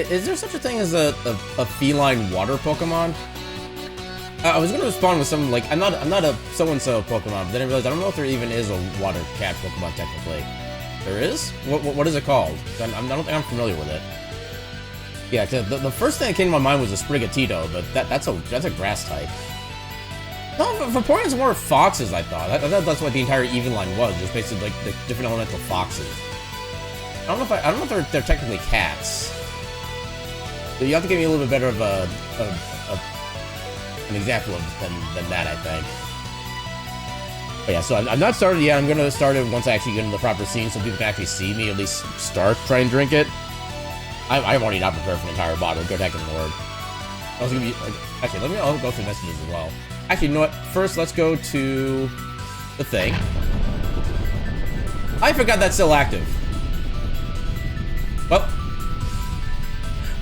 Is there such a thing as a feline water Pokemon? I was gonna respond with something like, I'm not a so-and-so Pokemon, but then I realized I don't know if there even is a water cat Pokemon technically. There is? What is it called? I don't think I'm familiar with it. Yeah, the first thing that came to my mind was a Sprigatito, but that's a grass type. No, Vaporeon's more foxes, I thought. I thought that's what the entire Even line was, just basically like the different elemental foxes. I don't know if they're technically cats. So you have to give me a little bit better of an example than that, I think. But yeah, so I'm not started yet. I'm gonna start it once I actually get into the proper scene, so people can actually see me at least start trying to drink it. I'm already not prepared for an entire bottle. Good heck in the Lord. I was gonna be actually. I'll go through messages as well. Actually, you know what? First, let's go to the thing. I forgot that's still active.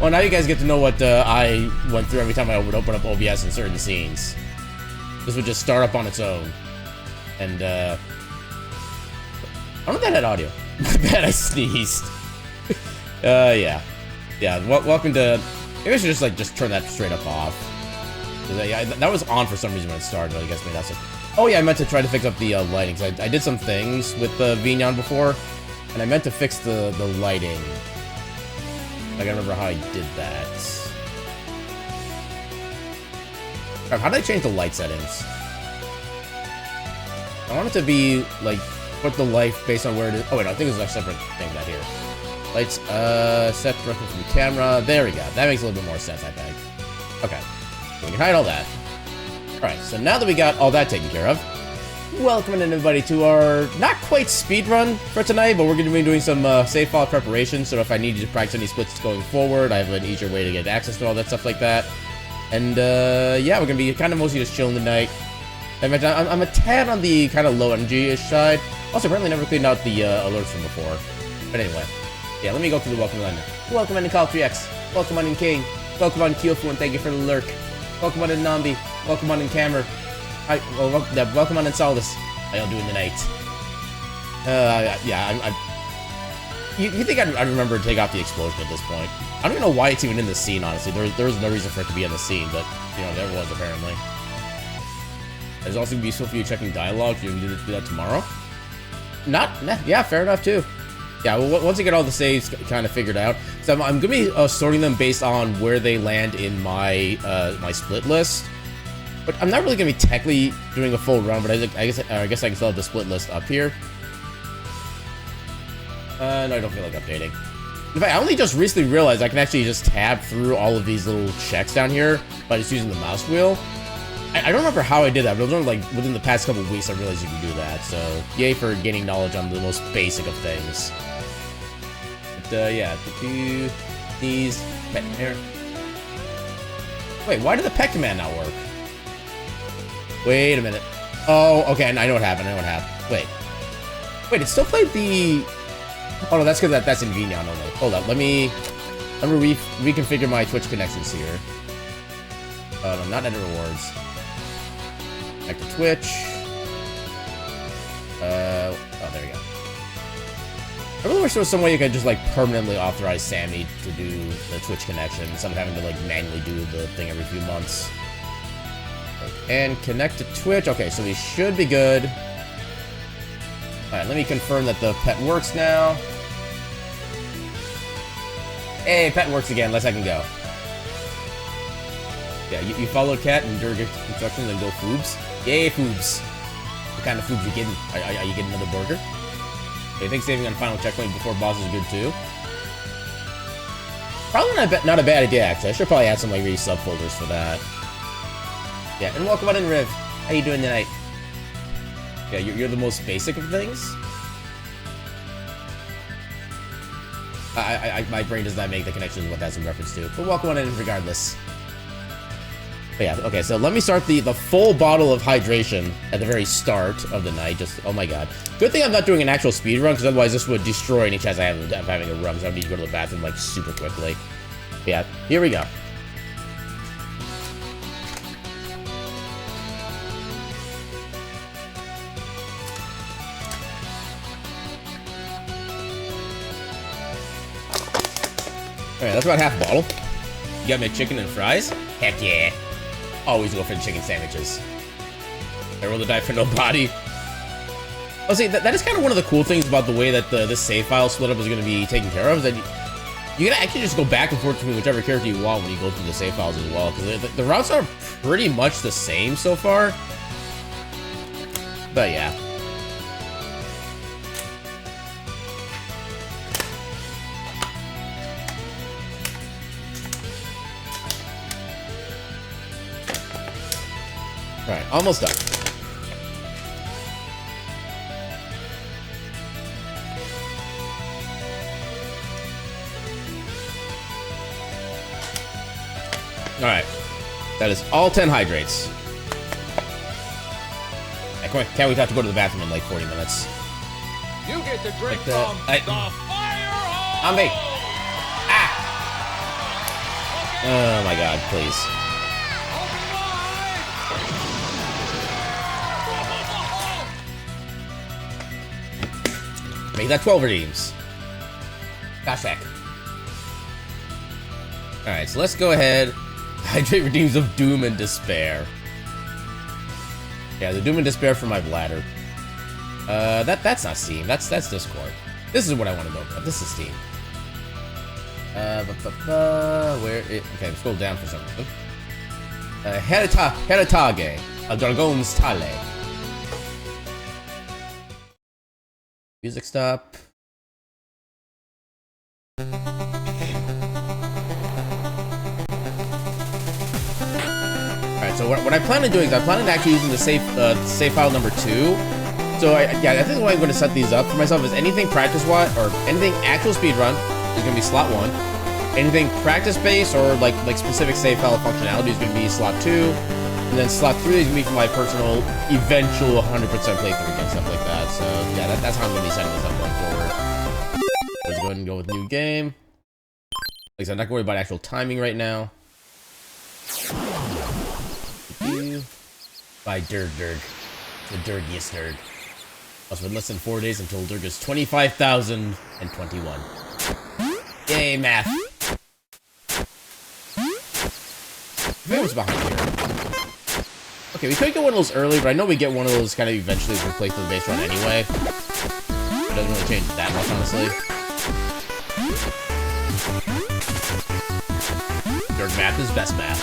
Well, now you guys get to know what I went through every time I would open up OBS in certain scenes. This would just start up on its own. And, I don't know if that had audio. My bad, I sneezed. Yeah. Yeah, welcome to... Maybe I should just turn that straight up off. Yeah, that was on for some reason when it started, but I guess maybe that's it. Oh yeah, I meant to try to fix up the lighting. So I did some things with the Vignon before, and I meant to fix the lighting. I gotta remember how I did that. Crap, how did I change the light settings? I want it to be, like, put the light based on where it is. Oh, wait, no, I think there's a separate thing down here. Lights, set directly from the camera. There we go. That makes a little bit more sense, I think. Okay. So we can hide all that. Alright, so now that we got all that taken care of, welcome in everybody to our not quite speedrun for tonight, but we're going to be doing some save file preparation, so if I need to practice any splits going forward, I have an easier way to get access to all that stuff like that. And yeah, we're going to be kind of mostly just chilling tonight. I'm a tad on the kind of low energy-ish side. Also, apparently never cleaned out the alerts from before. But anyway, yeah, let me go through the welcome line. Welcome on in Call3X. Welcome on in King. Welcome on Kyofu, and thank you for the lurk. Welcome on in Nambi. Welcome on in Camera. Welcome on in Saldus. How y'all doing tonight? Yeah, you think I'd remember to take off the explosion at this point? I don't even know why it's even in the scene, honestly. There was no reason for it to be in the scene, but, you know, there was, apparently. There's also going to be useful for you checking dialogue. You can do that tomorrow. Yeah, fair enough, too. Yeah, well, once I get all the saves kind of figured out. So I'm going to be sorting them based on where they land in my my split list. But I'm not really going to be technically doing a full run, but I guess I can still have the split list up here. No, I don't feel like updating. In fact, I only just recently realized I can actually just tab through all of these little checks down here by just using the mouse wheel. I don't remember how I did that, but it was only like within the past couple of weeks I realized you can do that. So, yay for gaining knowledge on the most basic of things. But, yeah, do these pet here. Wait, why did the pet command not work? Wait a minute. Oh, okay, I know what happened. Wait, it still played the... Oh, no, that's because that's in Vignon only. Hold up, let me reconfigure my Twitch connections here. No, not edit rewards. Back to Twitch. Oh, there we go. I really wish there was some way you could just, like, permanently authorize Sammy to do the Twitch connection instead of having to, like, manually do the thing every few months. And connect to Twitch. Okay, so we should be good. Alright, let me confirm that the pet works now. Hey, pet works again. Let's second go. Yeah, you follow Cat and endure instructions and go foobs. Yay, foobs. What kind of foobs you getting? Are you getting another burger? Okay, I think saving on final checkpoint before boss is good too. Probably not a bad idea, actually. I should probably add some like really subfolders for that. Yeah, and welcome on in, Riv. How you doing tonight? Yeah, you're the most basic of things. My brain does not make the connection with what that's in reference to. But welcome on in regardless. But yeah, okay, so let me start the full bottle of hydration at the very start of the night. Just, oh my god. Good thing I'm not doing an actual speed run, because otherwise this would destroy any chance I have of having a run, because I would need to go to the bathroom, like, super quickly. But yeah, here we go. Alright, that's about half a bottle. You got me chicken and fries? Heck yeah. Always go for the chicken sandwiches. I roll the die for no body. Oh, see, that is kind of one of the cool things about the way that this save file split up is going to be taken care of, is that you can actually just go back and forth between whichever character you want when you go through the save files as well, because the routes are pretty much the same so far. But yeah. Alright, almost done. Alright. That is all 10 hydrates. Hey, come on, can't wait to have to go to the bathroom in like 40 minutes. You get to drink from the fire hose! On me! Ah! Oh my god, please. Make that 12 redeems. Gosh heck. Alright, so let's go ahead. Hydrate redeems of Doom and Despair. Yeah, the Doom and Despair for my bladder. That's not Steam. That's Discord. This is what I want to go for. This is Steam. Where it? Okay, scroll down for some reason. Heritage, a Dragon's Tale. Music stop. Alright, so what I plan on doing is I plan on actually using the save file number 2. So I think the way I'm going to set these up for myself is anything practice-wise or anything actual speedrun is going to be slot 1. Anything practice-based or like specific save file functionality is going to be slot 2. And then slot 3 is going to be for my personal eventual 100% playthrough and stuff like that. So yeah, that's how I'm going to be setting this up going forward. Let's go ahead and go with new game. Like I said, I'm not going to worry about actual timing right now. By Dirg. The Dirgiest Dirg. Also, been less than 4 days until Dirg is 25,021. Yay, math. What's behind here? Okay, we could get one of those early, but I know we get one of those kind of eventually if we play through the base run anyway. It doesn't really change that much, honestly. Dirg math is best math.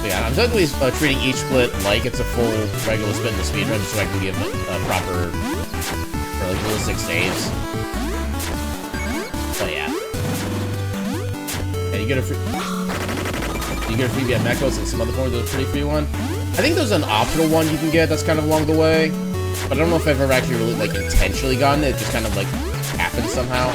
So yeah, I'm definitely treating each split like it's a full regular split in the speedrun, just so I can give a proper, or like realistic saves. So yeah. And you get a freebie at Mechos and some other forms of a pretty free one. I think there's an optional one you can get that's kind of along the way, but I don't know if I've ever actually really like intentionally gotten it. It just kind of like happens somehow.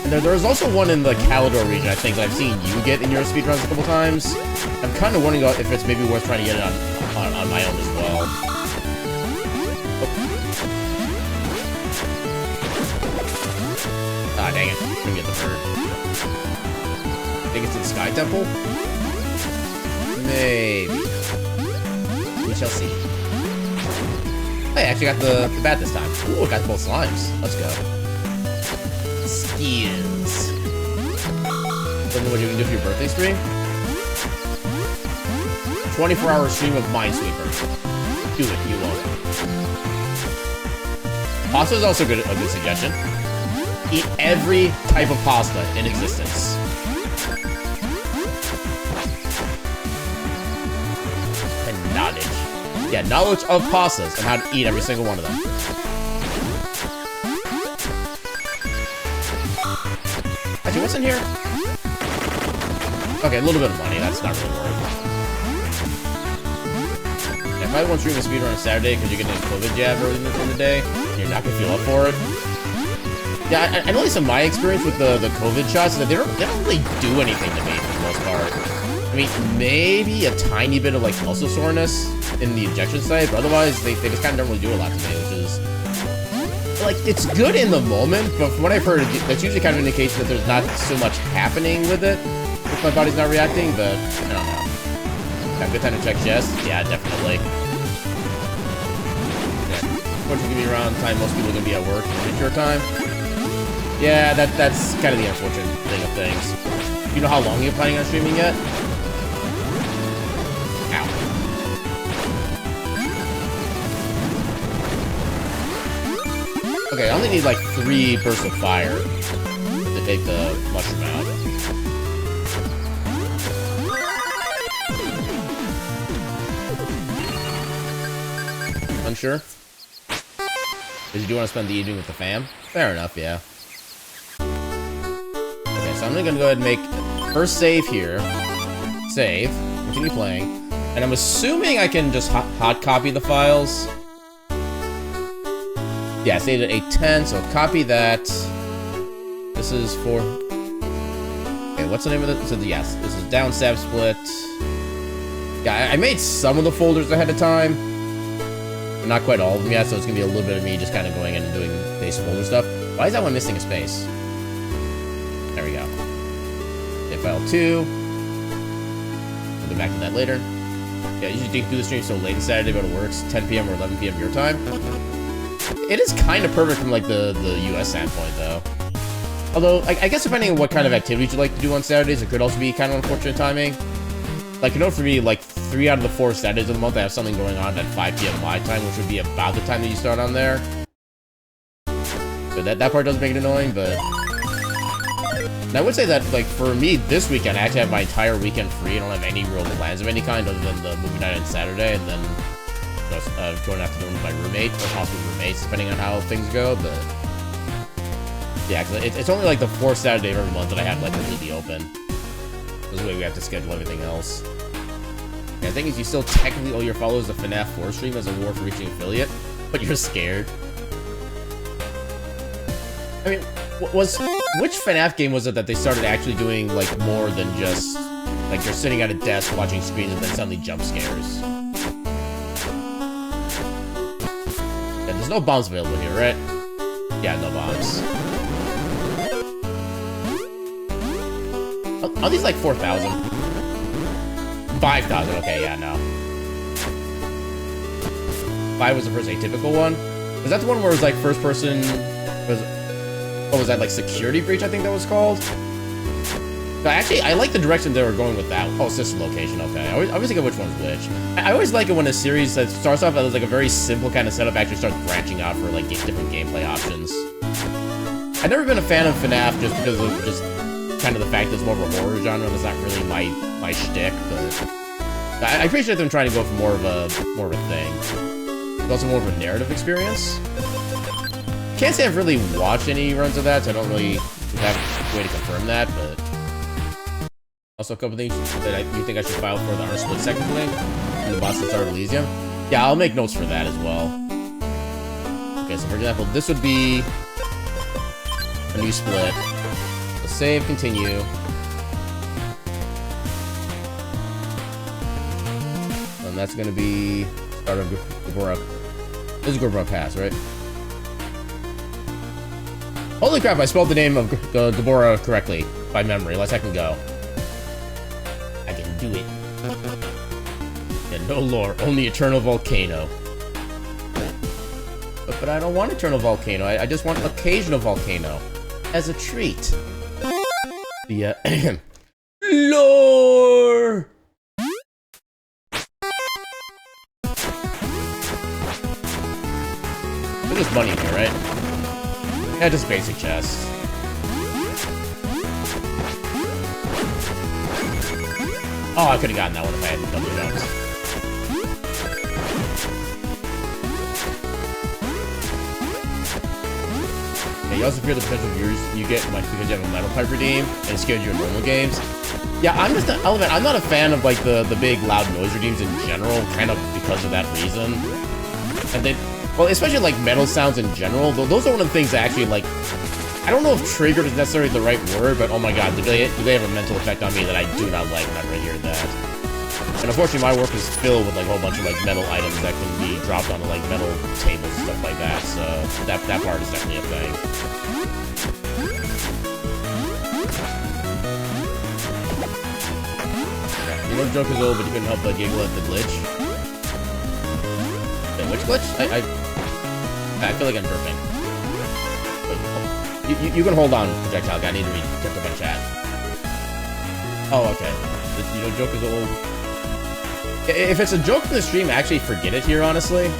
And there's also one in the Calidor region, I think, that I've seen you get in your speedruns a couple times. I'm kind of wondering if it's maybe worth trying to get it on my own as well. Ah, dang it. Couldn't get the bird. I think it's in Sky Temple? Maybe. We shall see. Hey, I actually got the bat this time. Ooh, I got both slimes. Let's go. Skills. Don't know what you can do for your birthday stream? 24-hour stream of Minesweeper. Do it, you won't. Pasta is also a good suggestion. Eat every type of pasta in existence. And knowledge. Yeah, knowledge of pastas and how to eat every single one of them. Actually, what's in here? Okay, a little bit of money. That's not really worth it. Yeah, if I want to stream a speedrun on Saturday because you're getting a COVID jab early in the day, and you're not going to feel up for it. Yeah, I know at least in my experience with the COVID shots, that they don't really do anything to me for the most part. I mean, maybe a tiny bit of like muscle soreness in the injection site, but otherwise they just kind of don't really do a lot to me, which is like, it's good in the moment, but from what I've heard, that's usually kind of an indication that there's not so much happening with it, if my body's not reacting, but I don't know. Got a good time to check chest? Yeah, definitely. unfortunately gonna be around the time most people are gonna be at work at your time. Yeah, that's kind of the unfortunate thing of things. You know how long you're planning on streaming yet? Ow. Okay, I only need like 3 bursts of fire to take the mushroom out. Unsure? Because you do want to spend the evening with the fam? Fair enough, yeah. Okay, so I'm gonna go ahead and make first save here. Save. Continue playing. And I'm assuming I can just hot copy the files. Yeah, saved at 810, so copy that. This is for... Okay, what's the name of it? So, yes, this is down stab split. Yeah, I made some of the folders ahead of time. But not quite all of them yet, so it's gonna be a little bit of me just kind of going in and doing base folder stuff. Why is that one missing a space? There we go. Okay, file 2. We'll get back to that later. Yeah, I usually do the stream so late Saturday, go to work. It's 10 p.m. or 11 p.m. your time. It is kind of perfect from, like, the US standpoint, though. Although, I guess depending on what kind of activities you like to do on Saturdays, it could also be kind of unfortunate timing. Like, you know, for me, like, 3 out of the 4 Saturdays of the month, I have something going on at 5 p.m. my time, which would be about the time that you start on there. But that part does make it annoying, but... And I would say that, like, for me, this weekend, I actually have my entire weekend free. I don't have any real plans of any kind other than the movie night on Saturday, and then going afternoon with my roommate, or possibly roommates, depending on how things go, but... Yeah, cause it's only, like, the 4th Saturday of every month that I have, like, completely open. This way we have to schedule everything else. And the thing is, you still technically owe your followers a FNAF 4 stream as a reward for reaching affiliate, but you're scared. I mean, which FNAF game was it that they started actually doing, like, more than just, like, you're sitting at a desk watching screens and then suddenly jump scares? Yeah, there's no bombs available here, right? Yeah, no bombs. Are these like 4,000? 5,000, okay, yeah, no. 5 was the first atypical one. Was that the one where it was like first person... What was that, like security breach, I think that was called? But actually, I like the direction they were going with that. Oh, system location, okay. I always think of which one's which. I always like it when a series that starts off as like a very simple kind of setup actually starts branching out for like different gameplay options. I've never been a fan of FNAF just because of just kind of the fact that it's more of a horror genre. That's not really my shtick, but I appreciate them trying to go for more of a thing. It's also more of a narrative experience. Can't say I've really watched any runs of that, so I don't really have a way to confirm that, but also a couple things that you think I should file for that are split technically in the boss at Star of Elysium. Yeah, I'll make notes for that as well. Okay, so for example, this would be a new split. So save, continue. And that's gonna be start of Gabora. This is Gabora Pass, right? Holy crap, I spelled the name of Gabora correctly by memory. Let's heck and go. I can do it. Yeah, no lore, only Eternal Volcano. But I don't want Eternal Volcano. I just want Occasional Volcano as a treat. The lore. There's money in here, right? Yeah, just basic chest. Oh, I could have gotten that one if I hadn't double jumped. Yeah, you also fear the potential viewers you get like because you have a metal pipe redeem and it scares you in normal games. Yeah, I'm not a fan of like the big loud noise redeems in general, kind of because of that reason. And they, well, especially like metal sounds in general. Those are one of the things that actually like. I don't know if triggered is necessarily the right word, but oh my god, do they have a mental effect on me that I do not like whenever I hear that. And unfortunately, my work is filled with like a whole bunch of like metal items that can be dropped onto like metal tables and stuff like that. So that part is definitely a thing. Yeah, you know the joke is old, but you couldn't help but giggle at the glitch. Wait, which glitch? I feel like I'm derping. Wait, you can hold on, projectile guy. I need to read Crypto chat. Oh, okay. You know, joke is old. If it's a joke in the stream, actually forget it here, honestly.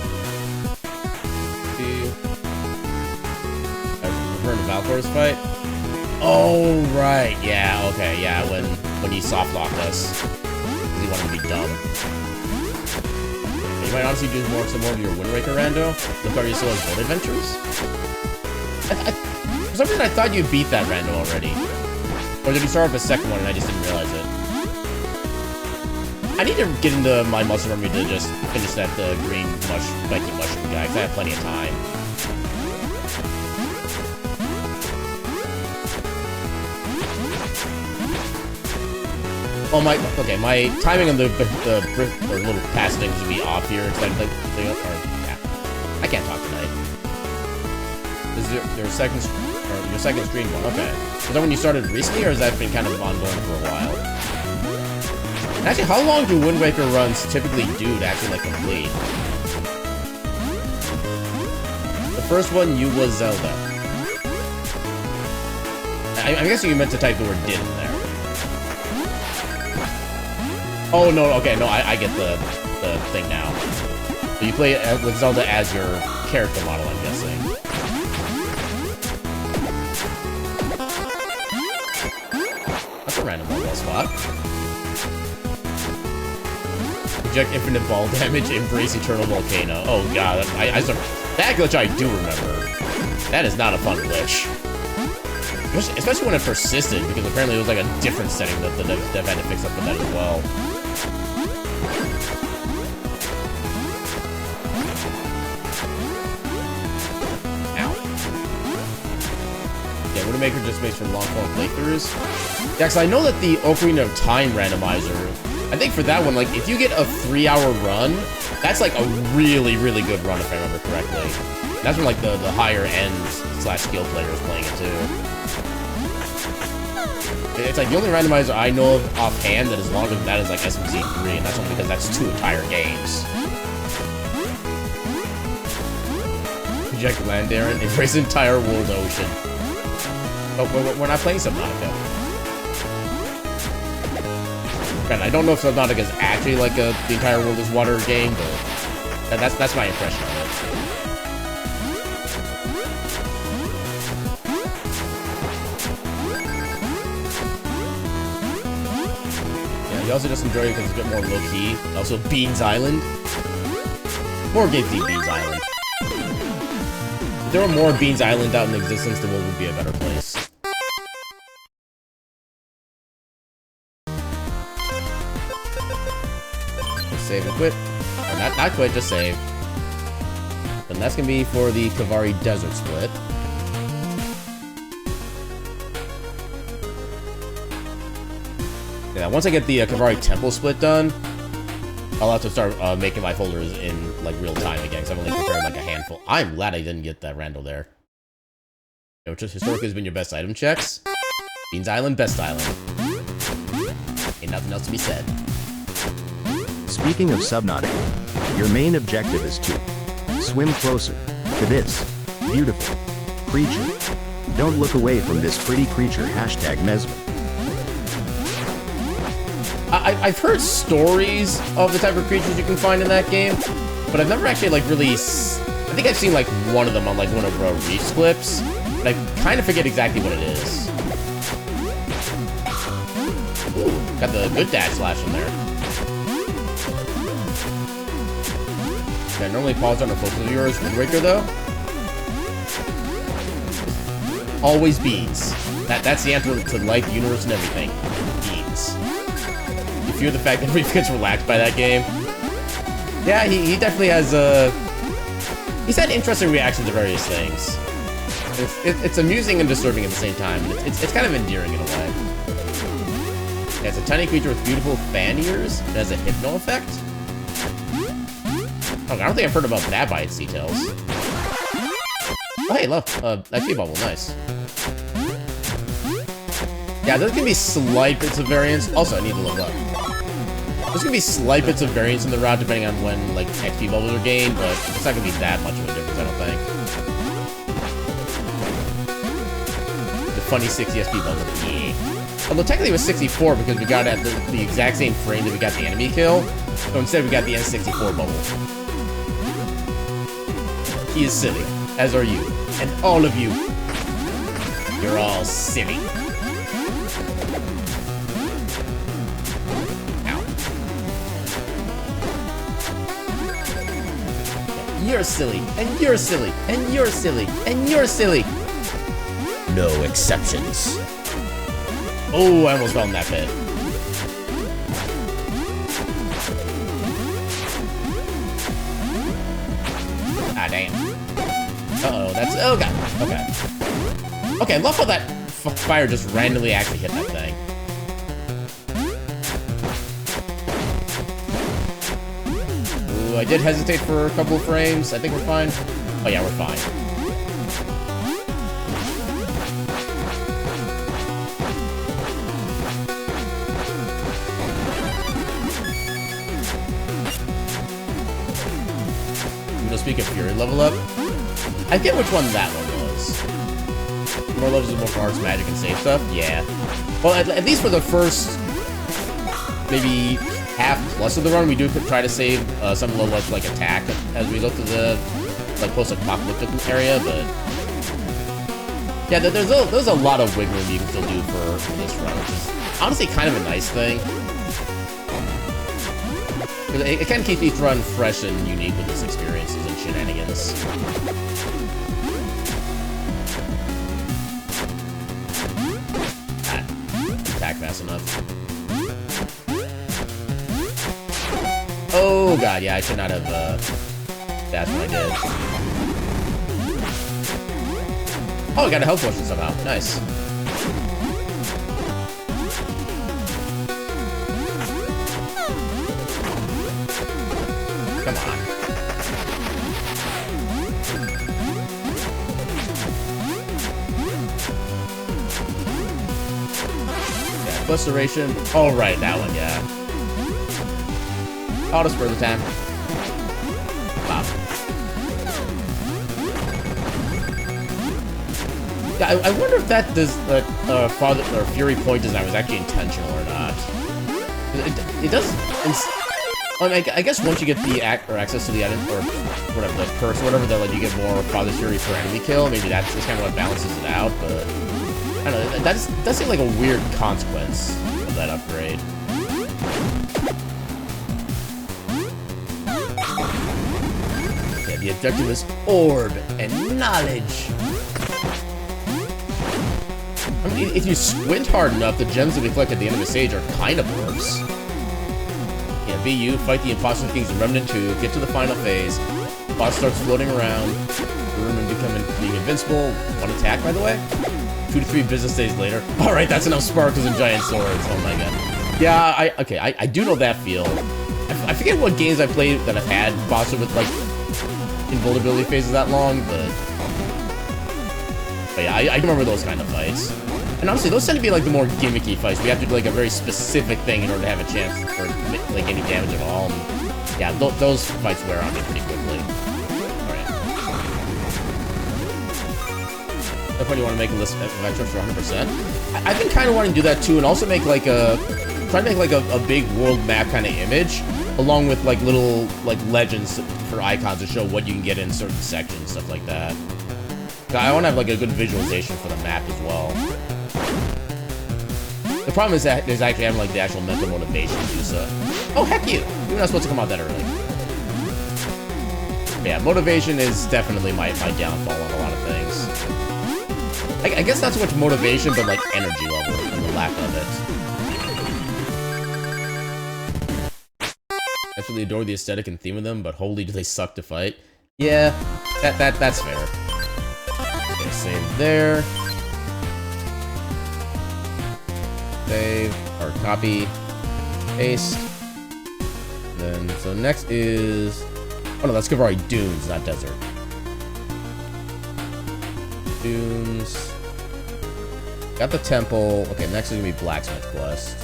Return to Valkor's fight. Oh, right. Yeah, okay, yeah, when he soft locked us. Because he wanted to be dumb. You might honestly do some more of your Wind Waker rando. Look how you still have Boat Adventures. For some reason, I thought you beat that rando already. Or did you start off a second one and I just didn't realize it? I need to get into my muscle memory to just finish that green spiky mushroom guy, because I have plenty of time. Oh my, okay, my timing on the little past things would be off here, because yeah, I can't talk tonight. This is your second stream one, okay. Is that when you started recently, or has that been kind of ongoing for a while? And actually, how long do Wind Waker runs typically do to actually, like, complete? The first one, you was Zelda. I'm guessing you meant to type the word did in there. Oh, no, okay, no, I get the thing now. So you play with Zelda as your character model, I'm guessing. That's a random ball spot. Project infinite ball damage, embrace eternal volcano. Oh god, that glitch I do remember. That is not a fun glitch. Especially when it persisted, because apparently it was like a different setting that the dev had to fix up for that as well. Maker just makes for long-form playthroughs. Yeah, because I know that the Ocarina of Time randomizer, I think for that one, like, if you get a 3-hour run, that's like a really, really good run, if I remember correctly. And that's when, like, the higher-end /skill players playing it, too. It's like the only randomizer I know of offhand that is longer than that is, like, SMZ3, and that's only because that's 2 entire games. Project Land Aaron, embrace the entire world ocean. Oh, we're not playing Subnautica. I don't know if Subnautica is actually like the entire world is water game, but that's my impression of it. Yeah, you also just enjoy it because it's a bit more low-key. Also, Beans Island. More games need Beans Island. If there were more Beans Island out in existence, the world would be a better place. Save and quit. Or not quit, just save. And that's gonna be for the Kavari Desert split. Yeah, once I get the Kavari Temple split done, I'll have to start making my folders in like real time again, because I've only prepared like a handful. I'm glad I didn't get that rando there. Which historically has been your best item checks. Beans Island, best island. Ain't nothing else to be said. Speaking of Subnautica, your main objective is to swim closer to this beautiful creature. Don't look away from this pretty creature, #Mesmer. I've heard stories of the type of creatures you can find in that game, but I've never actually like really... I think I've seen like one of them on like one of Reef's clips, but I kind of forget exactly what it is. Ooh, got the good dash slash in there. I normally pause on a focus of yours. Wind Waker, though? Always beans. That's the answer to life, universe, and everything. Beans. You feel the fact that Reef gets relaxed by that game? Yeah, he definitely has, he's had interesting reactions to various things. It's amusing and disturbing at the same time. It's kind of endearing in a way. Yeah, it's a tiny creature with beautiful fan ears. It has a hypno effect. Oh, I don't think I've heard about that by its details. Oh, hey, look. XP bubble, nice. Yeah, there's gonna be slight bits of variance. Also, I need to look up. There's gonna be slight bits of variance in the route depending on when, like, XP bubbles are gained, but it's not gonna be that much of a difference, I don't think. funny 60 SP bubble. Yeah. Although technically it was 64 because we got it at the exact same frame that we got the enemy kill. So instead we got the N64 bubble. He is silly, as are you. And all of you. You're all silly. You're silly, and you're silly, and you're silly, and you're silly. No exceptions. Oh, I almost fell in that pit. Ah, damn. Uh-oh, that's... Oh, God. Okay. Okay, I love how that fire just randomly actually hit that thing. I did hesitate for a couple of frames. I think we're fine. Oh yeah, we're fine. We'll speak of Fury level up. I get which one that one was. More levels is more for arts, magic, and safe stuff. Yeah. Well, at least for the first, maybe half plus of the run, we do try to save some low level like attack as we go through the like post-apocalyptic area, but yeah, there's a lot of wiggle room you can still do for this run, which is honestly kind of a nice thing. It kind of keeps each run fresh and unique with its experiences and shenanigans. Attack fast enough. Oh god, yeah, I should not have dashed what I did. Oh, I got a health potion somehow. Nice. Come on. Yeah, plus duration. Oh, right, that one, yeah. Auto spur the time. Wow. Yeah, I wonder if that does Father or Fury Point design was actually intentional or not. It does. I mean, I guess once you get the access to the item or whatever the perks or whatever, that let you get more Father Fury per enemy kill. Maybe that's just kind of what balances it out. But I don't know. That seems like a weird consequence of that upgrade. The objective is orb and knowledge. I mean, if you squint hard enough, the gems that we collect at the end of the stage are kind of orbs. Yeah, BU, fight the Imposter King's Remnant 2, get to the final phase. Boss starts floating around, room and being invincible. One attack, by the way. 2 to 3 business days later. Alright, that's enough sparkles and giant swords. Oh my god. Yeah, I do know that feel. I forget what games I played that I've had bosses with, like, invulnerability phases that long, but yeah, I remember those kind of fights. And honestly, those tend to be like the more gimmicky fights. We have to do like a very specific thing in order to have a chance for like any damage at all. And yeah, those fights wear on me pretty quickly. Alright. That's when you want to make a list of extras for 100%. I've been kind of wanting to do that too, and also make like try to make like a big world map kind of image, along with like little like legends for icons to show what you can get in certain sections, stuff like that. I want to have like a good visualization for the map as well. The problem is that there's actually having like the actual mental motivation to do so. Oh heck you! You're not supposed to come out that early. But yeah, motivation is definitely my downfall on a lot of things. I guess not so much motivation, but like energy level and the lack of it. I absolutely adore the aesthetic and theme of them, but holy do they suck to fight. Yeah, that's fair. Okay, save there. Save, or copy, paste. Then, so next is... Oh no, that's Kavari Dunes, not Desert. Dunes. Got the temple. Okay, next is gonna be Blacksmith Quest.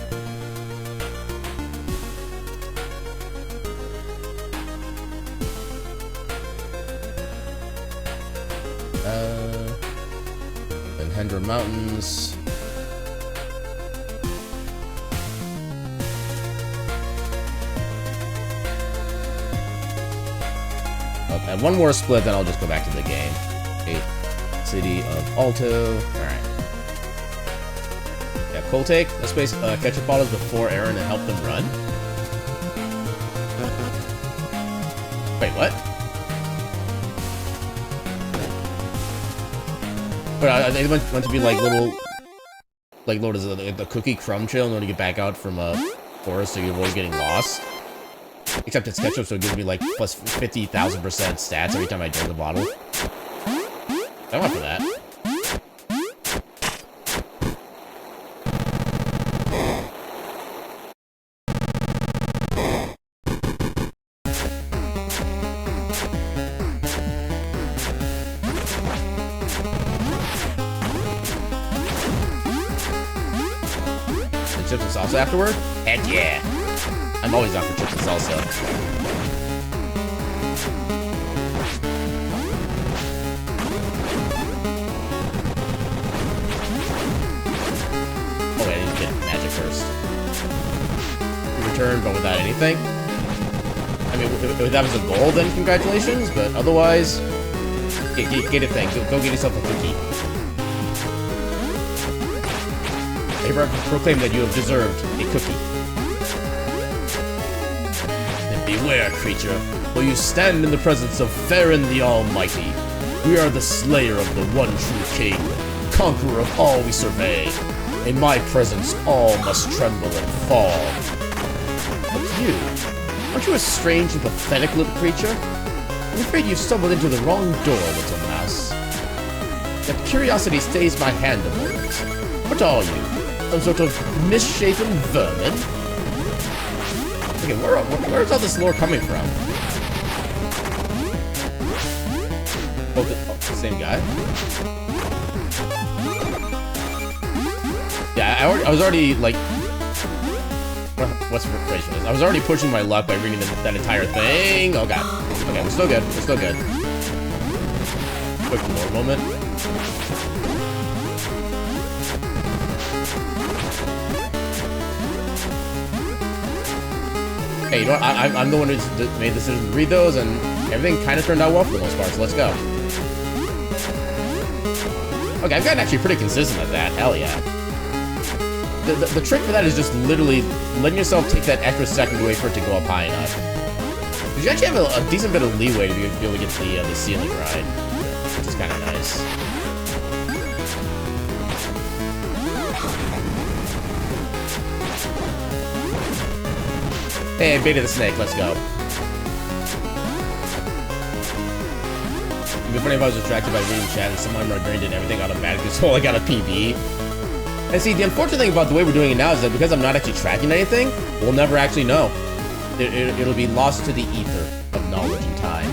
Hendra Mountains. Okay, one more split, then I'll just go back to the game. Okay. City of Alto. Alright. Yeah, cold take. Let's place ketchup bottles before Aaron and help them run. Wait, what? But I think it meant to be like little, like what is it, the cookie crumb trail in order to get back out from a forest so you avoid getting lost. Except it's ketchup, so it gives me like plus 50,000% stats every time I drink the bottle. I went for that. Chips and salsa afterward? Heck yeah! I'm always down for chips and salsa. Oh wait, I need to get magic first. Return, but without anything. I mean, if that was a goal, then congratulations, but otherwise, get a thing. Go get yourself a cookie. Proclaim that you have deserved a cookie. And beware, creature, for you stand in the presence of Farron the Almighty. We are the slayer of the one true king, conqueror of all we survey. In my presence, all must tremble and fall. But you, aren't you a strange and pathetic little creature? I'm afraid you've stumbled into the wrong door, little mouse. Yet curiosity stays my hand a moment. What are you? Some sort of misshapen vermin? Okay, where's all this lore coming from? Oh, the same guy? Yeah, I was already, like... What's the phrase for this? I was already pushing my luck by reading that entire thing. Oh god. Okay, we're still good. We're still good. Quick lore moment. Hey, you know what? I'm the one who made the decision to read those, and everything kind of turned out well for the most part, so let's go. Okay, I've gotten actually pretty consistent at that. Hell yeah. The trick for that is just literally letting yourself take that extra second to wait for it to go up high enough. Because you actually have a decent bit of leeway to be able to get the ceiling ride, which is kind of nice. Hey, baited the snake, let's go. It'd be funny if I was distracted by reading chat and someone drained and everything automatically, so I got a PB. And see, the unfortunate thing about the way we're doing it now is that because I'm not actually tracking anything, we'll never actually know. It'll be lost to the ether of knowledge and time.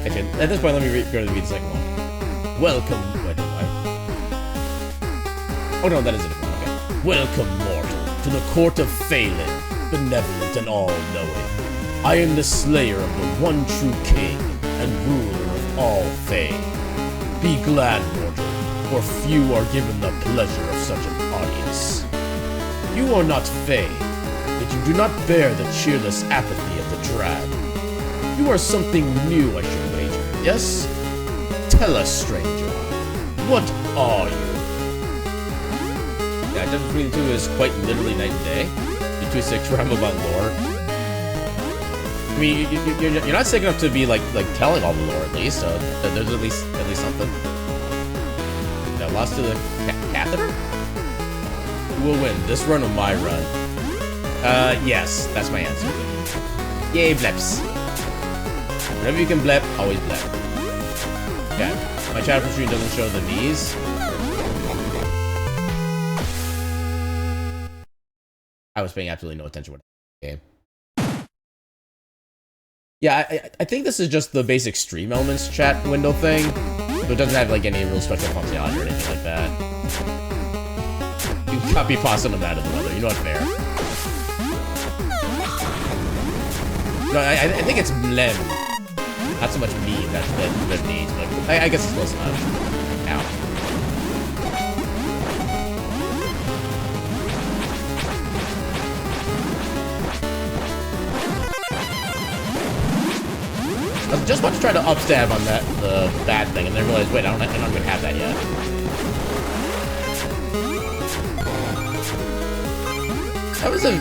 Actually, at this point, let me go to read the second one. Welcome, oh no, that is a different one, okay. Welcome, mortal, to the court of Phelan. Benevolent and all-knowing. I am the slayer of the one true king and ruler of all Fae. Be glad, mortal, for few are given the pleasure of such an audience. You are not Fae, yet you do not bear the cheerless apathy of the drab. You are something new, I should wager, yes? Tell us, stranger, what are you? Yeah, difference between the two is quite literally night and day. Too sick to ramble about lore. I mean, you're not sick enough to be like telling all the lore at least. So there's at least something. Now lost to the catheter. Who will win, this run or my run? Yes, that's my answer. Yay, bleps. Whenever you can blep, always blep. Yeah, my chat screen doesn't show the knees. I was paying absolutely no attention to the game. Yeah, I think this is just the basic stream elements chat window thing. So it doesn't have like any real special functionality or anything like that. You can copy pasta no matter the weather, you know what, fair. No, I think it's mlem. Not so much me that needs, but I guess it's close enough. Ow. I was just about to try to upstab on that, the bad thing, and then realized, wait, I'm not gonna have that yet. That was a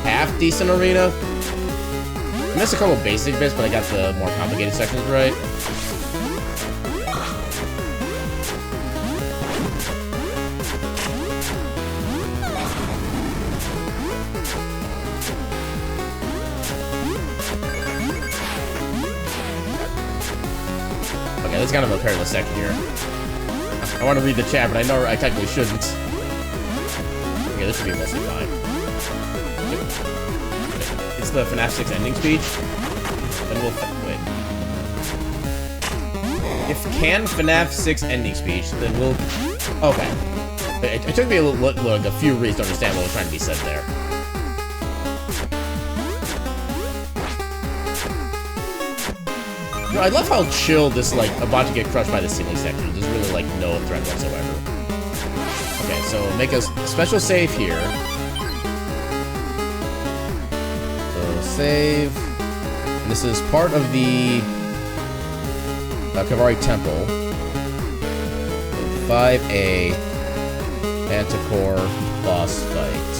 half-decent arena. I missed a couple basic bits, but I got the more complicated sections right. Okay, that's kind of a perilous section here. I want to read the chat, but I know I technically shouldn't. Okay, this should be mostly fine. It's the FNAF 6 ending speech. Then we'll wait. If can FNAF 6 ending speech, then we'll. Okay. It took me a few reads to understand what was trying to be said there. You know, I love how chill this, like, about to get crushed by the ceiling section. There's really, like, no threat whatsoever. Okay, so make a special save here. So save. And this is part of the Kavari Temple. 5A Manticore boss fight.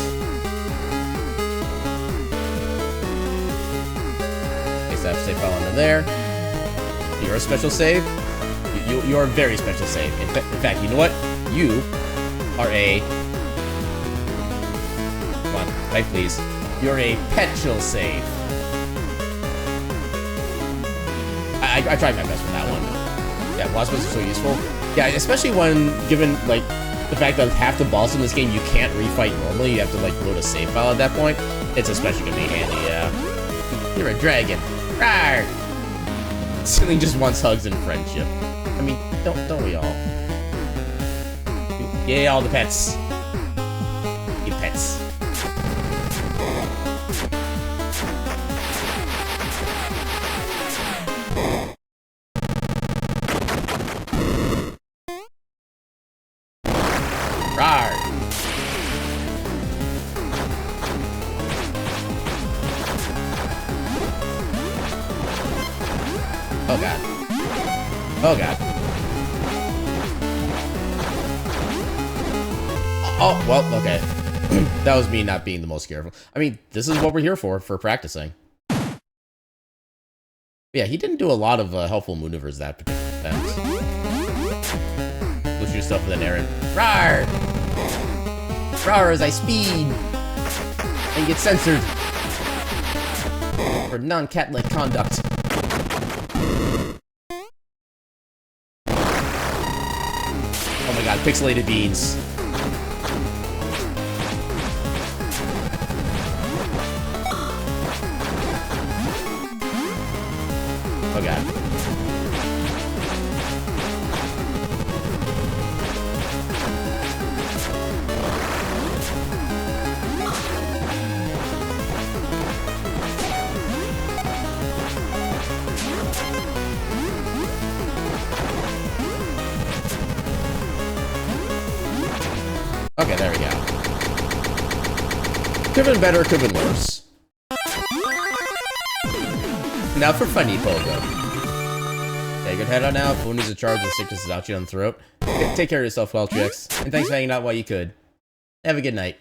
Place that save file under there. You're a special save. You're a very special save. In fact, you know what? You are a... Come on, type please. You're a petrol save. I tried my best with that one. Yeah, boss fights are so useful. Yeah, especially when given, like, the fact that half the boss in this game you can't refight normally. You have to, like, load a save file at that point. It's especially gonna be handy, yeah. You're a dragon. Rawr! Ceiling just wants hugs and friendship. I mean, don't we all? Yay, all the pets. You pets. Rawr! Oh god. Oh god. Oh, well, okay. That was me not being the most careful. I mean, this is what we're here for practicing. Yeah, he didn't do a lot of helpful maneuvers that particular defense. Push your stuff with an errand. Rawr! Rawr as I speed! And get censored! For non-cat-like conduct. Oh my god, pixelated beans. Oh god. Okay, there we go. Could've been better, could've been worse. Now for funny pogo. Okay, good head on out. Food needs a charge and sickness is out you on the throat. Take care of yourself, Weltrix. And thanks for hanging out while you could. Have a good night.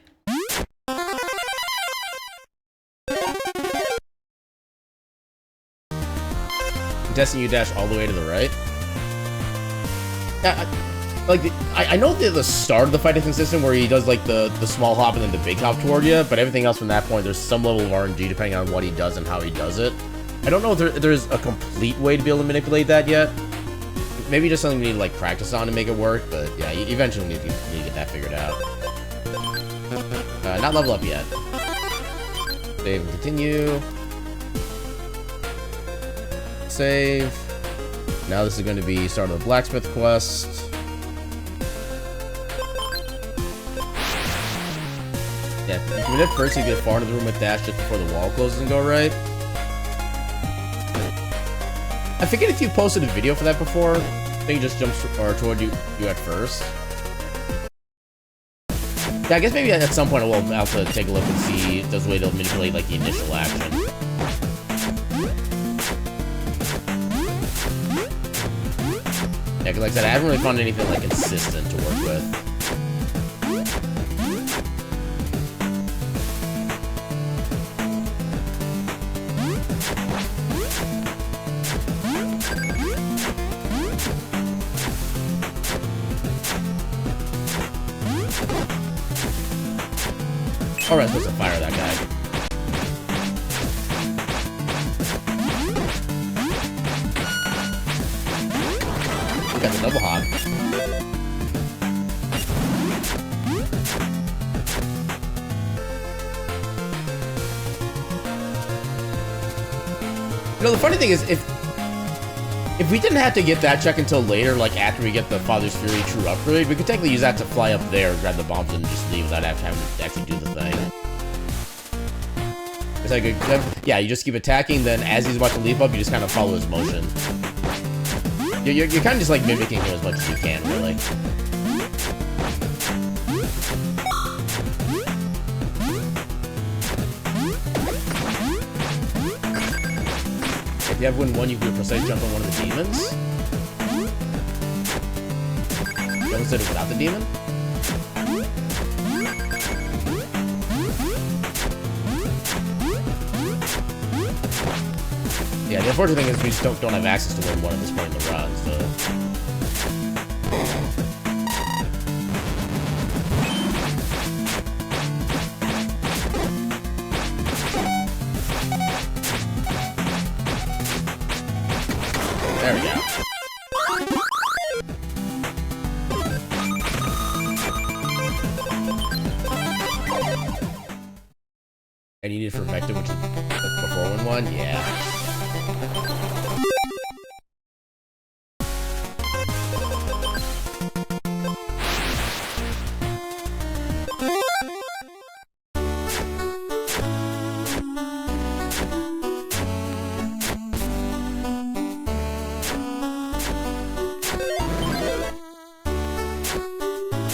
Destin, you dash all the way to the right. Yeah, I know the start of the fight is consistent where he does like the small hop and then the big hop toward you, but everything else from that point, there's some level of RNG depending on what he does and how he does it. I don't know if there's a complete way to be able to manipulate that yet. Maybe just something we need to like practice on to make it work, but yeah, you eventually need to get that figured out. Not level up yet. Save and continue. Save. Now this is going to be start of the blacksmith quest. Yeah, you can hit first, you get far into the room with dash just before the wall closes and go right. I forget if you posted a video for that before. I think it just jumps toward you at first. Yeah, I guess maybe at some point I will have to take a look and see if there's a way to manipulate like the initial action. because like I said, I haven't really found anything like consistent to work with. Or I'm supposed to fire that guy. We got the double hop. You know, the funny thing is, if we didn't have to get that check until later, like after we get the Father's Fury True upgrade, we could technically use that to fly up there, grab the bombs, and just leave without having to actually do the thing. It's like yeah, you just keep attacking, then as he's about to leap up, you just kind of follow his motion. You're kind of just like mimicking him as much as you can, really. If you have win 1, you can do a precise jump on one of the demons. You almost did it without the demon? Yeah, the unfortunate thing is we just don't have access to win 1 at this point in the run, so... There we go. And you need it for Vector, which is before win 1? Yeah.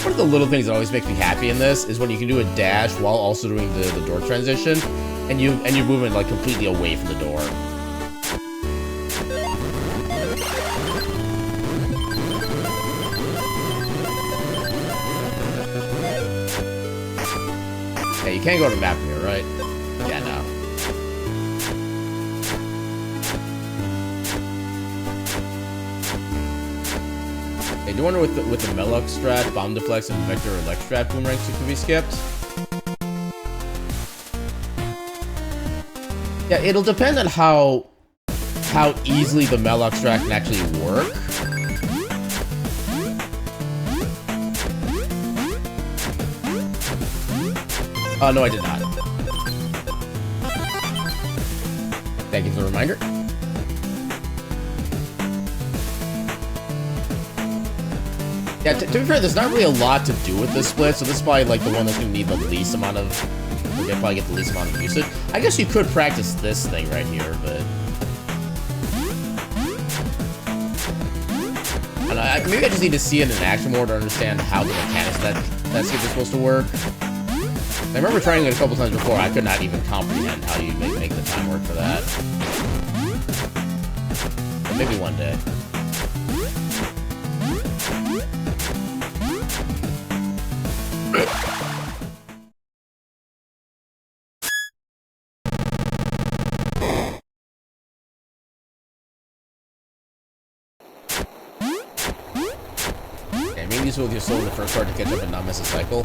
One of the little things that always makes me happy in this is when you can do a dash while also doing the door transition, and you're moving like completely away from the door. Yeah, you can't go to the map from here, right? Yeah, no. I do wonder with the Melloc strat, Bomb Deflex, and Vector Elect strat boomerangs could be skipped. Yeah, it'll depend on how easily the Melloc strat can actually work. Oh, no, I did not. Thank you for the reminder. Yeah, to be fair, there's not really a lot to do with this split, so this is probably like the one that's going to need the least amount of... You'll probably get the least amount of usage. I guess you could practice this thing right here, but... I don't know, maybe I just need to see it in action more to understand how the mechanics of that skip is supposed to work. I remember trying it a couple times before, I could not even comprehend how you make the time work for that. But maybe one day. Yeah, maybe use it with your soul in the first part to catch up and not miss a cycle.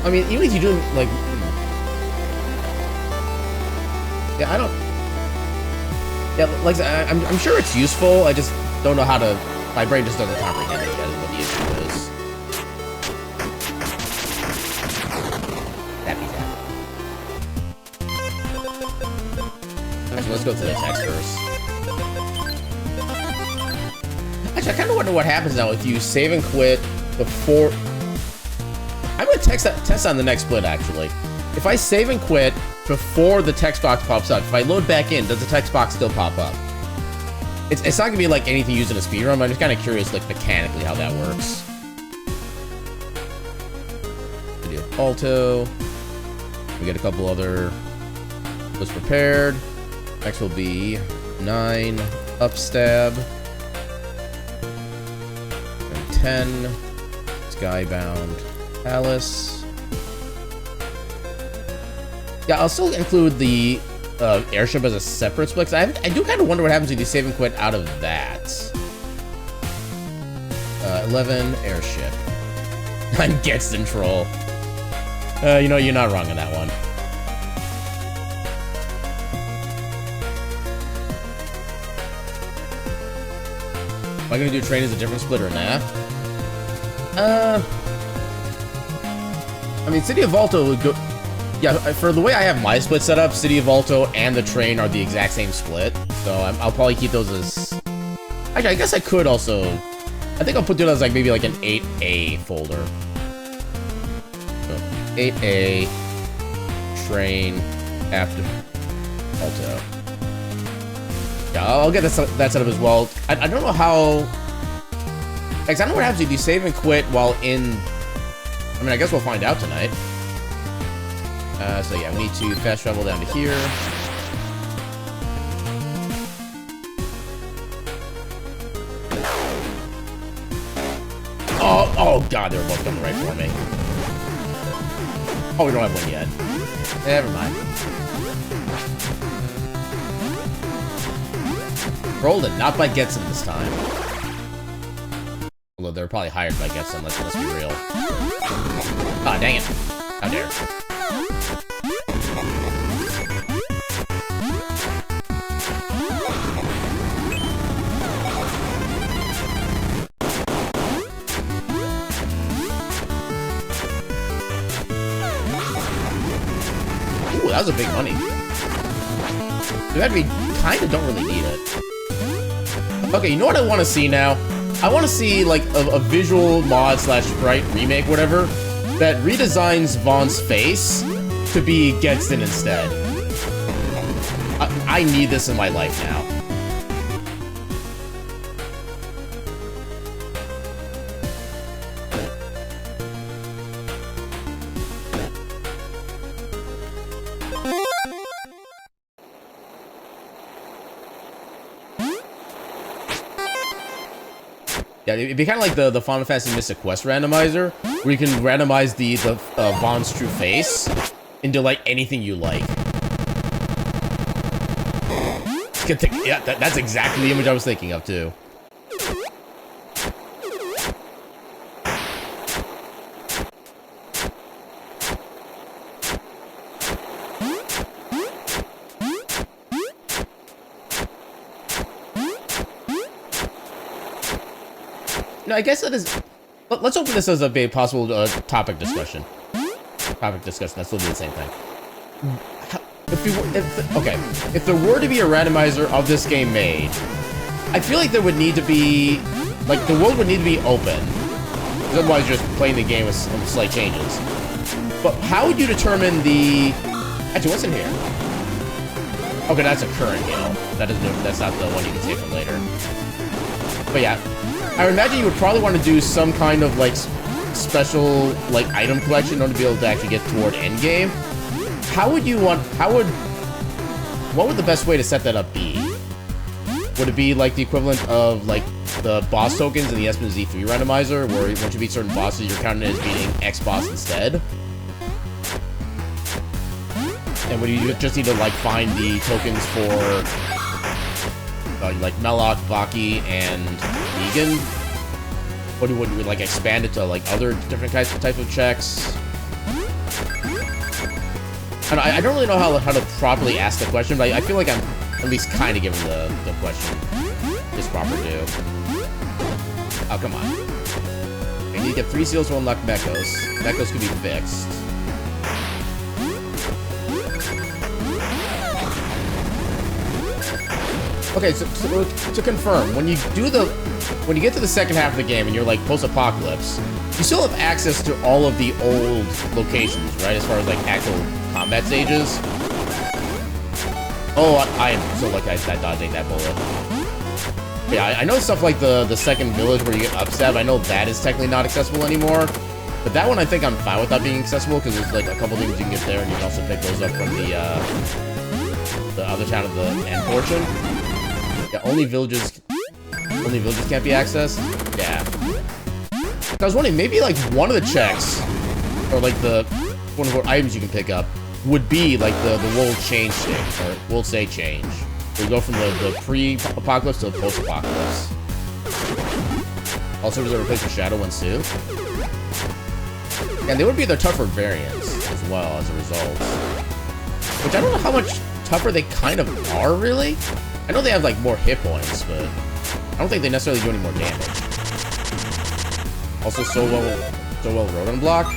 I mean, even if you do, like... Yeah, I don't... Yeah, like, I'm sure it's useful, I just don't know how to... My brain just doesn't comprehend it yet, is what the issue is. That be that. Actually, let's go to the text first. Actually, I kind of wonder what happens now if you save and quit before... I'm going to test on the next split, actually. If I save and quit before the text box pops up, if I load back in, does the text box still pop up? It's not going to be like anything used in a speedrun, but I'm just kind of curious, like, mechanically how that works. Video Alto. We get a couple other... Was prepared. Next will be 9 upstab. pen. Skybound Palace. Yeah, I'll still include the airship as a separate split. I do kind of wonder what happens if you save and quit out of that. 11 airship. I'm Getston Troll. You know, you're not wrong on that one. Am I gonna do train as a different split or nah? I mean, City of Alto would go... Yeah, for the way I have my split set up, City of Alto and the train are the exact same split. So I'll probably keep those as... Actually, I guess I could also... I think I'll put it as like maybe like an 8A folder. So 8A, train, after Alto. Yeah, I'll get that set up as well. I don't know how... Like, I don't know what happens if you save and quit while in... I mean, I guess we'll find out tonight. So yeah, we need to fast travel down to here. Oh god, they were both coming right for me. Oh, we don't have one yet. Never mind. Rolled it, not by Getson this time. Although they're probably hired by Getson, let's be real. Ah, dang it. How dare. Ooh, that was a big money. We kinda don't really need it. Okay, you know what I want to see now? I want to see, like, a visual mod / sprite remake, whatever, that redesigns Vaughn's face to be Getston instead. I need this in my life now. Yeah, it'd be kind of like the Final Fantasy Mystic Quest randomizer, where you can randomize the Vaughn's true face into, like, anything you like. Yeah, that's exactly the image I was thinking of, too. No, I guess that is... Let's open this as a possible topic discussion. That's still the same thing. If there were to be a randomizer of this game made, I feel like there would need to be... Like, the world would need to be open. Because otherwise you're just playing the game with some slight changes. But how would you determine the... Actually, what's in here? Okay, that's a current hill. That's not the one you can save from later. But yeah, I would imagine you would probably want to do some kind of, like, special, like, item collection in order to be able to actually get toward endgame. What would the best way to set that up be? Would it be, like, the equivalent of, like, the boss tokens in the Espen Z3 randomizer, where once you beat certain bosses, you're counted as beating X boss instead? And would you just need to, like, find the tokens for... like Melloc, Vaki, and Negan? Or would we like expand it to like other different types of checks? I don't really know how to properly ask the question, but I feel like I'm at least kind of giving the question its proper due. Oh, come on. I need to get 3 seals to unlock Mechos. Mechos could be fixed. Okay, so to confirm, when you get to the second half of the game and you're like post-apocalypse, you still have access to all of the old locations, right? As far as like actual combat stages. Oh, I am so lucky I dodging that bullet. Yeah, I know stuff like the second village where you get upstabbed. I know that is technically not accessible anymore, but that one I think I'm fine with that being accessible because there's like a couple things you can get there, and you can also pick those up from the other town of the end portion. Yeah, only villages can't be accessed? Yeah. I was wondering, maybe like one of the checks, or like the one of the items you can pick up, would be like the world change thing, or world state change. We go from the pre-apocalypse to the post-apocalypse. Also, does it replace the Shadow ones too? And they would be the tougher variants as well as a result. Which I don't know how much tougher they kind of are, really. I know they have like more hit points, but I don't think they necessarily do any more damage. Also, so well rodent block.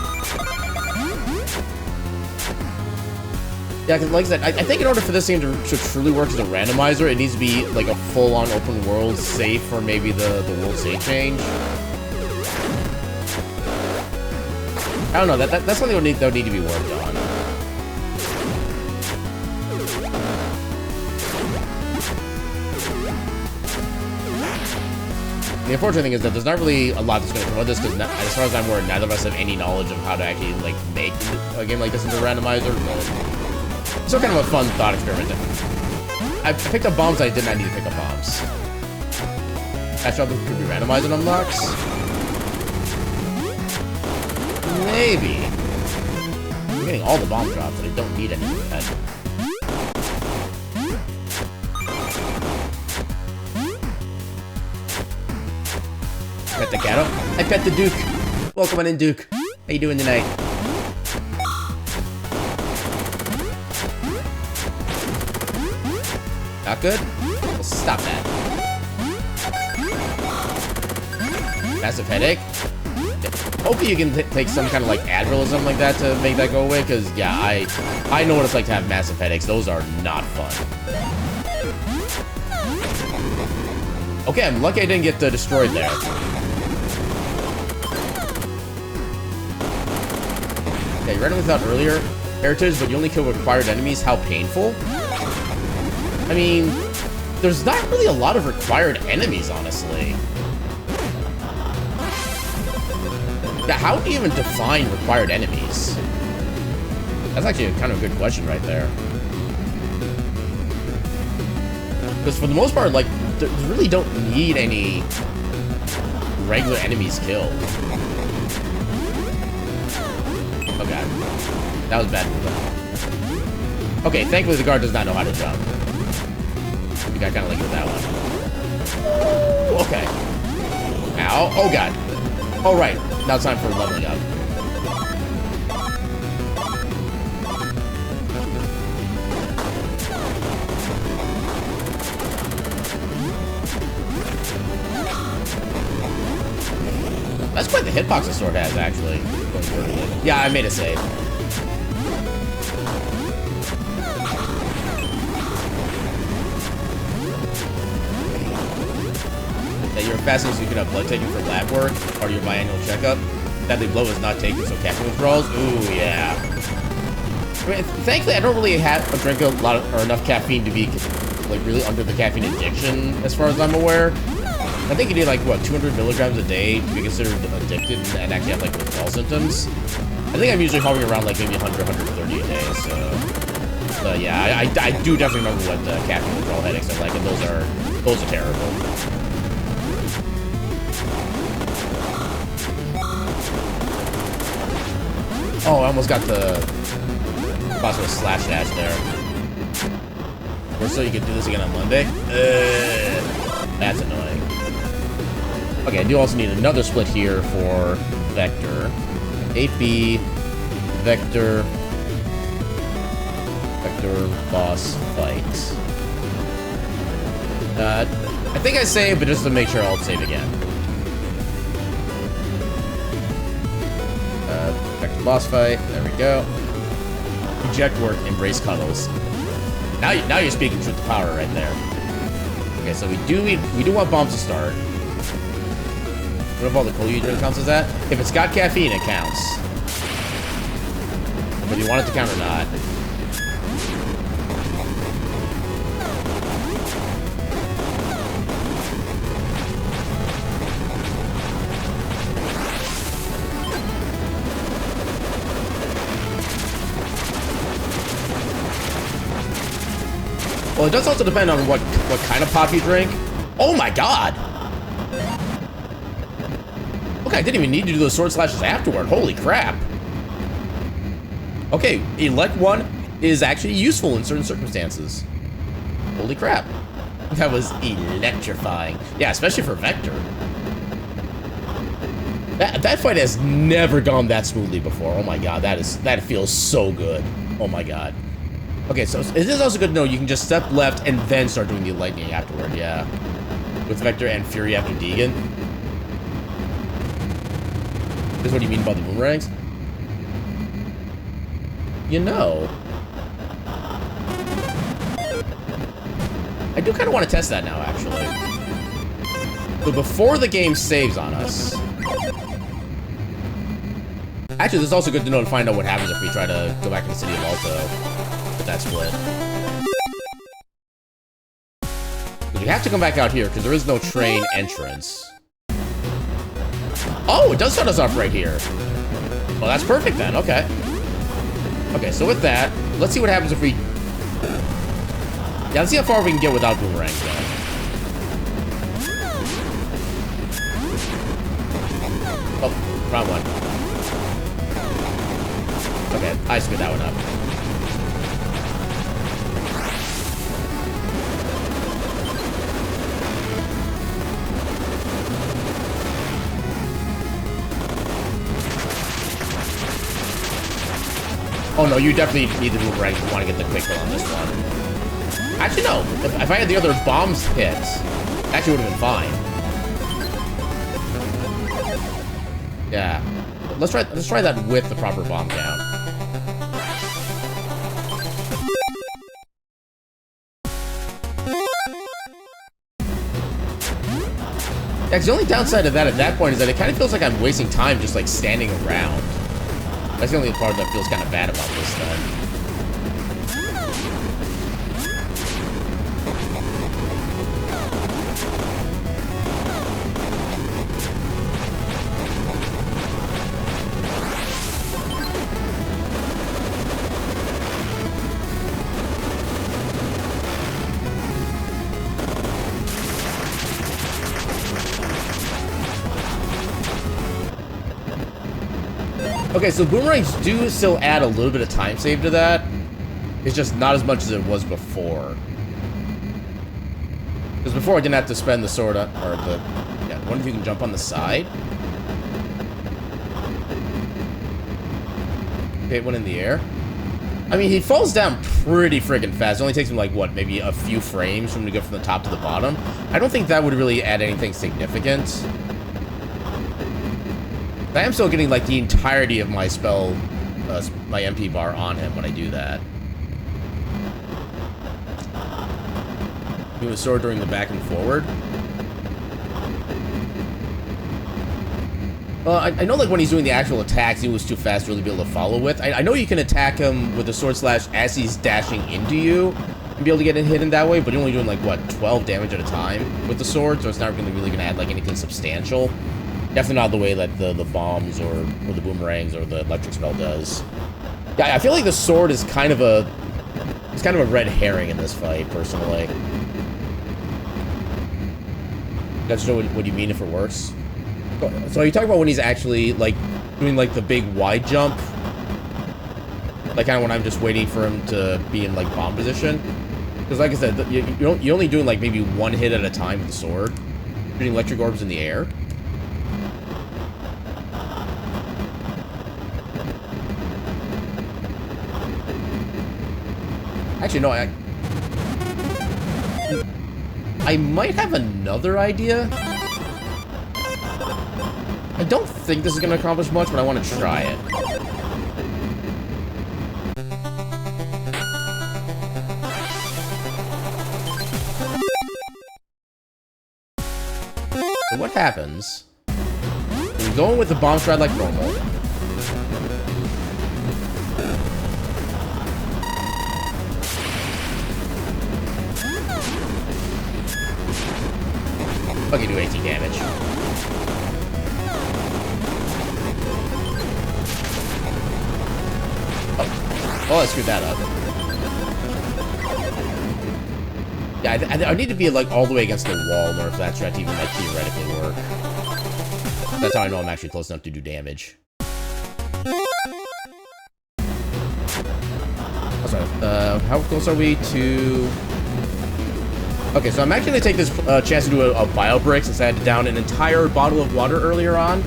Yeah, because like I said, I think in order for this game to truly work as a randomizer, it needs to be like a full-on open world, save for maybe the world state change. I don't know. That's something that would need to be worked on. The unfortunate thing is that there's not really a lot that's going to come with this, because as far as I'm aware, neither of us have any knowledge of how to actually like make a game like this into a randomizer. But it's still kind of a fun thought experiment. I picked up bombs I did not need to pick up bombs. Catch up could be randomized and unlocks. Maybe. I'm getting all the bomb drops, and I don't need any of that. Pet the Gato. I pet the Duke. Welcome on in, Duke. How you doing tonight? Not good? Well, stop that. Massive headache? Hopefully you can take some kind of like Advil or something like that to make that go away, because yeah, I know what it's like to have massive headaches. Those are not fun. Okay, I'm lucky I didn't get destroyed there. Yeah, you ran without earlier heritage, but you only kill required enemies. How painful. I mean, there's not really a lot of required enemies, honestly. Yeah, how do you even define required enemies? That's actually a kind of a good question right there. Because for the most part, like, you really don't need any regular enemies killed. Oh god. That was bad movement. Okay, thankfully the guard does not know how to jump. We got kind of lucky with that one. Okay. Ow. Oh god. Oh right. Now it's time for leveling up. That's quite the hitbox the sword has, actually. Yeah, I made a save. That you're fascinated so you can have blood taken for lab work, part of your biannual checkup. Deadly blow is not taken, so caffeine withdrawals. Ooh, yeah. I mean, thankfully, I don't really drink a lot of, or enough caffeine to be like really under the caffeine addiction, as far as I'm aware. I think you need like what 200 milligrams a day to be considered addicted and actually have like withdrawal symptoms. I think I'm usually hovering around like maybe 100, 130 a day. So, yeah, I do definitely remember what caffeine withdrawal headaches are like, and those are terrible. Oh, I almost got the boss with a slash dash there. Or so you can do this again on Monday. That's annoying. Okay, I do also need another split here for Vector. 8B, Vector boss fight. I think I saved, but just to make sure I'll save again. Vector boss fight, there we go. Eject work, embrace cuddles. Now you're speaking truth to power right there. Okay, so we do want bombs to start. What if all the cola you drink counts as that? If it's got caffeine, it counts. But do you want it to count or not? Well, it does also depend on what kind of pop you drink. Oh my god! Okay, I didn't even need to do those sword slashes afterward. Holy crap. Okay, elect 1 is actually useful in certain circumstances. Holy crap. That was electrifying. Yeah, especially for Vector. That fight has never gone that smoothly before. Oh my god, that feels so good. Oh my god. Okay, so it is also good to know you can just step left and then start doing the lightning afterward, yeah. With Vector and Fury after Deegan. This is what you mean by the boomerangs? You know, I do kind of want to test that now, actually. So before the game saves on us... Actually, this is also good to know to find out what happens if we try to go back to the City of Alto with that split. We have to come back out here, because there is no train entrance. Oh, it does start us off right here. Well, that's perfect then, okay. Okay, so with that, let's see what happens if we... Yeah, let's see how far we can get without boomerangs, though. Oh, wrong one. Okay, I screwed that one up. Oh no, you definitely need the boomerang if you want to get the quick kill on this one. Actually, no. If I had the other bombs hit, actually would have been fine. Yeah. Let's try that with the proper bomb count. Yeah, 'cause the only downside of that at that point is that it kind of feels like I'm wasting time just like standing around. That's the only part that feels kind of bad about this then. Okay, so boomerangs do still add a little bit of time save to that. It's just not as much as it was before. Because before I didn't have to spend the sword or the... Yeah, I wonder if you can jump on the side. Hit one in the air. I mean, he falls down pretty friggin' fast. It only takes him, like, what, maybe a few frames for him to go from the top to the bottom. I don't think that would really add anything significant. I am still getting, like, the entirety of my spell, my MP bar on him when I do that. Doing a sword during the back and forward. Well, I know, like, when he's doing the actual attacks, he was too fast to really be able to follow with. I know you can attack him with the sword slash as he's dashing into you and be able to get hit in that way, but you're only doing, like, what, 12 damage at a time with the sword, so it's not really going to add, like, anything substantial. Definitely not the way that the bombs or the boomerangs or the electric spell does. Yeah, I feel like the sword is kind of a red herring in this fight, personally. That's what you mean if it works. So you talk about when he's actually like doing like the big wide jump, like kind of when I'm just waiting for him to be in like bomb position. Because like I said, you're only doing like maybe one hit at a time with the sword, shooting electric orbs in the air. Actually, no, I might have another idea. I don't think this is going to accomplish much, but I want to try it. So what happens? We go in with the bomb stride like normal. Fucking do 18 damage. Oh, I screwed that up. Yeah, I need to be like all the way against the wall in order for that strat to even like theoretically work. That's how I know I'm actually close enough to do damage. Oh, sorry. How close are we to... Okay, so I'm actually going to take this chance to do a bio break since I had to down an entire bottle of water earlier on.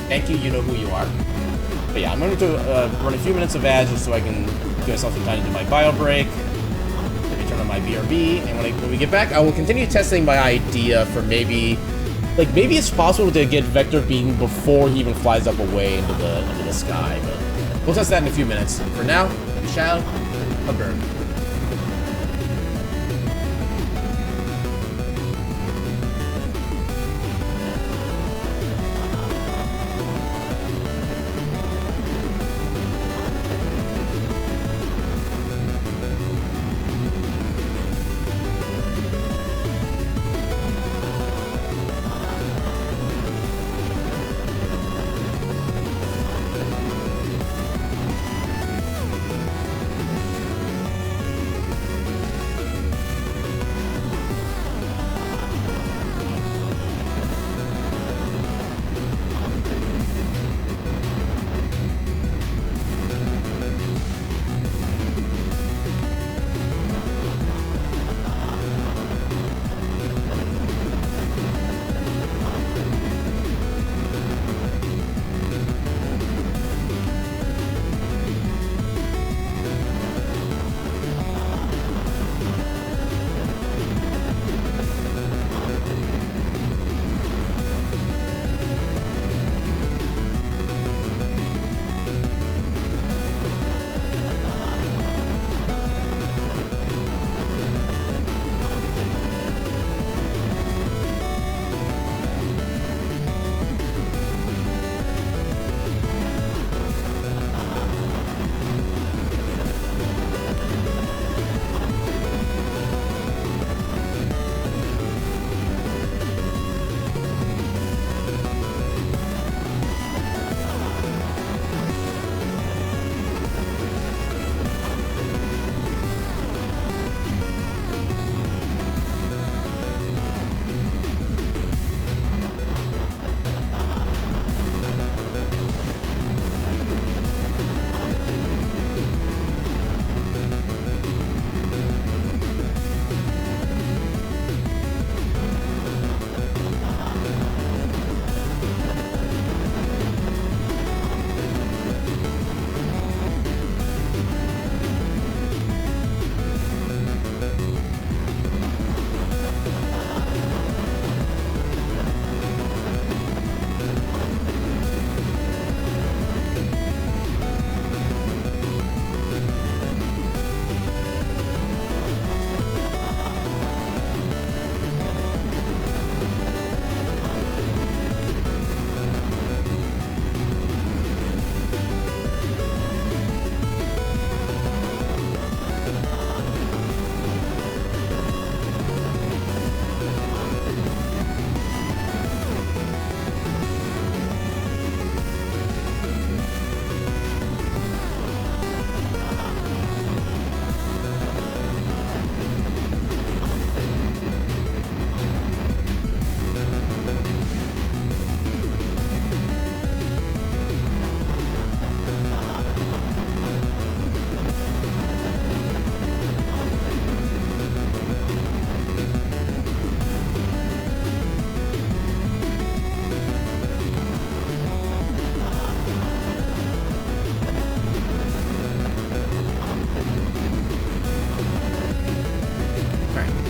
Thank you, you know who you are. But yeah, I'm going to run a few minutes of ads just so I can give myself some time to do my bio break. Maybe turn on my BRB, and when we get back, I will continue testing my idea for maybe it's possible to get Vector Beam before he even flies up away into the sky. But we'll test that in a few minutes. For now, we shall burn.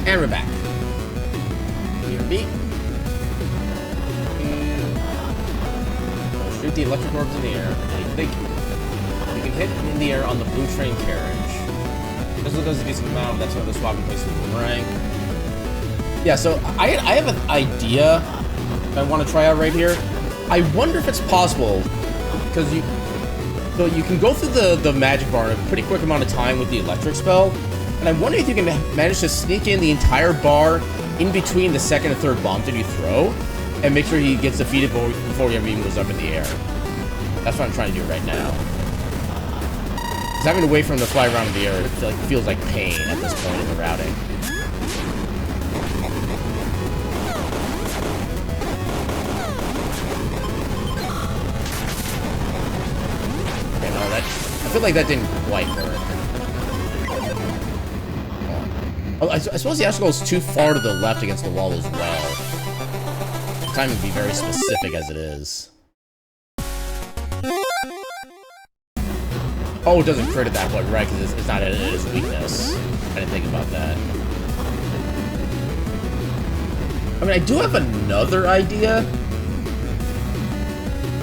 And we're back. BRB. And shoot the electric orbs in the air. You can hit in the air on the blue train carriage. This one does a decent amount. That's another swapping place with boomerang. Yeah, so I have an idea I want to try out right here. I wonder if it's possible because you can go through the magic bar in a pretty quick amount of time with the electric spell. And I wonder if you can manage to sneak in the entire bar in between the second and third bomb that you throw, and make sure he gets defeated before he even goes up in the air. That's what I'm trying to do right now. Because having to wait for him to fly around in the air feels like pain at this point in the routing. feel like that didn't quite work. Oh, I suppose the actual goes too far to the left against the wall as well. The time would be very specific as it is. Oh, it doesn't crit at that point, right? Because it's not his weakness. I didn't think about that. I mean, I do have another idea.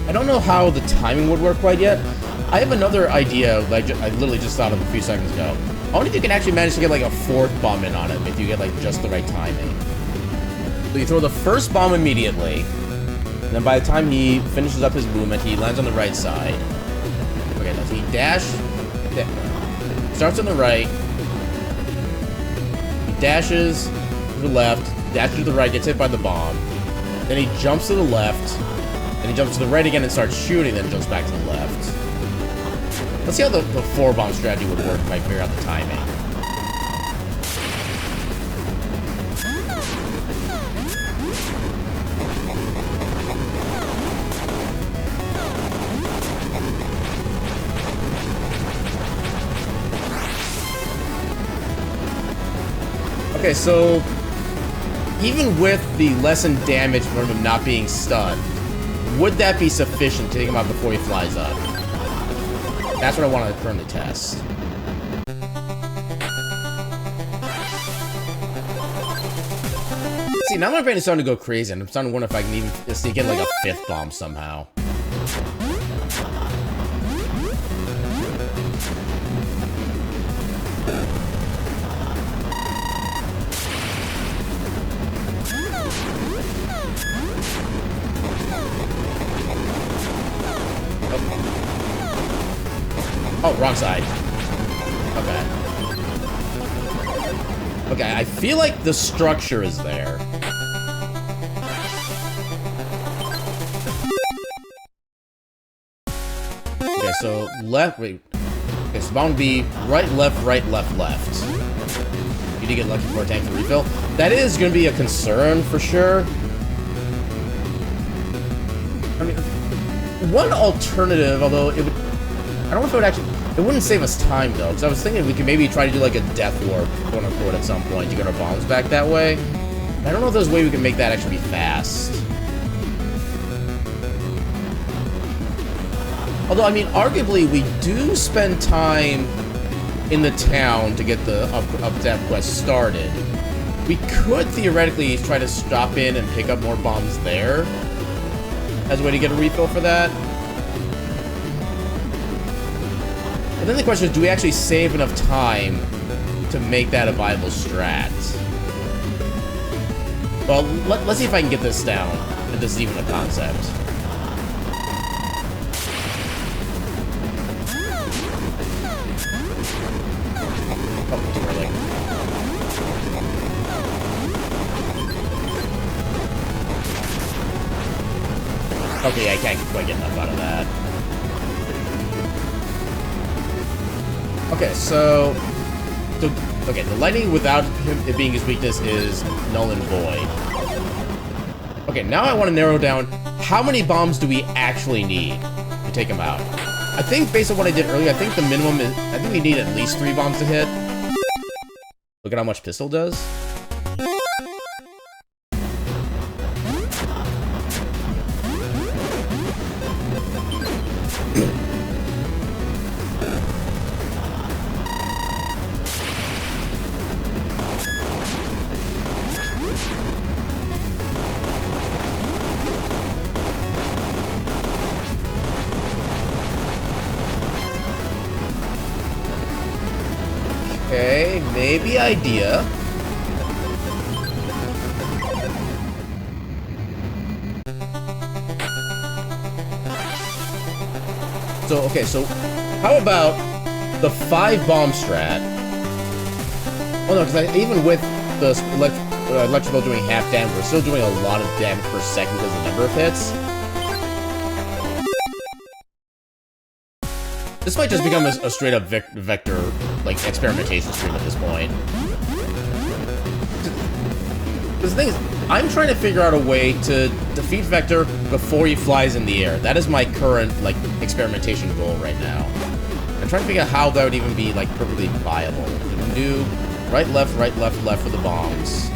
I don't know how the timing would work quite yet. I have another idea that I literally just thought of a few seconds ago. I wonder if you can actually manage to get like a fourth bomb in on him if you get like just the right timing. So you throw the first bomb immediately, and then by the time he finishes up his movement, he lands on the right side. Okay, now so he starts on the right, he dashes to the left, dashes to the right, gets hit by the bomb, then he jumps to the left, then he jumps to the right again and starts shooting, then jumps back to the left. Let's see how the 4-bomb strategy would work if I figure out the timing. Okay, so even with the lessened damage from him not being stunned, would that be sufficient to take him out before he flies up? That's what I want to currently test. See, now my brain is starting to go crazy, and I'm starting to wonder if I can even sneak in like a 5th bomb somehow. Oh, wrong side. Okay. Okay, I feel like the structure is there. Okay, so left, wait. Okay, so bound to be right, left, left. You need to get lucky for a tank to refill. That is going to be a concern for sure. I mean, one alternative, although it would... I don't know if it would actually... It wouldn't save us time, though, because I was thinking we could maybe try to do, like, a death warp, quote-unquote, at some point to get our bombs back that way. I don't know if there's a way we can make that actually be fast. Although, I mean, arguably, we do spend time in the town to get the up-death quest started. We could theoretically try to stop in and pick up more bombs there as a way to get a refill for that. And then the question is, do we actually save enough time to make that a viable strat? Well, let's see if I can get this down, if this is even a concept. Oh, too early. Okay, I can't quite get enough out of that. Okay, so okay, the lightning without it being his weakness is null and void. Okay, now I want to narrow down how many bombs do we actually need to take him out. I think based on what I did earlier, I think the minimum is, I think we need at least 3 bombs to hit. Look at how much pistol does. Okay, maybe idea. So, okay, so how about the 5-bomb strat? Oh no, because even with the electrical doing half damage, we're still doing a lot of damage per second because of the number of hits. This might just become a straight-up vector, like, experimentation stream at this point. Because the thing is, I'm trying to figure out a way to defeat Vector before he flies in the air. That is my current, like, experimentation goal right now. I'm trying to figure out how that would even be, like, perfectly viable. We can do right, left for the bombs.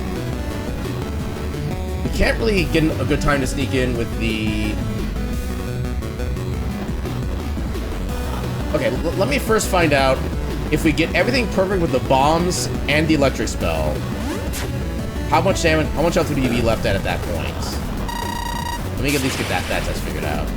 We can't really get a good time to sneak in with the... Okay, let me first find out if we get everything perfect with the bombs and the electric spell. How much damage, how much health would you be left at that point? Let me at least get that test figured out.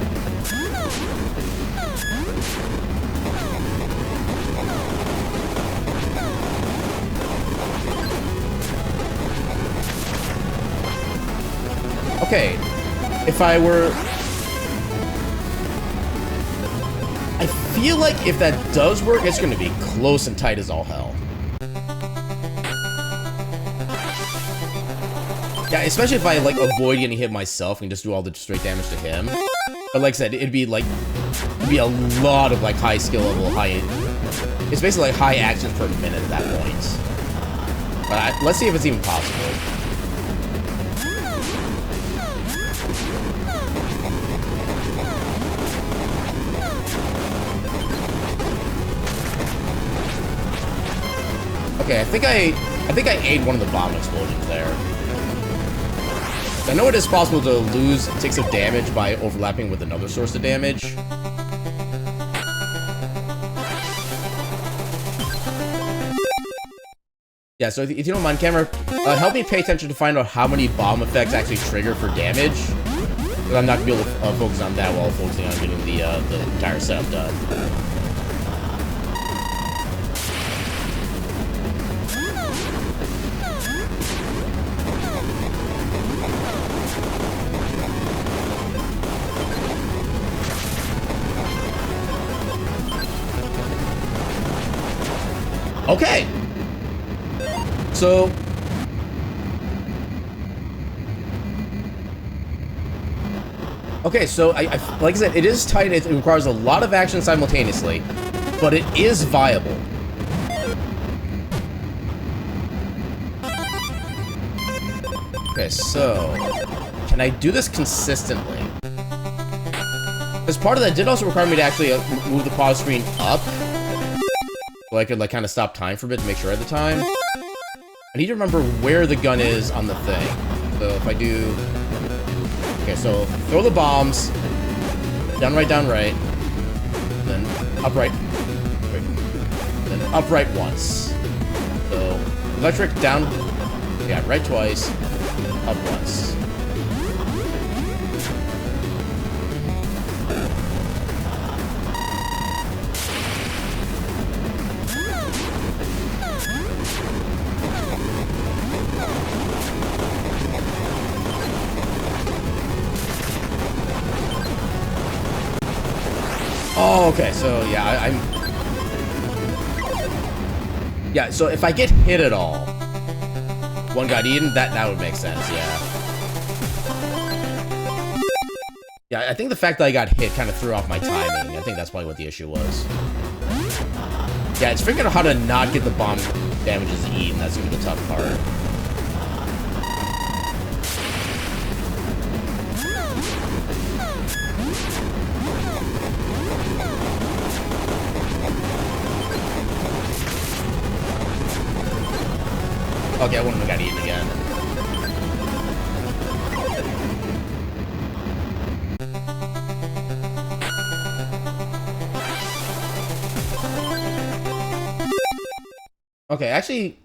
Okay, if I were... I feel like if that does work, it's going to be close and tight as all hell. Yeah, especially if I, like, avoid getting hit myself and just do all the straight damage to him. But like I said, it'd be a lot of, like, high skill level, it's basically like high actions per minute at that point. But let's see if it's even possible. Okay, I think I ate one of the bomb explosions there. I know it is possible to lose ticks of damage by overlapping with another source of damage. Yeah, so if you don't mind, camera, help me pay attention to find out how many bomb effects actually trigger for damage. Because I'm not going to be able to focus on that while focusing on getting the entire setup done. Okay, so like I said, it is tight. It requires a lot of action simultaneously, but it is viable. Okay, so can I do this consistently? Because part of that did also require me to actually move the pause screen up. So I could, like, kind of stop time for a bit to make sure at the time. I need to remember where the gun is on the thing. So if I do... Okay, so throw the bombs. Down right, then up right. Then up right once. So electric down... Yeah, right twice. Up once. Oh, okay, so yeah, yeah, so if I get hit at all, one got eaten, that would make sense, yeah. Yeah, I think the fact that I got hit kind of threw off my timing. I think that's probably what the issue was. Yeah, it's figuring out how to not get the bomb damages eaten. That's gonna be the tough part. Okay, I wouldn't have got eaten again. Okay, actually,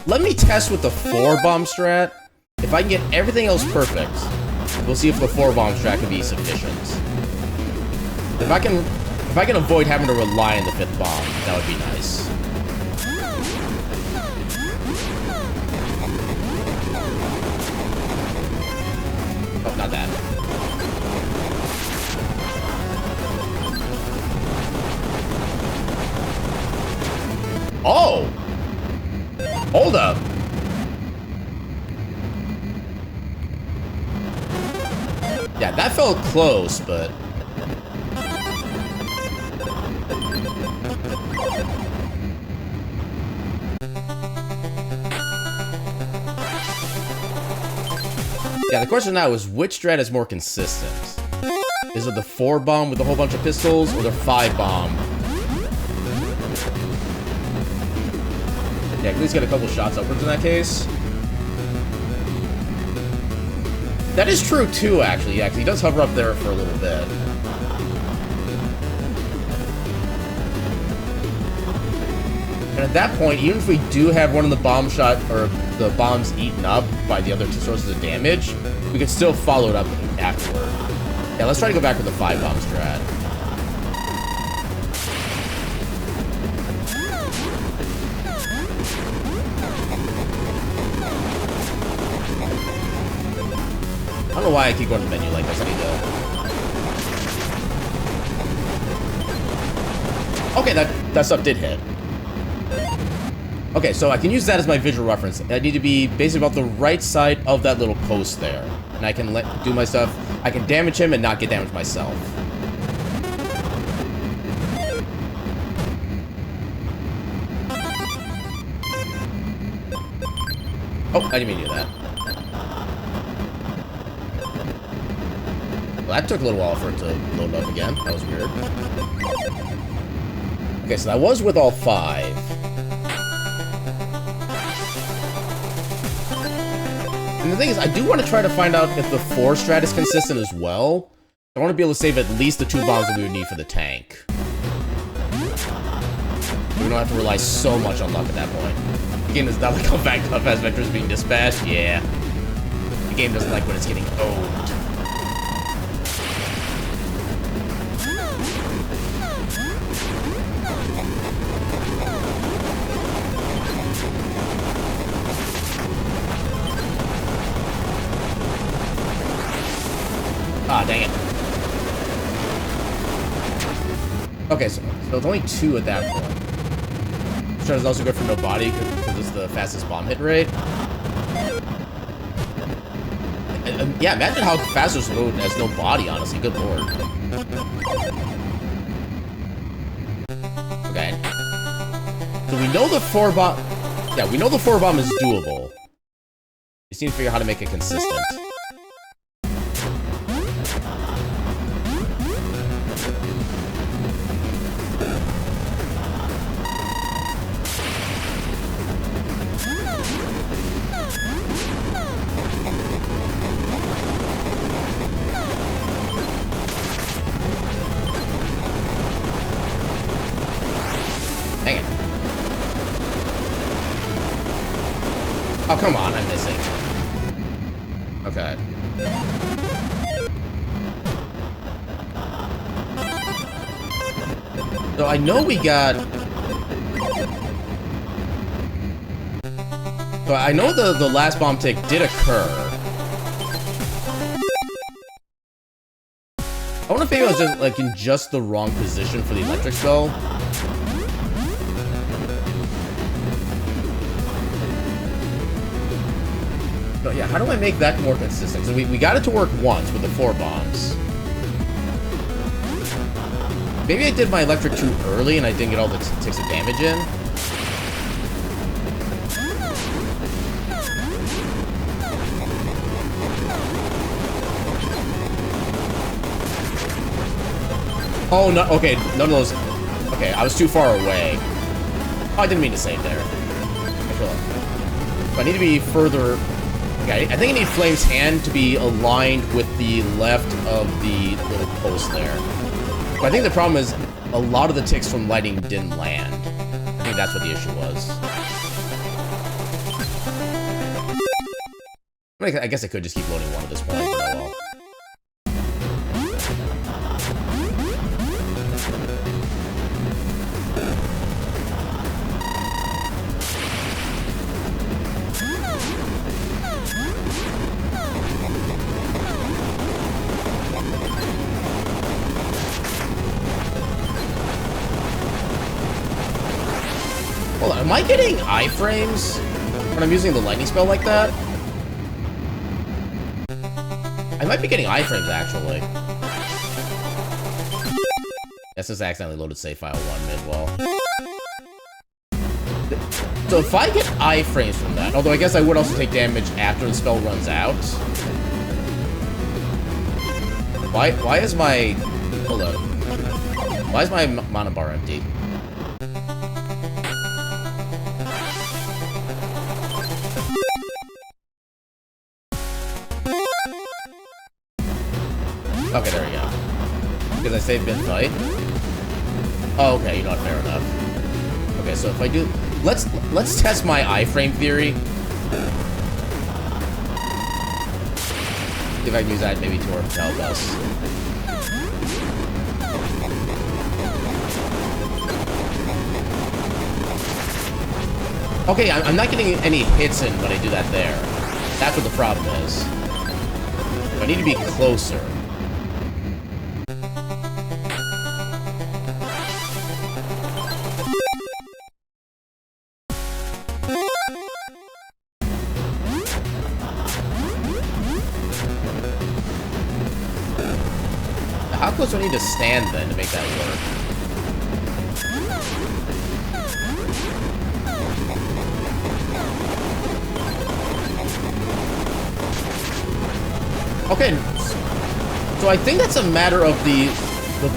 let me test with the 4-bomb strat. If I can get everything else perfect, we'll see if the 4-bomb strat can be sufficient. If I can avoid having to rely on the 5th bomb, that would be nice. Oh, not that. Oh! Hold up. Yeah, that felt close, but... Yeah, the question now is, which strat is more consistent? Is it the 4-bomb with a whole bunch of pistols, or the 5-bomb Yeah, at least get a couple shots upwards in that case. That is true too, actually. Yeah, because he does hover up there for a little bit. And at that point, even if we do have one of the bomb shot or the bombs eaten up by the other two sources of damage, we can still follow it up afterward. Yeah, let's try to go back with the 5 bomb strat. I don't know why I keep going to the menu like this. I need to... Okay, that stuff did hit. Okay, so I can use that as my visual reference. I need to be basically about the right side of that little post there. And I can do my stuff. I can damage him and not get damaged myself. Oh, I didn't mean to do that. Well, that took a little while for it to load up again. That was weird. Okay, so that was with all 5. And the thing is, I do want to try to find out if the 4 strat is consistent as well. I want to be able to save at least the 2 bombs that we would need for the tank. We don't have to rely so much on luck at that point. The game does not like how backed up as Vector's being dispatched. Yeah. The game doesn't like when it's getting owned. Ah, dang it. Okay, so it's only 2 at that point. This is also good for no body because it's the fastest bomb hit rate. And yeah, imagine how fast this mode has no body, honestly. Good lord. Okay. So we know the 4 bomb... Yeah, we know the 4 bomb is doable. We just need to figure out how to make it consistent. Dang it. Oh, come on, I'm missing. Okay. So I know we got... So I know the last bomb tick did occur. I wonder if maybe I was just, like, in just the wrong position for the electric spell. So yeah, how do I make that more consistent? So we got it to work once with the 4 bombs. Maybe I did my electric too early and I didn't get all the ticks of damage in. Oh, no, okay, none of those... Okay, I was too far away. Oh, I didn't mean to save there. I need to be further... Okay, I think I need Flame's hand to be aligned with the left of the little post there. But I think the problem is a lot of the ticks from lighting didn't land. I think that's what the issue was. I guess I could just keep loading one at this point, but oh well. Hold on, am I getting iframes when I'm using the lightning spell like that? I might be getting iframes, actually. That's just accidentally loaded save file 1 mid-wall. So if I get iframes from that, although I guess I would also take damage after the spell runs out. Why is my... Hold on. Why is my mana bar empty? Okay, there we go. Because I saved mid-fight. Oh, okay, you know what, fair enough. Okay, so if I do... Let's test my iframe theory. See if I can use that maybe to help us. Okay, I'm not getting any hits in when I do that there. That's what the problem is. I need to be closer. How close do I need to stand then to make that work? Okay, so I think that's a matter of the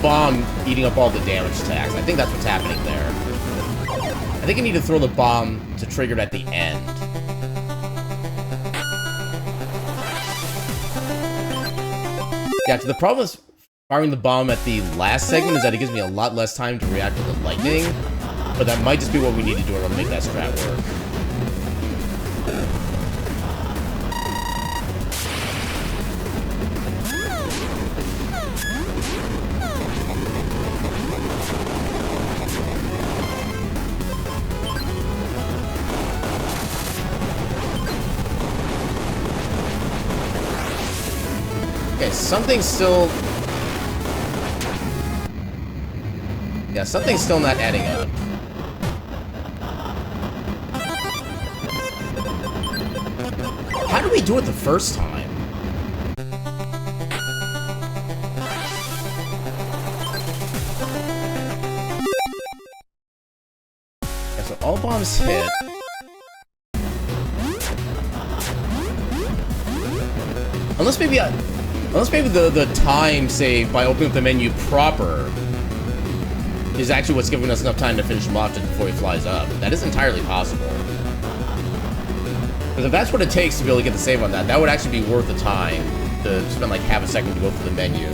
bomb eating up all the damage stacks. I think that's what's happening there. I think I need to throw the bomb to trigger it at the end. Yeah, so the problem is firing the bomb at the last segment is that it gives me a lot less time to react to the lightning, but that might just be what we need to do in order to make that strat work. Okay, something's still... Yeah, something's still not adding up. How did we do it the first time? Okay, so all bombs hit. Unless maybe the time saved by opening up the menu proper is actually what's giving us enough time to finish him off just before he flies up. That is entirely possible. Because if that's what it takes to be able to get the save on that, that would actually be worth the time to spend like half a second to go through the menu,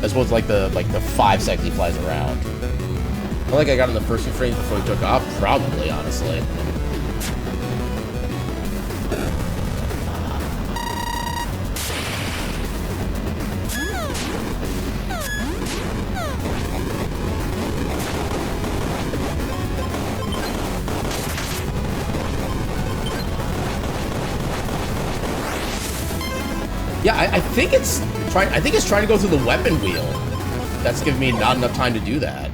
as opposed to like the 5 seconds he flies around. I feel like I got in the first few frames before he took off. Probably, honestly. Yeah, I think it's trying to go through the weapon wheel. That's giving me not enough time to do that.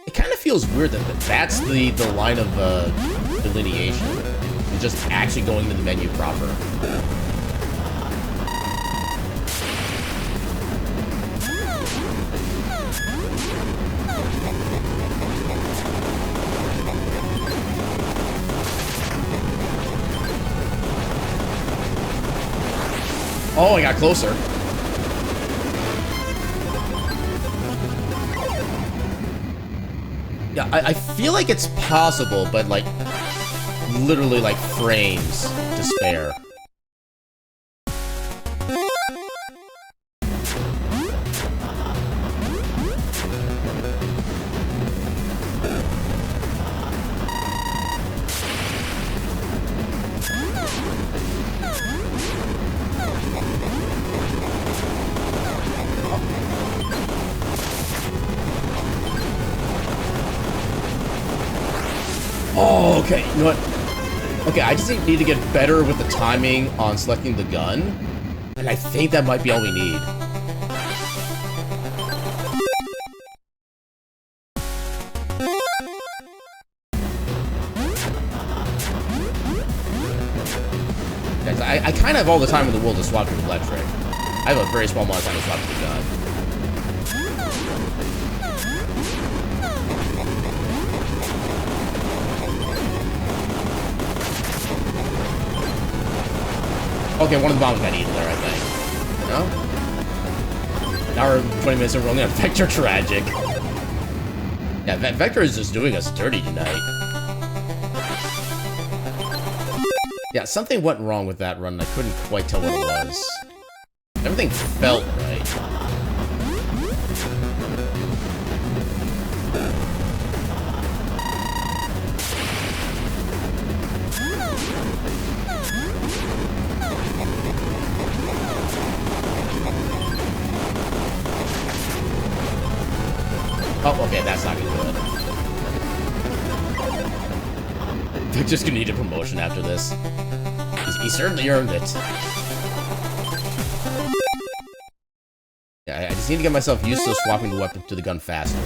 It kind of feels weird that that's the line of delineation. It's just actually going to the menu proper. Oh, I got closer. Yeah, I feel like it's possible, but like, literally like frames to spare. Oh, okay, you know what? Okay, I just need to get better with the timing on selecting the gun, and I think that might be all we need. Guys, I kind of have all the time in the world to swap to electric. I have a very small amount of time to swap to the gun. Okay, one of the bombs got eaten there, I think. No? Now we're 20 minutes and we're only on Vector Tragic. Yeah, Vector is just doing us dirty tonight. Yeah, something went wrong with that run. I couldn't quite tell what it was. Everything felt right. Oh, okay, that's not gonna do it. They're just gonna need a promotion after this. He certainly earned it. Yeah, I just need to get myself used to swapping the weapon to the gun faster.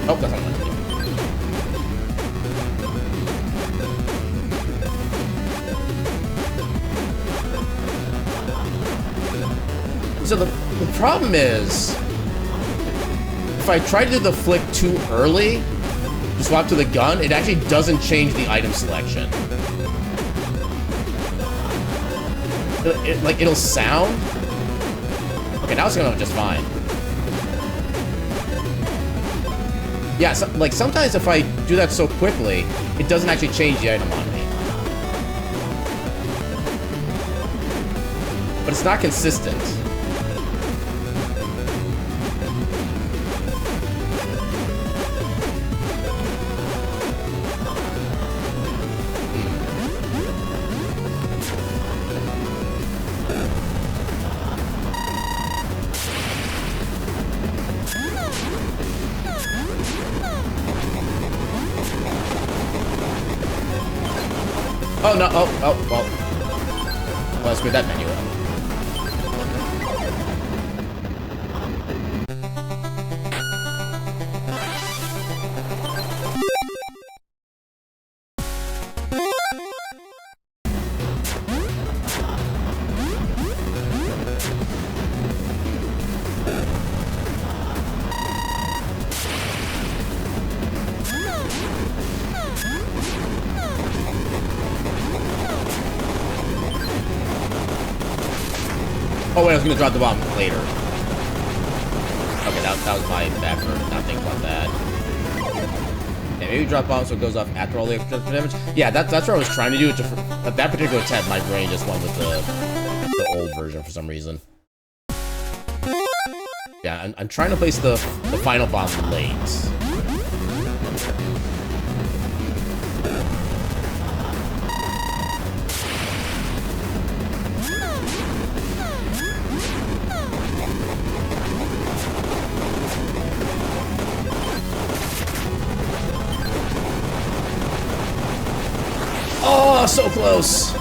Oh, that's not what I do. So the problem is, if I try to do the flick too early, to swap to the gun, it actually doesn't change the item selection. Like, it'll sound... Okay, now it's going just fine. Yeah, so, like, sometimes if I do that so quickly, it doesn't actually change the item on me. But it's not consistent. Oh, no, oh, well. Well, I screwed that menu up. Oh wait, I was gonna drop the bomb later. Okay, that was my bad for not thinking about that. Yeah, maybe drop bomb so it goes off after all the extra damage. Yeah, that's what I was trying to do. At that particular attempt, my brain just went with the old version for some reason. Yeah, I'm trying to place the final bomb late. Oh, so close!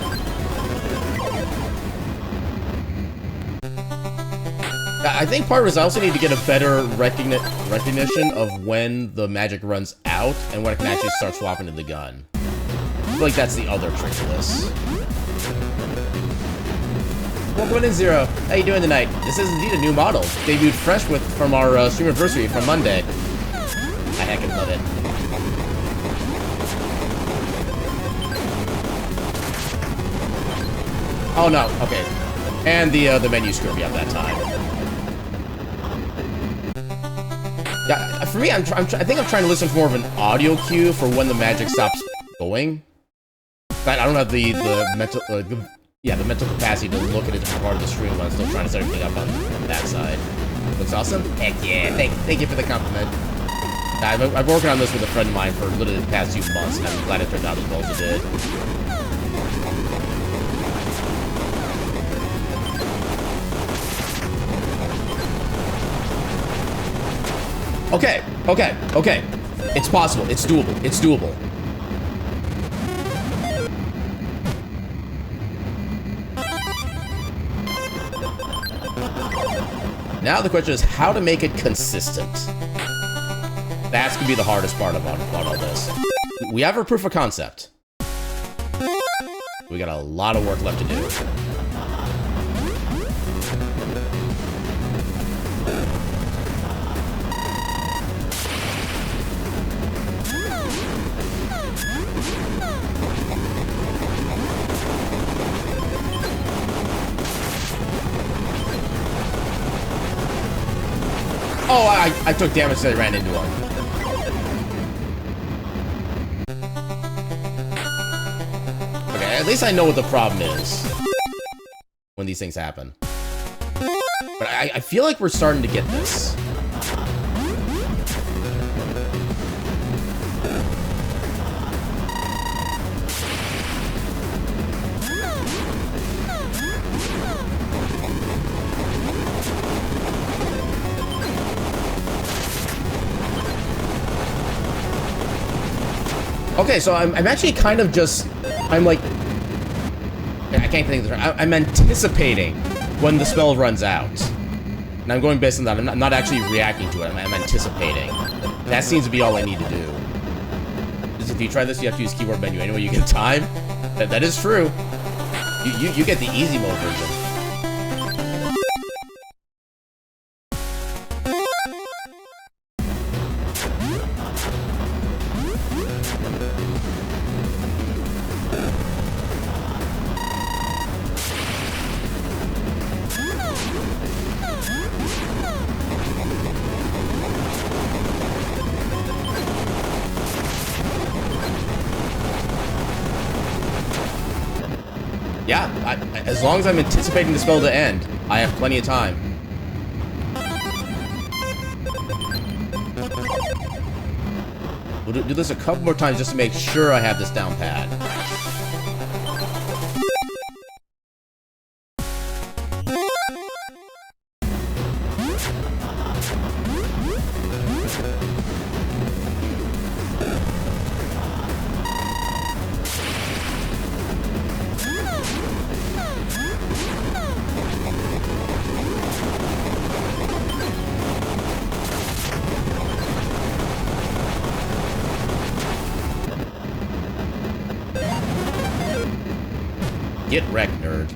I think part of it is I also need to get a better recognition of when the magic runs out and when I can actually start swapping to the gun. I feel like that's the other trick to this. Welcome in, Zero. How you doing tonight? This is indeed a new model. Debuted fresh from our stream anniversary from Monday. I heckin' love it. Oh no, okay. And the menu screwed me up that time. Yeah, for me, I think I'm trying to listen for more of an audio cue for when the magic stops going. But I don't have the mental the mental capacity to look at a different part of the screen when I'm still trying to set everything up on that side. Looks awesome. Heck yeah! Thank you for the compliment. I've been working on this with a friend of mine for literally the past few months, and I'm glad it turned out as well as it did. Okay. It's possible. It's doable. It's doable. Now the question is how to make it consistent. That's gonna be the hardest part about all this. We have our proof of concept. We got a lot of work left to do. Oh, I took damage as I ran into him. Okay, at least I know what the problem is when these things happen. But I feel like we're starting to get this. Okay, so I'm actually kind of just, I'm like, I can't think of this. I'm anticipating when the spell runs out. And I'm going based on that. I'm not actually reacting to it. I'm anticipating. That seems to be all I need to do. Because if you try this, you have to use keyboard menu. Anyway, you get time. That is true. You get the easy mode version. Yeah, as long as I'm anticipating the spell to end, I have plenty of time. We'll do this a couple more times just to make sure I have this down pat. Get wrecked, nerd.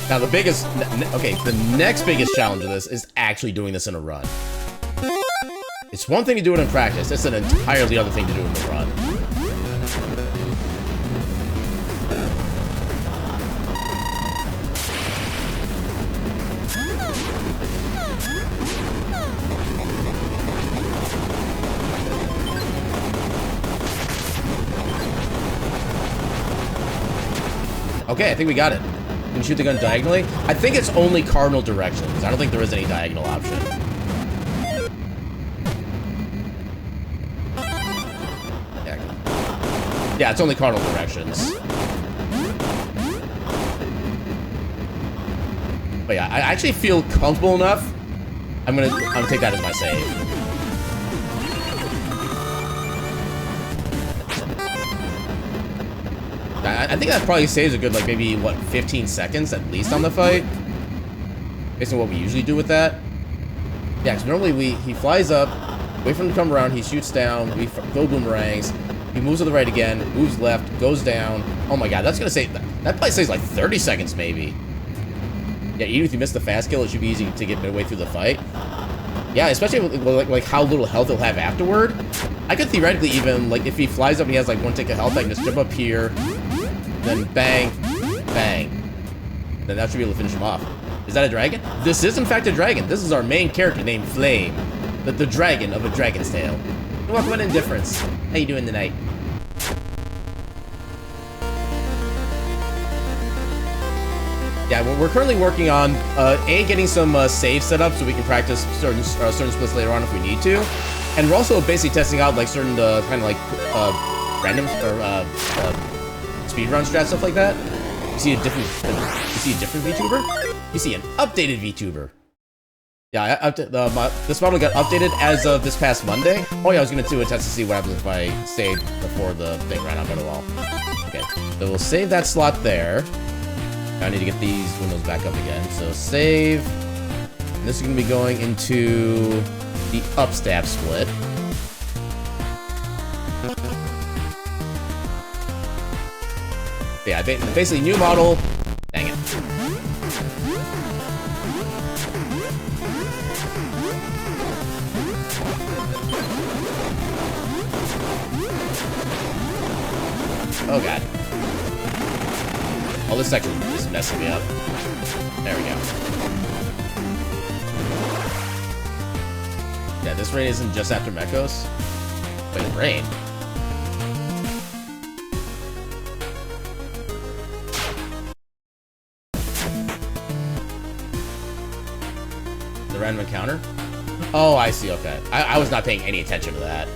Now the biggest, okay, the next biggest challenge of this is actually doing this in a run. It's one thing to do it in practice, it's an entirely other thing to do it in the run. Okay, I think we got it. Can you shoot the gun diagonally? I think it's only cardinal directions. I don't think there is any diagonal option. Yeah, it's only cardinal directions. But yeah, I actually feel comfortable enough. I'm gonna take that as my save. I think that probably saves a good, like, maybe, what, 15 seconds at least on the fight? Based on what we usually do with that. Yeah, because normally he flies up, wait for him to come around, he shoots down, we throw boomerangs, he moves to the right again, moves left, goes down. Oh my god, that's gonna save, that probably saves like 30 seconds maybe. Yeah, even if you miss the fast kill, it should be easy to get midway through the fight. Yeah, especially with, like how little health he'll have afterward. I could theoretically even, like, if he flies up and he has like one tick of health, I can just jump up here, then bang, bang. Then that should be able to finish him off. Is that a dragon? This is in fact a dragon. This is our main character named Flame. The dragon of A Dragon's Tale. Welcome to Indifference. How you doing tonight? Yeah, we're currently working on getting some save set up so we can practice certain splits later on if we need to, and we're also basically testing out like certain kind of like random or speedrun strats, stuff like that. You see a different VTuber? You see an updated VTuber. Yeah, this model got updated as of this past Monday. Oh yeah, I was gonna do a test to see what happens if I save before the thing ran out of the wall. Okay, so we'll save that slot there. I need to get these windows back up again. So save. And this is gonna be going into the upstab split. Yeah, basically new model. Dang it. Oh god. Oh, this section is messing me up. There we go. Yeah, this rain isn't just after Mechos. Wait, rain? The random encounter? Oh, I see, okay. I was not paying any attention to that.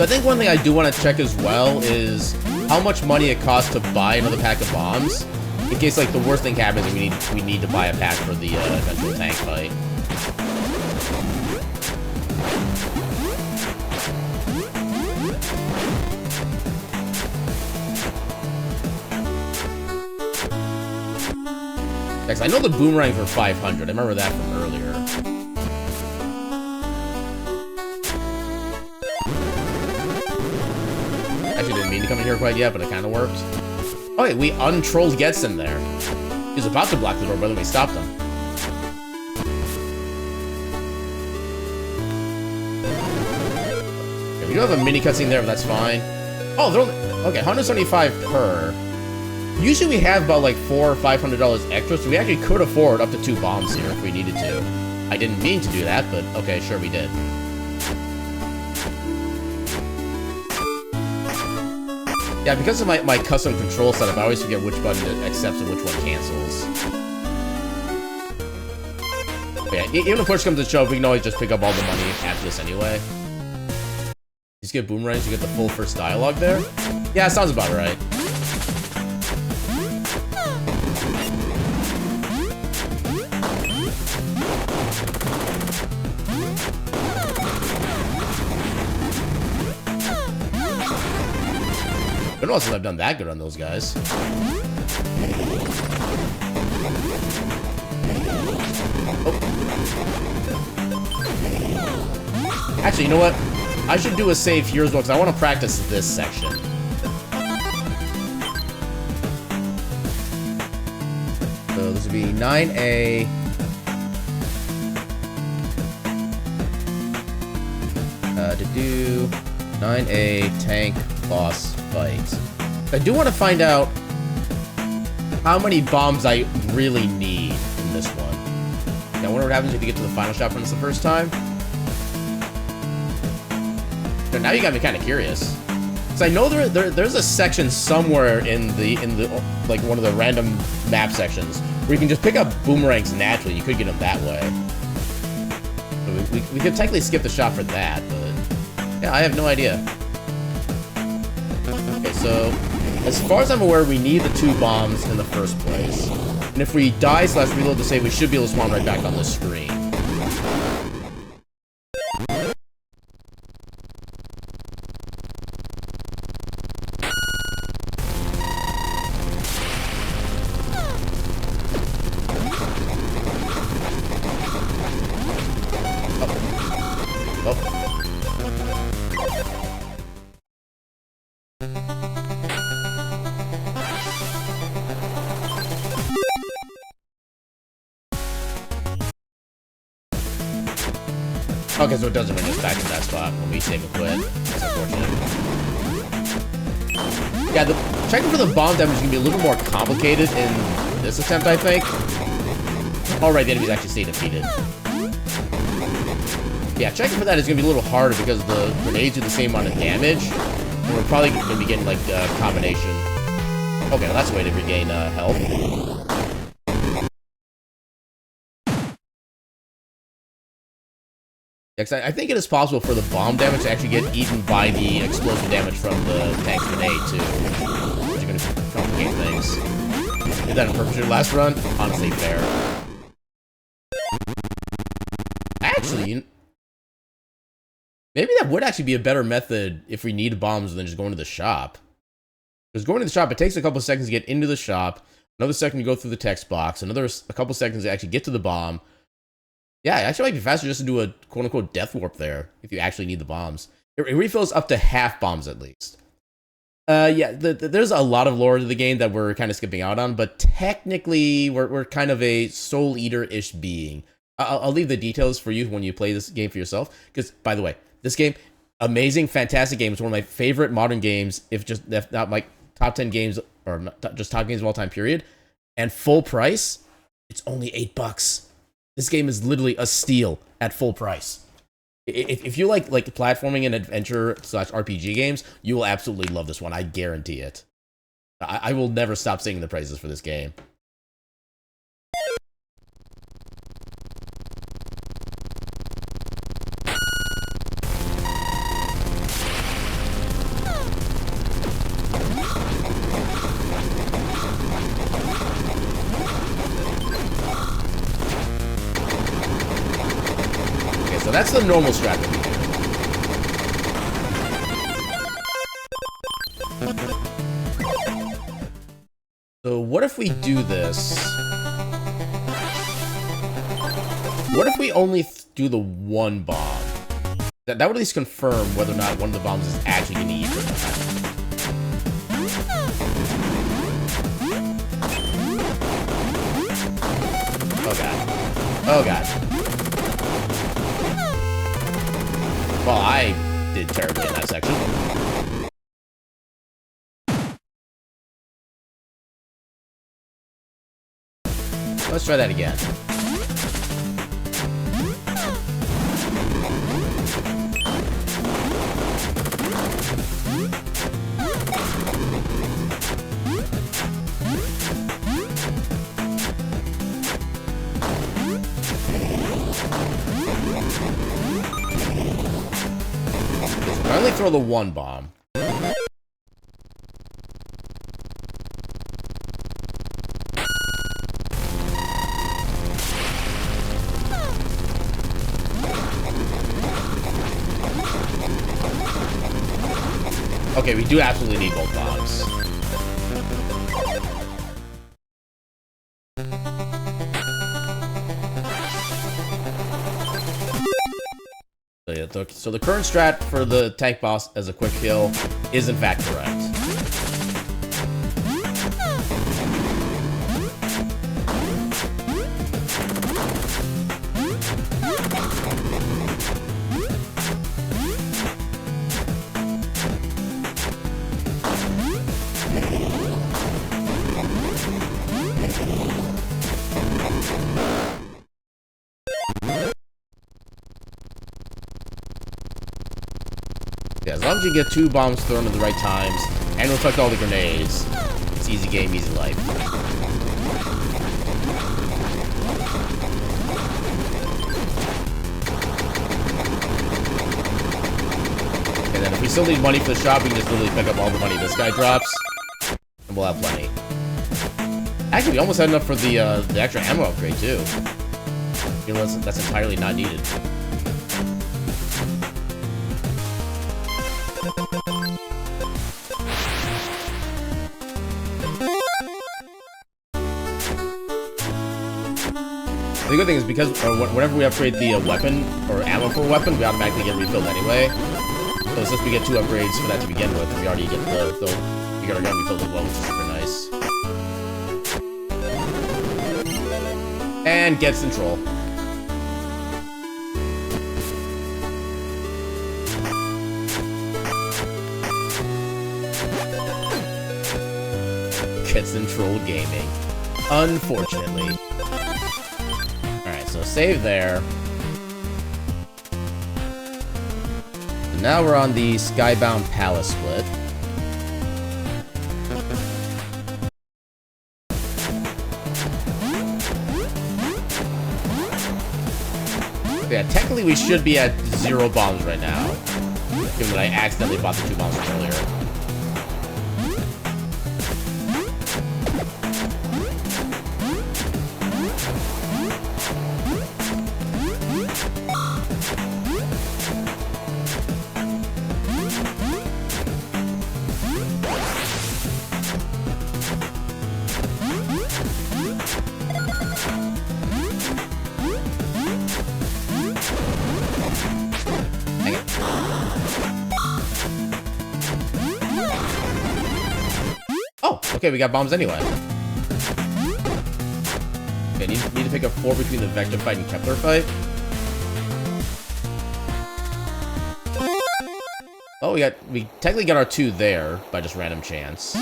I think one thing I do want to check as well is how much money it costs to buy another pack of bombs. In case, like, the worst thing happens and we need to buy a pack for the eventual tank fight. Because I know the boomerangs were 500. I remember that from earlier. Actually didn't mean to come in here quite yet, but it kind of worked. Oh, wait, we untrolled Gets in there. He was about to block the door, but then we stopped him. Okay, we do have a mini cutscene there, but that's fine. Oh, they're only... Okay, 175 per. Usually we have about like $400 or $500 extra, so we actually could afford up to 2 bombs here if we needed to. I didn't mean to do that, but okay, sure we did. Yeah, because of my custom control setup, I always forget which button accepts and which one cancels. But yeah, even if push comes to shove, we can always just pick up all the money after this anyway. You just get boomerangs, you get the full first dialogue there? Yeah, sounds about right. I don't know if I've done that good on those guys. Oh. Actually, you know what? I should do a save here as well, because I want to practice this section. So this would be 9A. To do 9A tank boss fight. I do want to find out how many bombs I really need in this one. Now, I wonder what happens if you get to the final shot from this the first time. Now you got me kind of curious. So I know there's a section somewhere in the like one of the random map sections where you can just pick up boomerangs naturally. You could get them that way. So we could technically skip the shot for that, but yeah, I have no idea. Okay, so as far as I'm aware, we need the 2 bombs in the first place. And if we die / reload the save, we should be able to spawn right back on the screen. Okay, so it doesn't bring us back to that spot when we save and quit. That's unfortunate. Yeah, checking for the bomb damage is going to be a little more complicated in this attempt, I think. Alright, the enemies actually stay defeated. Yeah, checking for that is going to be a little harder because the grenades do the same amount of damage. And we're probably going to be getting, like, a combination. Okay, well, that's a way to regain health. I think it is possible for the bomb damage to actually get eaten by the explosive damage from the tank grenade, too. Which are going to complicate things. Did that in perpetuity last run? Honestly, fair. Actually, maybe that would actually be a better method if we need bombs than just going to the shop. Because going to the shop, it takes a couple seconds to get into the shop, another second to go through the text box, a couple seconds to actually get to the bomb. Yeah, it actually might be faster just to do a quote-unquote death warp there, if you actually need the bombs. It refills up to half bombs, at least. Yeah, there's a lot of lore to the game that we're kind of skipping out on, but technically, we're kind of a soul eater-ish being. I'll leave the details for you when you play this game for yourself. Because, by the way, this game, amazing, fantastic game. It's one of my favorite modern games, if not my top 10 games, or just top games of all time, period. And full price, it's only $8. This game is literally a steal at full price. If you like platforming and adventure / RPG games, you will absolutely love this one. I guarantee it. I will never stop singing the praises for this game. Okay, so that's the normal strategy. So what if we do this? What if we only do the one bomb? That would at least confirm whether or not one of the bombs is actually going to eat or not. Oh god. Oh god. Well, I did terribly in that section. Let's try that again. I only throw the one bomb. Okay, we do absolutely need both bombs. So the current strat for the tank boss as a quick kill is in fact correct. Yeah, as long as you get 2 bombs thrown at the right times and reflect all the grenades, it's easy game, easy life. And then if we still need money for the shop, we can just literally pick up all the money this guy drops, and we'll have plenty. Actually, we almost had enough for the extra ammo upgrade too. You know, that's entirely not needed. The good thing is because whenever we upgrade the weapon or ammo for a weapon, we automatically get refilled anyway. So since we get 2 upgrades for that to begin with, we already get we get our gun refilled as well, which is super nice. And gets control. Gets control gaming. Unfortunately. So save there. And now we're on the Skybound Palace split. Yeah, technically we should be at 0 bombs right now, given that I accidentally bought the 2 bombs from earlier. Okay, we got bombs anyway. Okay, need to pick up 4 between the Vector fight and Kepler fight. Oh, we technically got our 2 there by just random chance.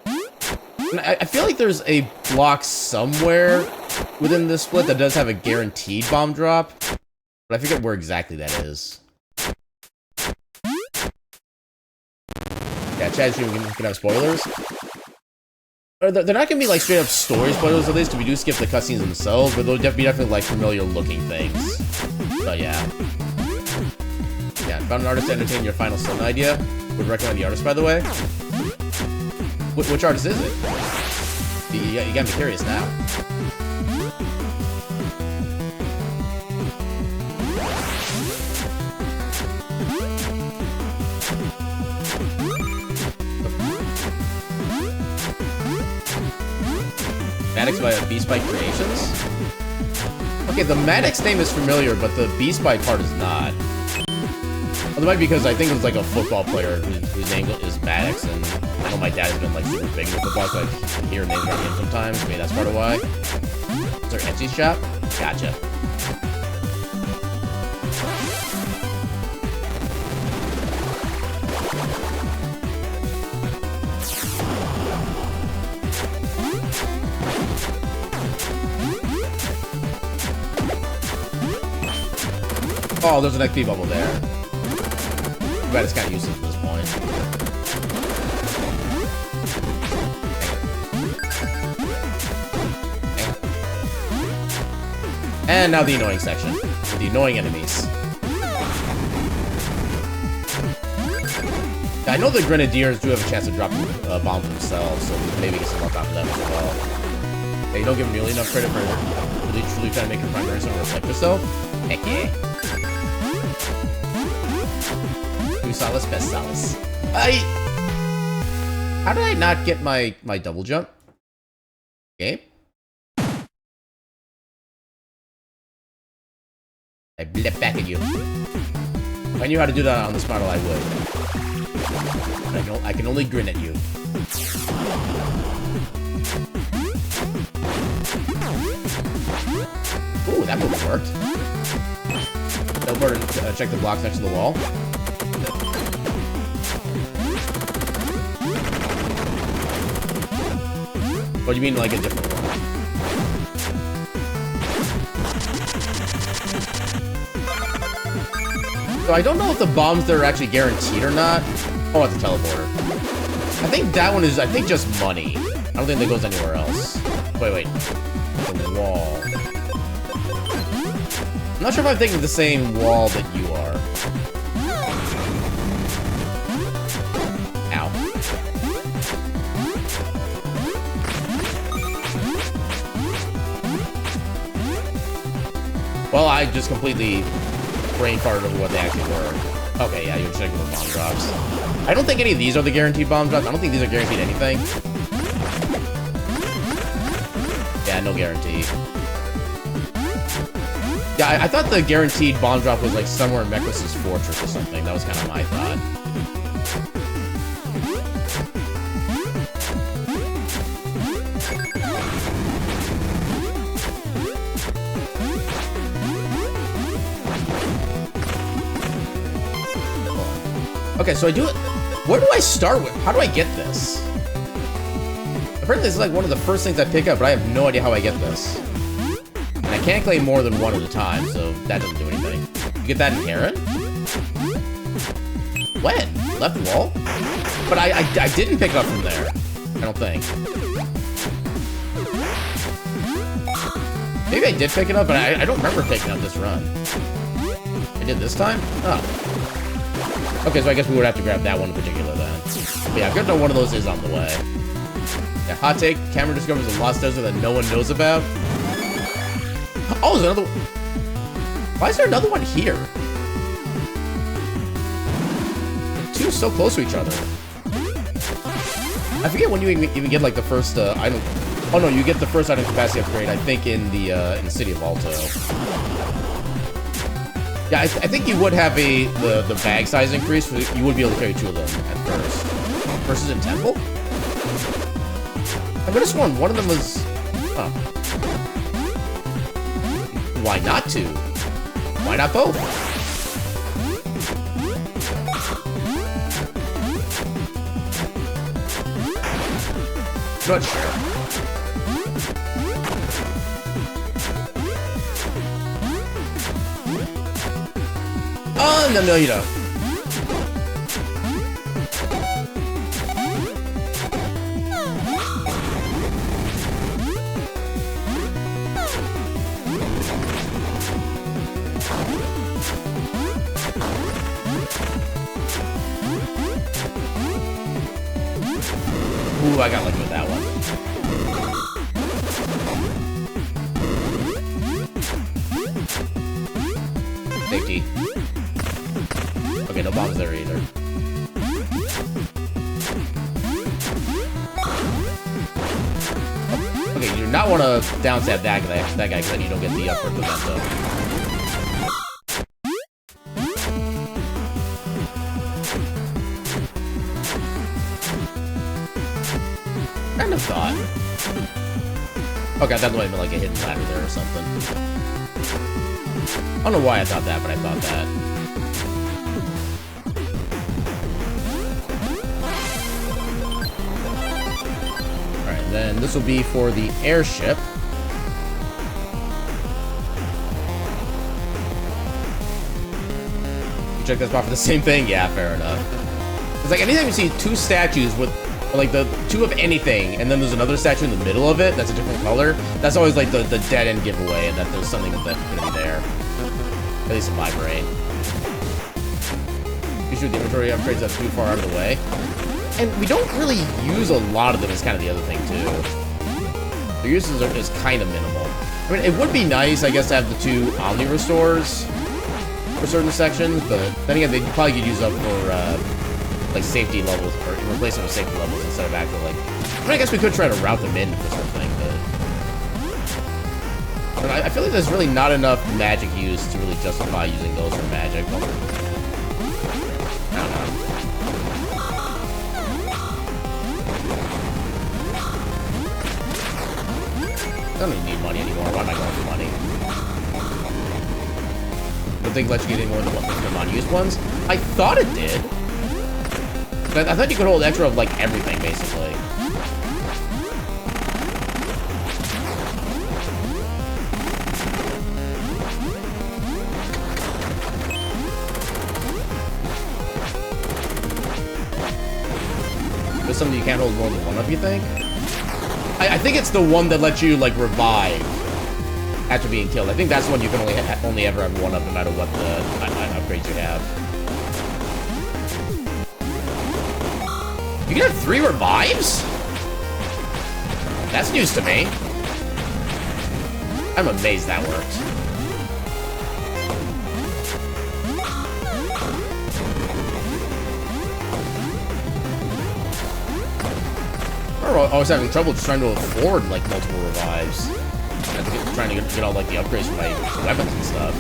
And I feel like there's a block somewhere within this split that does have a guaranteed bomb drop, but I forget where exactly that is. Yeah, Chad's we can have spoilers. They're not gonna be like straight up story spoilers at least, because we do skip the cutscenes themselves, but they'll be definitely like familiar looking things. But yeah. Yeah, found an artist to entertain your final Sun idea. Would recommend the artist, by the way. Which artist is it? You got me curious now. Maddox by B-Spike Creations? Okay, the Maddox name is familiar, but the B-Spike part is not. Well, it might be because I think it was like a football player whose name is Maddox, and I know my dad has been like super big in football, so I hear names around him sometimes. Maybe that's part of why. Is there an Etsy shop? Gotcha. Oh, there's an XP bubble there. But it's kind of useless at this point. And now the annoying section. With the annoying enemies. I know the Grenadiers do have a chance of dropping bombs themselves, so maybe get some luck off of them as well. They don't give them nearly enough credit for really truly trying to make your primary zone reflect yourself. Heck yeah. Solace, best solace. How did I not get my double jump? Okay. I blip back at you. If I knew how to do that on this model, I would. But I can only grin at you. Ooh, that move worked. Teleport and check the blocks next to the wall. What do you mean, like a different one? So I don't know if the bombs there are actually guaranteed or not. Oh, it's a teleporter. I think that one is, just money. I don't think that goes anywhere else. Wait. The wall. I'm not sure if I'm thinking of the same wall that you are. Well, I just completely brain farted over what they actually were. Okay, yeah, you're checking for bomb drops. I don't think any of these are the guaranteed bomb drops. I don't think these are guaranteed anything. Yeah, no guarantee. Yeah, I thought the guaranteed bomb drop was like somewhere in Meklis' fortress or something. That was kind of my thought. Okay, so where do I start with? How do I get this? Apparently this is like one of the first things I pick up, but I have no idea how I get this. And I can't claim more than one at a time, so that doesn't do anything. You get that in Heron? When? Left wall? But I didn't pick it up from there. I don't think. Maybe I did pick it up, but I don't remember picking up this run. I did this time? Oh. Okay, so I guess we would have to grab that one in particular then. But yeah, good to know one of those is on the way. Yeah, hot take. Camera discovers a lost desert that no one knows about. Oh, there's another. Why is there another one here? The two so close to each other. I forget when you even get like the first item. Oh no, you get the first item capacity upgrade. I think in the city of Alto. Yeah, I think you would have the bag size increase. So you would be able to carry 2 of them at first. Versus in Temple? I could have sworn one of them was... Huh. Why not 2? Why not both? Not sure. Oh, no, you don't. Ooh, I got lucky with that one. Safety. Okay, no bombs there either. Oh, okay, you do not want to downstab that guy because then you don't get the upward momentum. Kind of thought. Okay, I thought there might have been like a hidden ladder there or something. I don't know why I thought that, but I thought that. Alright, then this will be for the airship. You check that spot for the same thing? Yeah, fair enough. It's like anytime you see 2 statues with like the 2 of anything, and then there's another statue in the middle of it that's a different color, that's always like the dead end giveaway, and that there's something that's gonna be there. At least in my brain. Usually the inventory upgrades that's too far out of the way. And we don't really use a lot of them is kind of the other thing too. The uses is kind of minimal. I mean, it would be nice, I guess, to have the 2 Omni Restores for certain sections, but then again, they probably could use up for like safety levels, or replace them with safety levels instead of actually like... I mean, I guess we could try to route them in for something, but I feel like there's really not enough magic use to really justify using those for magic. Well, I don't know. I don't even need money anymore. Why am I going for money? I don't think it lets you get any more than the non-used ones. I thought it did. But I thought you could hold extra of, like, everything, basically. There's something you can't hold more than one of, you think? I think it's the one that lets you, like, revive after being killed. I think that's one you can only ever have one of, no matter what the upgrades you have. You can have 3 revives? That's news to me. I'm amazed that worked. I was having trouble just trying to afford, like, multiple revives. Trying to get all, like, the upgrades for my weapons and stuff.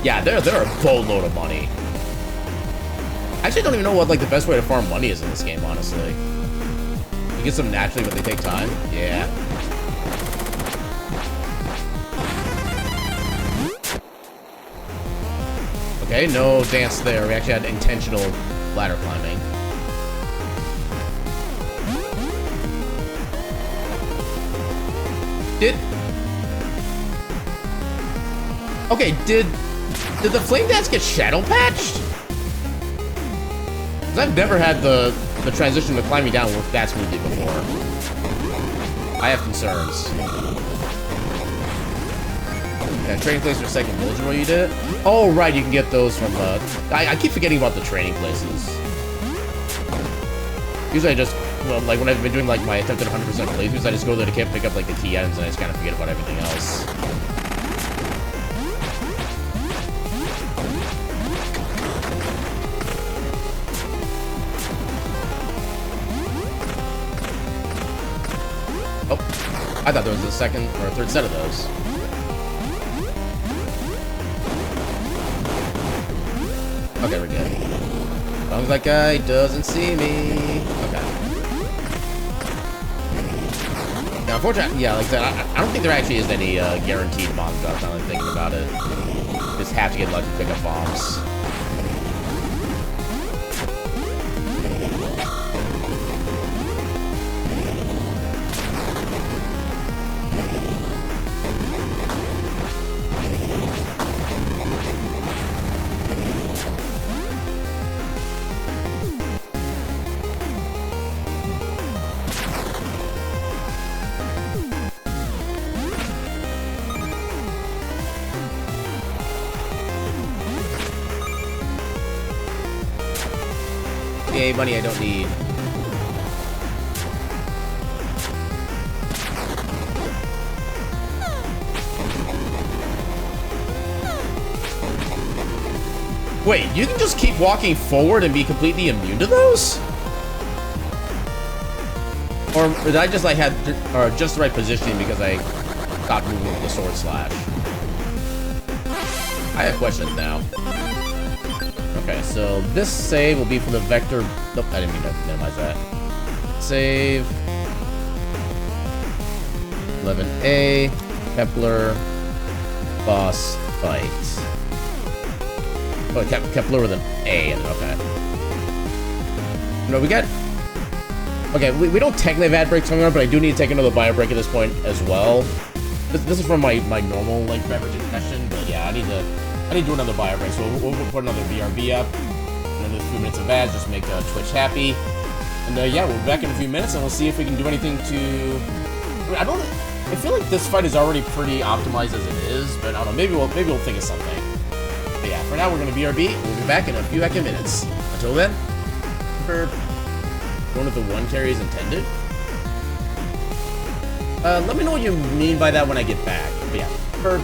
Yeah, they're a boatload of money. I actually don't even know what, like, the best way to farm money is in this game, honestly. You get some naturally, but they take time? Yeah. Okay, no dance there. We actually had intentional ladder climbing. Okay, did the flame dance get shadow patched? Because I've never had the transition to climbing down work that smoothly before. I have concerns. Yeah, training place for second villager where you did it? Oh, right, you can get those from, I keep forgetting about the training places. Usually I just, well, like, when I've been doing, like, my attempted 100% playthroughs, I just go there to pick up, like, the key items, and I just kind of forget about everything else. I thought there was a second or a third set of those. Okay, we're good. As long as that guy doesn't see me. Okay. Now, unfortunately, yeah, like I said, I don't think there actually is any guaranteed bomb drops. Now that I'm thinking about it, just have to get lucky to pick up bombs. Yay, money I don't need. Wait, you can just keep walking forward and be completely immune to those? Or did I just like had just the right positioning because I stopped moving with the sword slash? I have questions now. Okay, so this save will be for the vector. Nope, I didn't mean to minimize that. Save. 11A. Kepler. Boss fight. Oh, Kepler with an A. Okay. No, we got. Okay, we don't technically have ad breaks coming up, but I do need to take another bio break at this point as well. This is from my normal like beverage session, but yeah, I need to do another bio break, so we'll put another BRB up, and then a few minutes of ads, just make Twitch happy. And yeah, we'll be back in a few minutes, and we'll see if we can do anything to... I mean, I feel like this fight is already pretty optimized as it is, but I don't know, maybe we'll think of something. But yeah, for now, we're gonna BRB, we'll be back in a few heckin' minutes. Until then, for one of the one carries intended? Let me know what you mean by that when I get back. But yeah, for...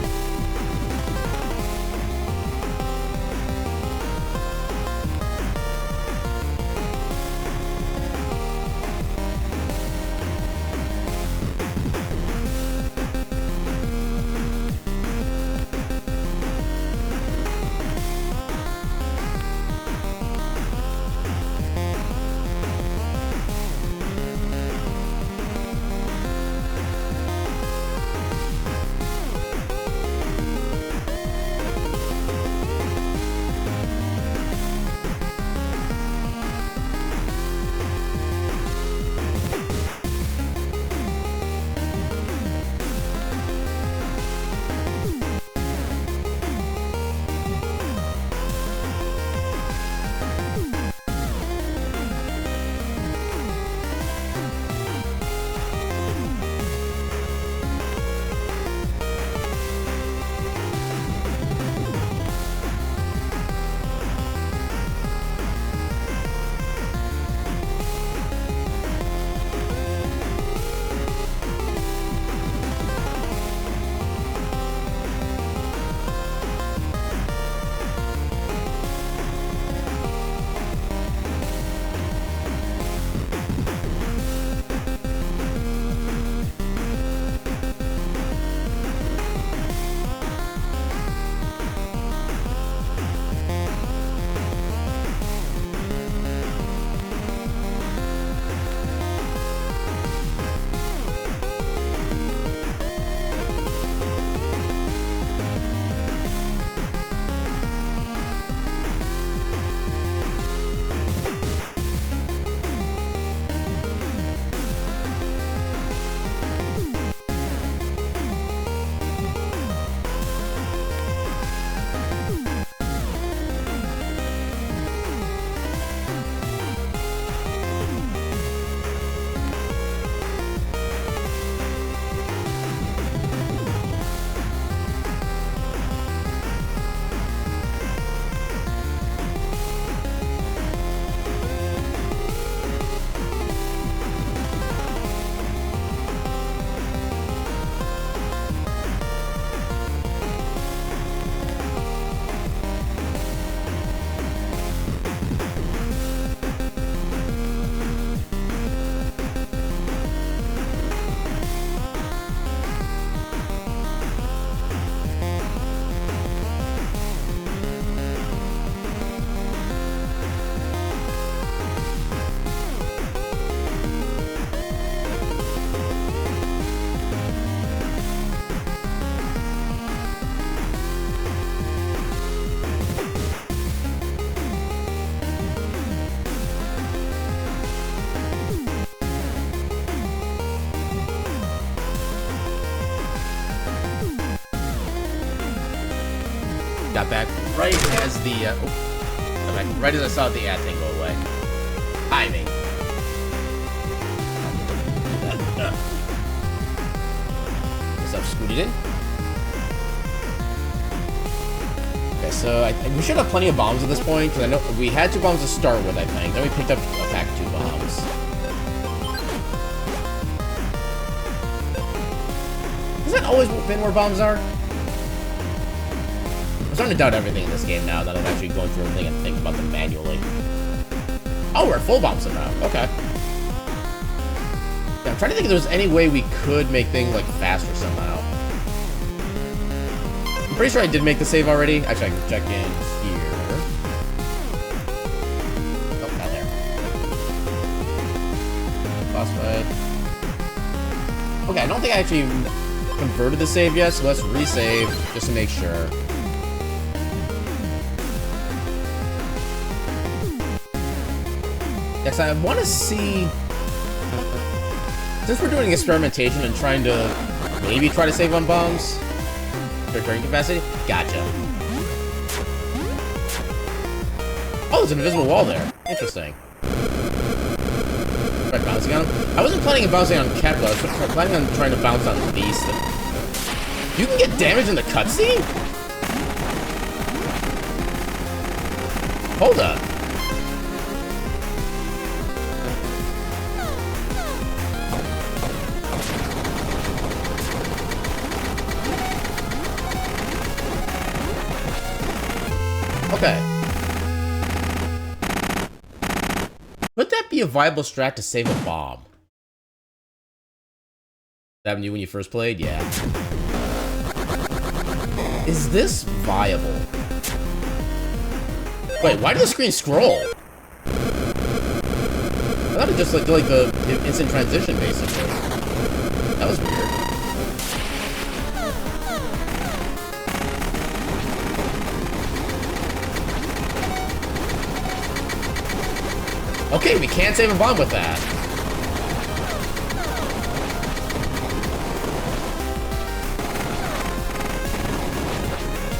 Got back right as the, got back right as I saw the ad thing go away. Hi, me. What's up, Scooted in? Okay, so we should have plenty of bombs at this point, because I know we had 2 bombs to start with, I think. Then we picked up a pack of 2 bombs. Has that always been where bombs are? I'm starting to doubt everything in this game now that I'm actually going through everything and think about them manually. Oh, we're at full bombs now. Okay. Yeah, I'm trying to think if there's any way we could make things, like, faster somehow. I'm pretty sure I did make the save already. Actually, I can check in here. Oh, not there. Boss fight. Okay, I don't think I actually converted the save yet, so let's resave just to make sure. Yes, I want to see, since we're doing experimentation and trying to maybe try to save on bombs, their turning capacity. Gotcha. Oh, there's an invisible wall there. Interesting. Try bouncing on him. I wasn't planning on bouncing on Kepler. I was planning on trying to bounce on these things. You can get damage in the cutscene? Hold up. Okay. Would that be a viable strat to save a bomb? That happened to you when you first played? Yeah. Is this viable? Wait, why did the screen scroll? I thought it just like did like the instant transition basically. That was weird. Okay, we can't save a bomb with that.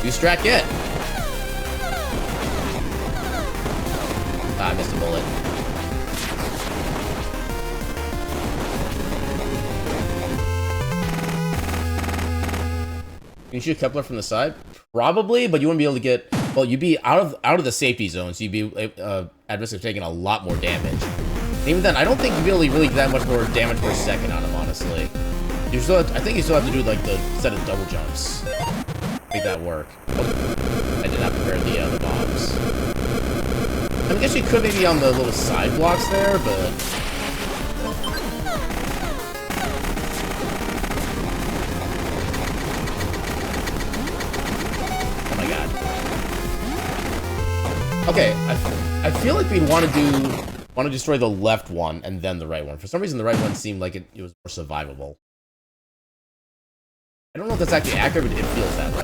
You strat yet? Ah, I missed a bullet. Can you shoot Kepler from the side? Probably, but you wouldn't be able to get. Well, you'd be out of the safety zone, so you'd be at risk of taking a lot more damage. Even then, I don't think you'd be able to really get that much more damage per second on him, honestly. You still have, I think you still have to do like the set of double jumps. Make that work. Oh, I did not prepare the bombs. I guess you could maybe on the little side blocks there, but. Okay, I feel like we'd want to destroy the left one and then the right one. For some reason, the right one seemed like it was more survivable. I don't know if that's actually accurate, but it feels that way.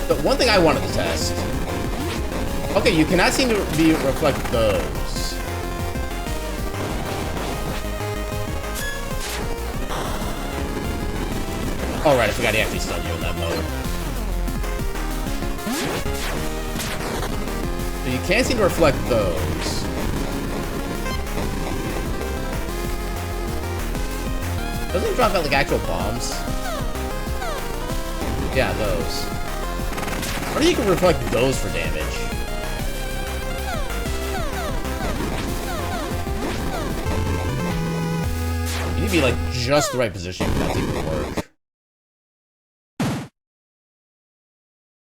But one thing I wanted to test. Okay, you cannot seem to reflect those. Oh right, I forgot he actually stunned you in that mode. So you can't seem to reflect those. Doesn't he drop out like actual bombs? Yeah, those. Or you can reflect those for damage. You need to be like just the right position for that to even work.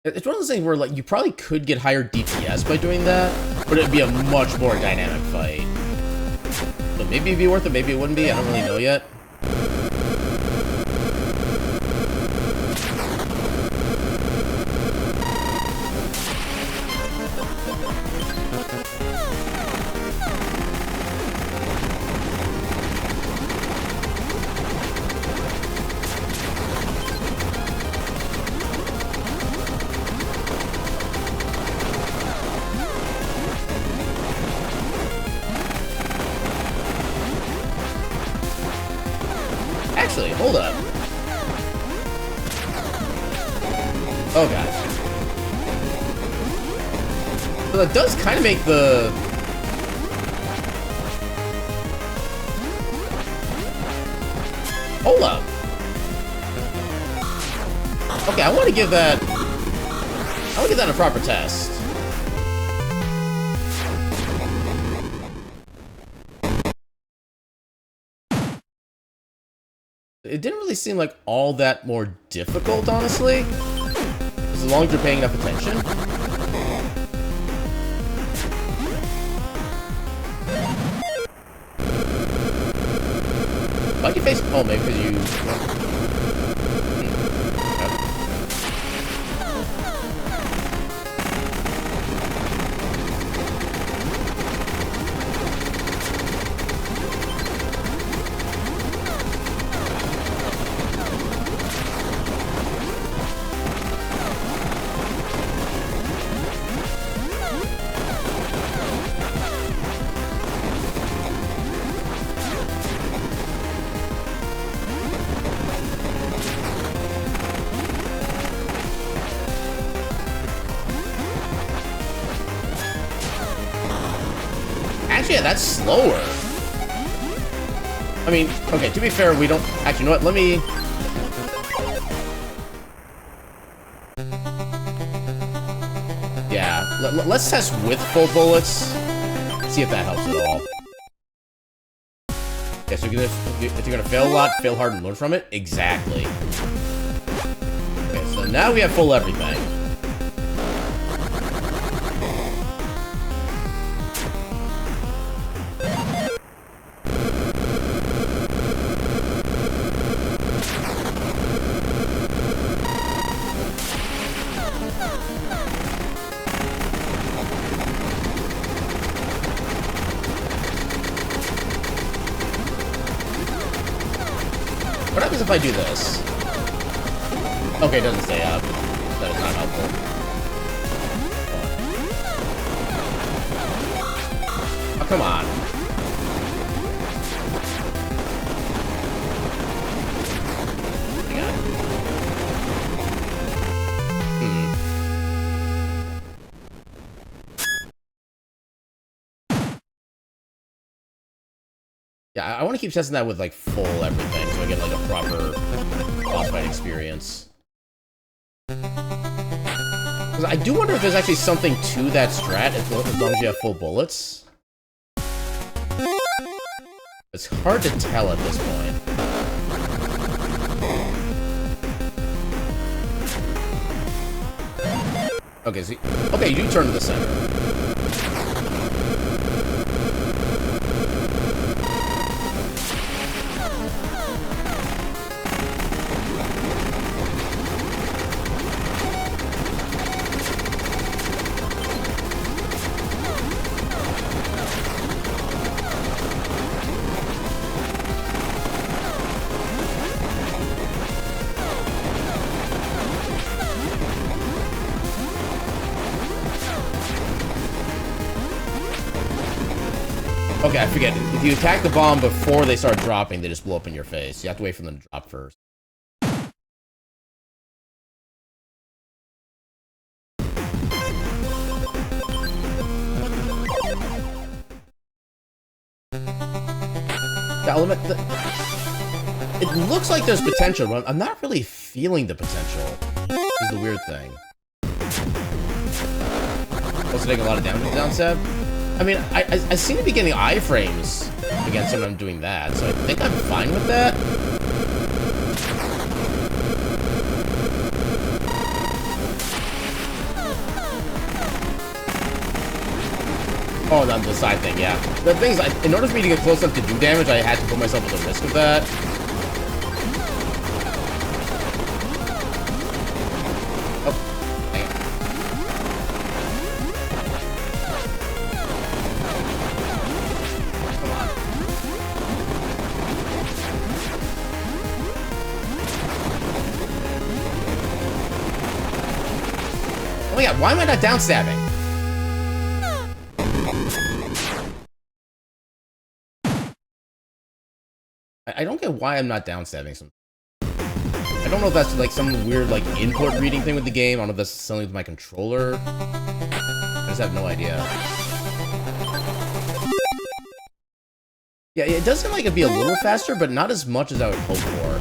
It's one of those things where like you probably could get higher DPS by doing that, but it'd be a much more dynamic fight. So maybe it'd be worth it, maybe it wouldn't be. I don't really know yet. Actually, hold up. Oh gosh. So that does kind of make the... Hold up. Okay, I want to give that... I want to give that a proper test. It didn't really seem like all that more difficult, honestly. As long as you're paying enough attention. Like your face. Oh, maybe because you. Actually, yeah, that's slower. I mean, okay, to be fair, we don't... Actually, you know what? Let me... Yeah, let's test with full bullets. See if that helps at all. Okay, so if you're gonna fail a lot, fail hard and learn from it? Exactly. Okay, so now we have full everything. What happens if I do this? Okay, it doesn't stay up. That is not helpful. Oh, come on. Hang on. Yeah, I want to keep testing that with, like, full everything, so I get, like, a proper boss fight experience. Because I do wonder if there's actually something to that strat, as long as you have full bullets. It's hard to tell at this point. Okay, so... Okay, you turn to the center. Okay, I forget. If you attack the bomb before they start dropping, they just blow up in your face. You have to wait for them to drop first. The element... It looks like there's potential, but I'm not really feeling the potential. Is the weird thing. Also taking a lot of damage down, Seb? I mean, I seem to be getting iframes against when I'm doing that, so I think I'm fine with that. Oh, not the side thing, yeah. The thing is, in order for me to get close enough to do damage, I had to put myself at the risk of that. Oh, dang it. Come on. Oh my god, why am I not down stabbing? I don't get why I'm not down stabbing some. I don't know if that's like some weird like input reading thing with the game. I don't know if that's something with my controller. I just have no idea. Yeah, it does seem like it'd be a little faster, but not as much as I would hope for.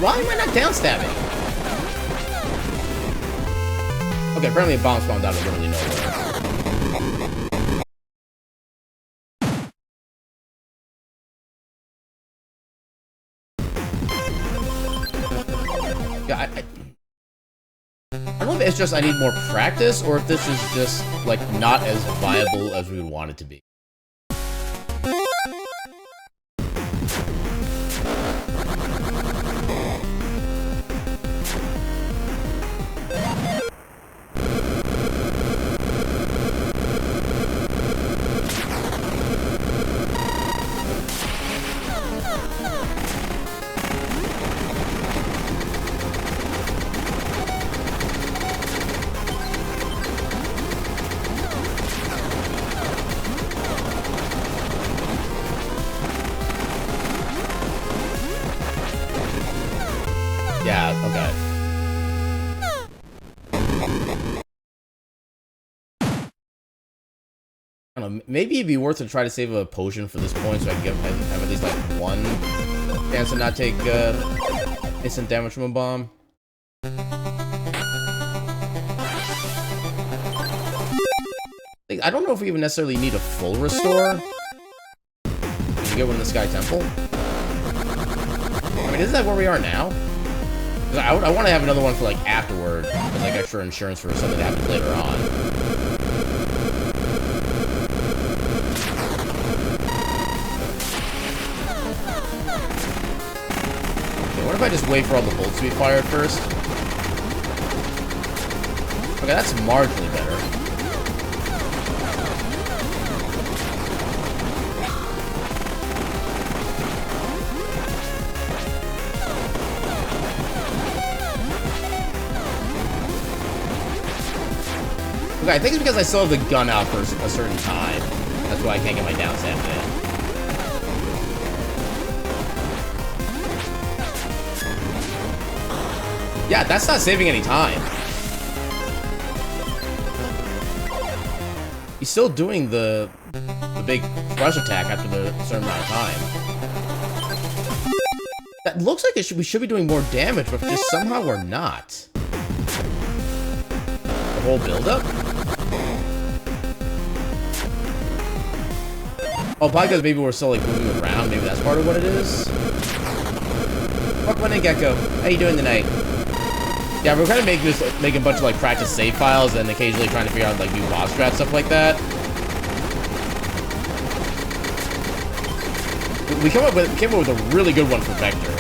Why am I not down stabbing? Okay, apparently a bomb spawned out of literally nowhere. Yeah, I don't know if it's just I need more practice, or if this is just, like, not as viable as we would want it to be. Yeah, okay. I don't know, maybe it'd be worth to try to save a potion for this point so I can have at least like one chance to not take instant damage from a bomb. Like, I don't know if we even necessarily need a full restore. Did you get one in the Sky Temple? I mean, isn't that where we are now? I want to have another one for, like, afterward, as, like, extra insurance for something that happens later on. Okay, what if I just wait for all the bolts to be fired first? Okay, that's marginally better. Okay, I think it's because I still have the gun out for a certain time. That's why I can't get my down stamp in. Yeah, that's not saving any time. He's still doing the big rush attack after the certain amount of time. That looks like we should be doing more damage, but just somehow we're not. The whole build-up? Oh, probably because maybe we're still, like, moving around. Maybe that's part of what it is. Fuck, my name, Gecko. How you doing tonight? Yeah, we're kind of making a bunch of, like, practice save files and occasionally trying to figure out, like, new boss strats, stuff like that. We came up with a really good one for Vector.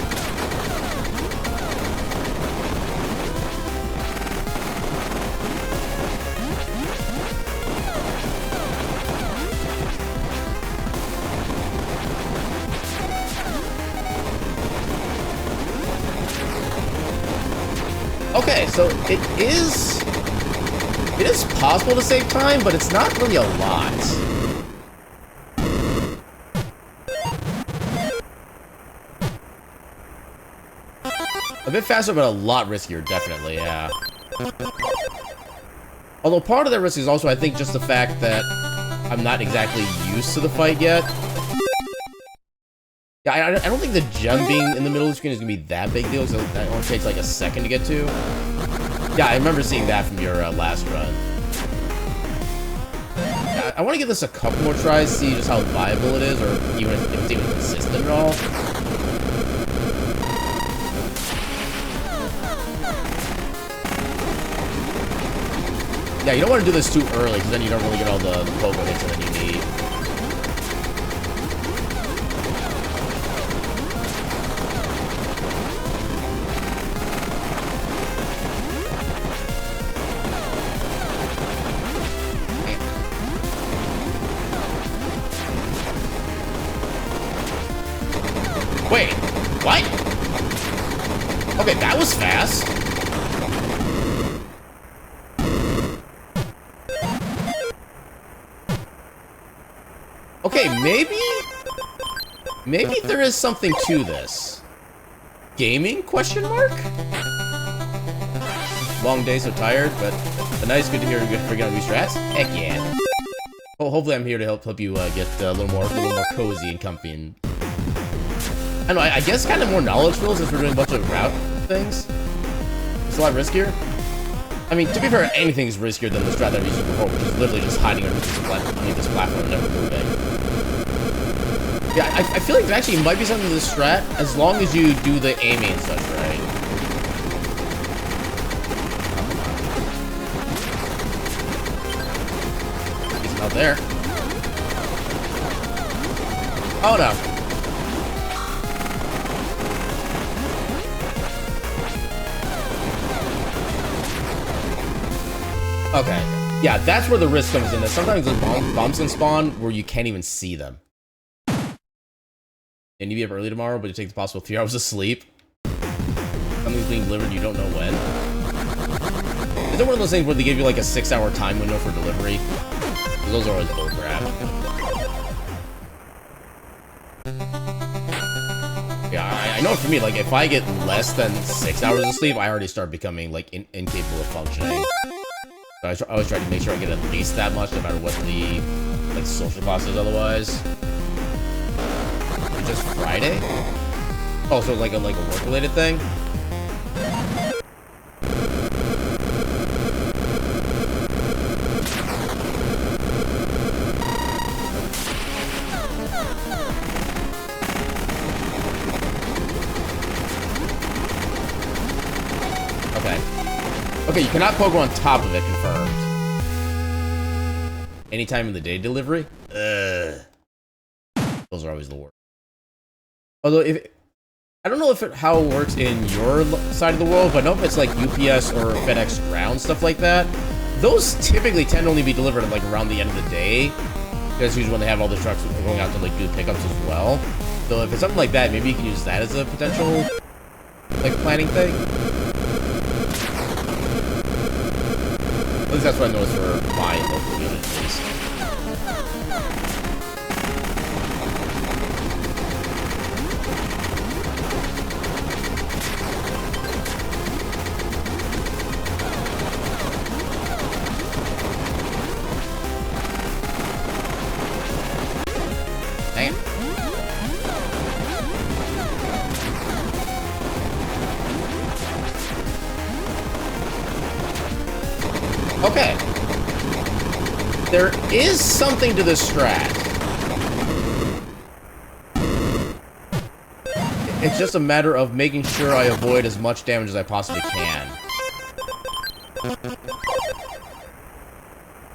Okay, so it is possible to save time, but it's not really a lot. A bit faster, but a lot riskier, definitely, yeah. Although part of that risk is also, I think, just the fact that I'm not exactly used to the fight yet. Yeah, I don't think the gem being in the middle of the screen is going to be that big deal, because that only takes like a second to get to. Yeah, I remember seeing that from your last run. Yeah, I want to give this a couple more tries, see just how viable it is, or even if it's even consistent at all. Yeah, you don't want to do this too early, because then you don't really get all the pogo hits that you need. Wait, what? Okay, that was fast. Okay, maybe there is something to this. Gaming, question mark? Long day, so tired, but nice, good to hear you forget on new strats. Heck yeah. Oh, hopefully I'm here to help you get a little more cozy and comfy. And I don't know, I guess kind of more knowledgeable since we're doing a bunch of route things. It's a lot riskier. I mean, to be fair, anything's riskier than the strat that I've used before, which is literally just hiding underneath this platform and never moving. Yeah, I feel like there actually might be something to this strat, as long as you do the aiming and such, right? He's not there. Oh no. Okay. Yeah, that's where the risk comes in. Sometimes those bombs can spawn where you can't even see them. And you be up early tomorrow, but you take the possible 3 hours of sleep. Something's being delivered, you don't know when. Is it one of those things where they give you like a 6-hour time window for delivery? Because those are always bullcrap. Yeah, I know for me, like if I get less than 6 hours of sleep, I already start becoming like incapable of functioning. So I always try to make sure I get at least that much, no matter what the like social cost is otherwise. It's just Friday? Oh, so like a work-related thing? Okay, you cannot pogo on top of it, confirmed. Anytime in the day delivery? Ugh. Those are always the worst. Although, I don't know how it works in your side of the world, but I know if it's like UPS or FedEx ground, stuff like that, those typically tend to only be delivered at like around the end of the day. That's usually when they have all the trucks going out to like do pickups as well. So if it's something like that, maybe you can use that as a potential like planning thing. At least that's what I noticed for my local unit, at least. Dang it. Okay. There is something to this strat. It's just a matter of making sure I avoid as much damage as I possibly can.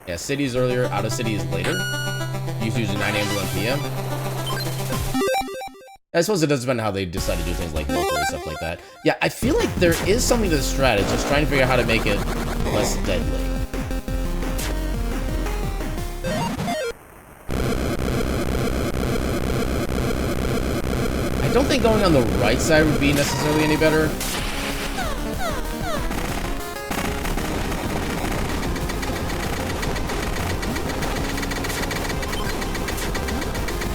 Yeah, cities earlier, out of city is later. Usually 9 AM to 1 PM. I suppose it does depend on how they decide to do things like locally and stuff like that. Yeah, I feel like there is something to the strat. It's just trying to figure out how to make it less deadly. I don't think going on the right side would be necessarily any better.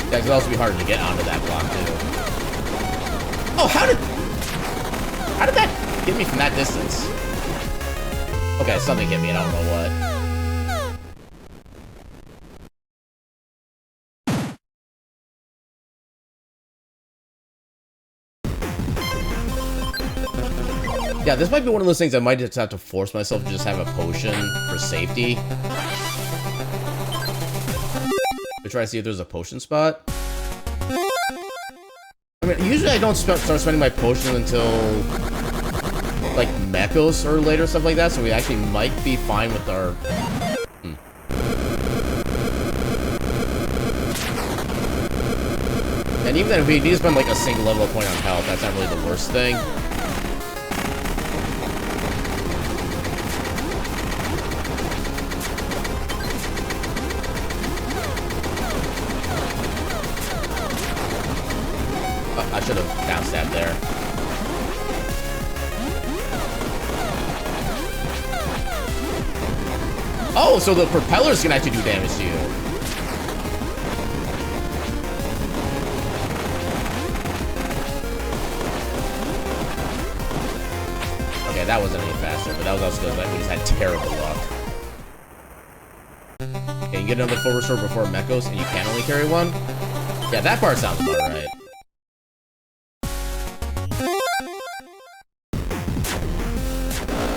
Yeah, it could also be harder to get onto that block too. Oh, how did that hit me from that distance? Okay, something hit me and I don't know what. Yeah, this might be one of those things I might just have to force myself to just have a potion for safety. To try to see if there's a potion spot. I mean, usually I don't start spending my potion until like Mechos or later, stuff like that, so we actually might be fine with our... And even then, if we need to spend like a single level point on health, that's not really the worst thing. Oh, I should have downstabbed there. Oh, so the propellers can actually do damage to you. Okay, that wasn't any faster, but that was also good. Like, we just had terrible luck. Okay, you get another full restore before Mechos, and you can only carry one? Yeah, that part sounds about right.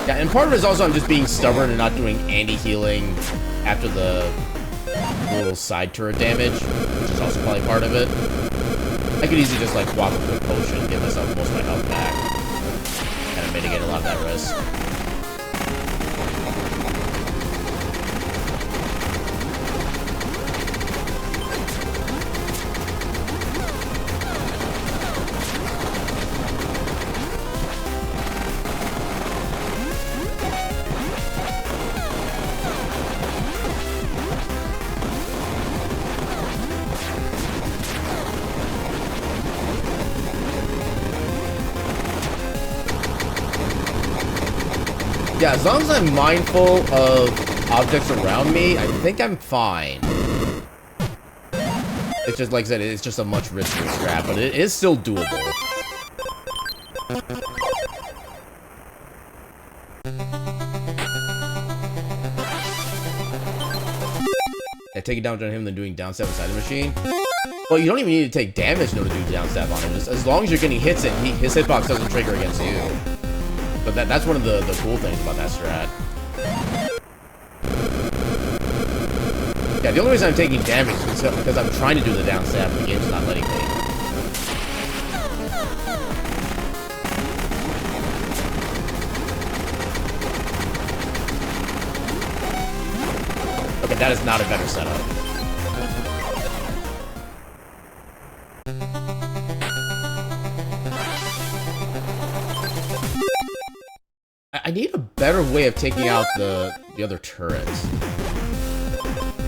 Yeah, and part of it is also I'm just being stubborn and not doing anti-healing after the little side turret damage, which is also probably part of it. I could easily just like walk up with a potion and give myself most of my health back. Kind of mitigate a lot of that risk. Yeah, as long as I'm mindful of objects around me, I think I'm fine. It's just, like I said, it's just a much riskier strat, but it is still doable. Yeah, take it down on him than doing downstab inside the machine. Well, you don't even need to take damage in order to do downstab on him. Just as long as you're getting hits in, his hitbox doesn't trigger against you. But that's one of the cool things about that strat. Yeah, the only reason I'm taking damage is because I'm trying to do the downstab and the game's not letting me. Okay, that is not a better setup. I need a better way of taking out the other turrets.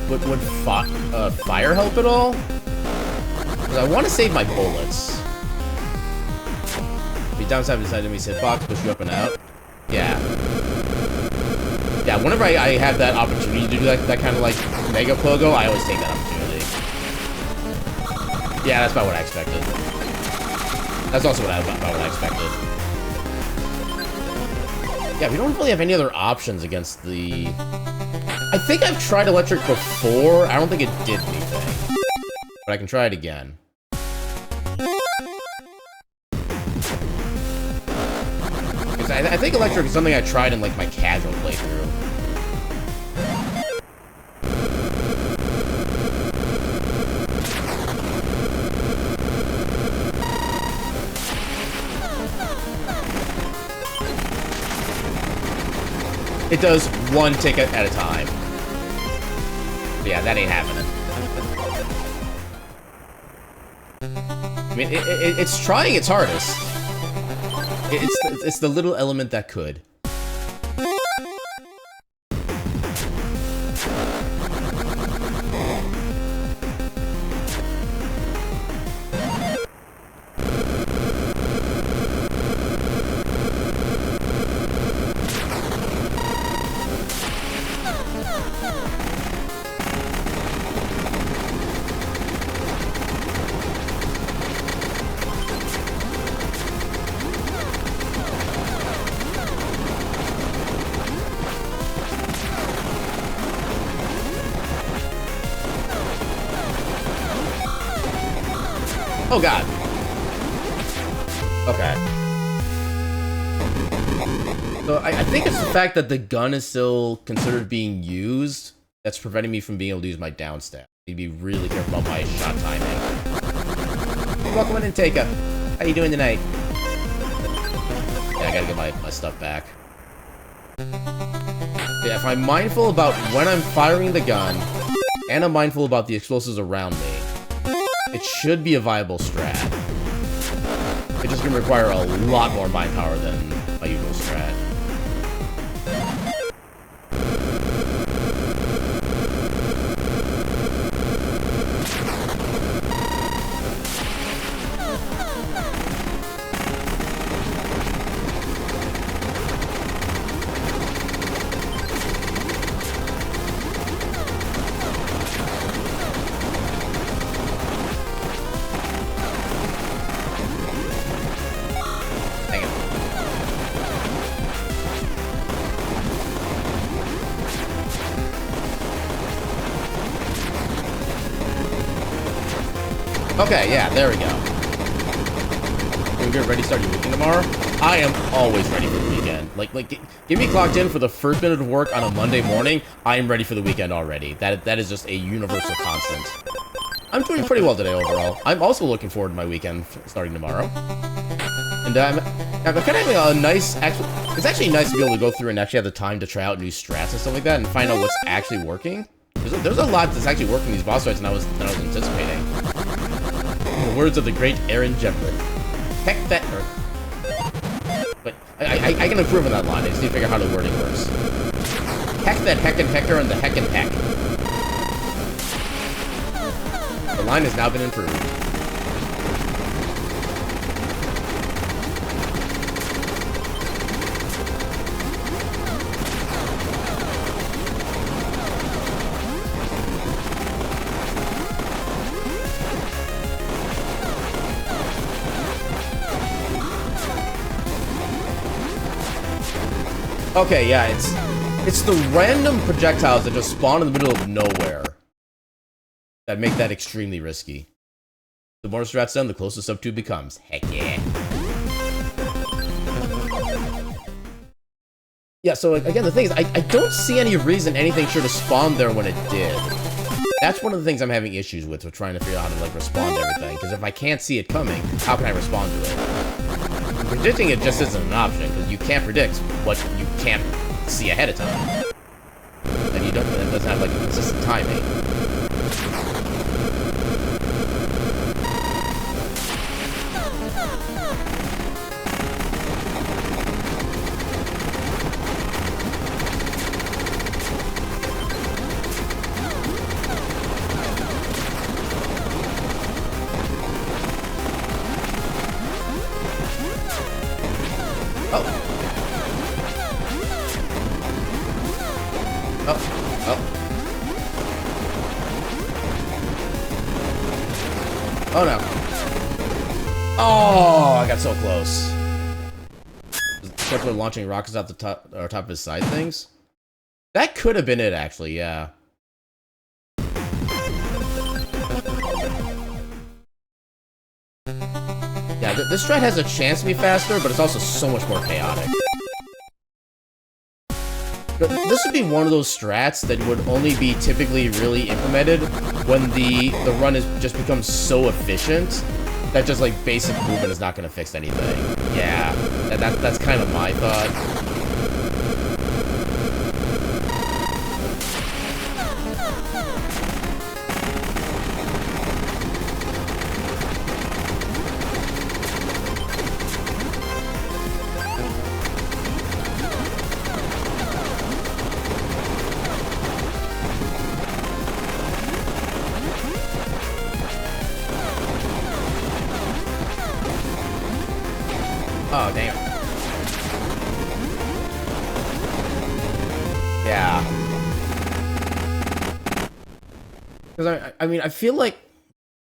Would fire help at all? Because I want to save my bullets. Be downside inside enemy's hitbox, push you up and out. Yeah. Yeah, whenever I have that opportunity to do that kind of like mega pogo, I always take that opportunity. Yeah, that's about what I expected. That's also about what I expected. Yeah, we don't really have any other options against the... I think I've tried electric before. I don't think it did anything. But I can try it again. Because I think electric is something I tried in like my casual playthrough. It does one ticket at a time. But yeah, that ain't happening. I mean, it's trying its hardest. It's the little element that could. Oh god. Okay. So I think it's the fact that the gun is still considered being used that's preventing me from being able to use my down stab. Need to be really careful about my shot timing. Welcome in, Taika. How you doing tonight? Yeah, I gotta get my stuff back. Yeah, if I'm mindful about when I'm firing the gun, and I'm mindful about the explosives around me, it should be a viable strat. It's just gonna require a lot more mind power than my usual strat. Okay, yeah, there we go. Can we get ready to start your weekend tomorrow? I am always ready for the weekend. Like, get me clocked in for the first minute of work on a Monday morning. I am ready for the weekend already. That is just a universal constant. I'm doing pretty well today overall. I'm also looking forward to my weekend starting tomorrow. And I'm kind of having a nice, it's actually nice to be able to go through and actually have the time to try out new strats and stuff like that and find out what's actually working. There's a lot that's actually working these boss fights than I was anticipating. In the words of the great Aaron Jevlin. Heck that hurt. But I can improve on that line. I just need to figure out how the wording works. Heck that heckin' hecker and the heckin' heck. The line has now been improved. Okay, yeah, it's the random projectiles that just spawn in the middle of nowhere that make that extremely risky. The more strats done, the closer sub 2 becomes. Heck yeah. Yeah, so again, the thing is, I don't see any reason anything should have spawned there when it did. That's one of the things I'm having issues with trying to figure out how to, like, respond to everything. Because if I can't see it coming, how can I respond to it? Predicting it just isn't an option, because you can't predict what you can't see ahead of time. And it doesn't have, like, a consistent timing. Oh no. Oh, I got so close. Except for launching rockets off the top of his side things. That could have been it, actually, yeah. Yeah, this strat has a chance to be faster, but it's also so much more chaotic. This would be one of those strats that would only be typically really implemented when the run just becomes so efficient that just, like, basic movement is not going to fix anything. Yeah, that's kind of my thought. Oh, damn. Yeah. Because, I mean, I feel like...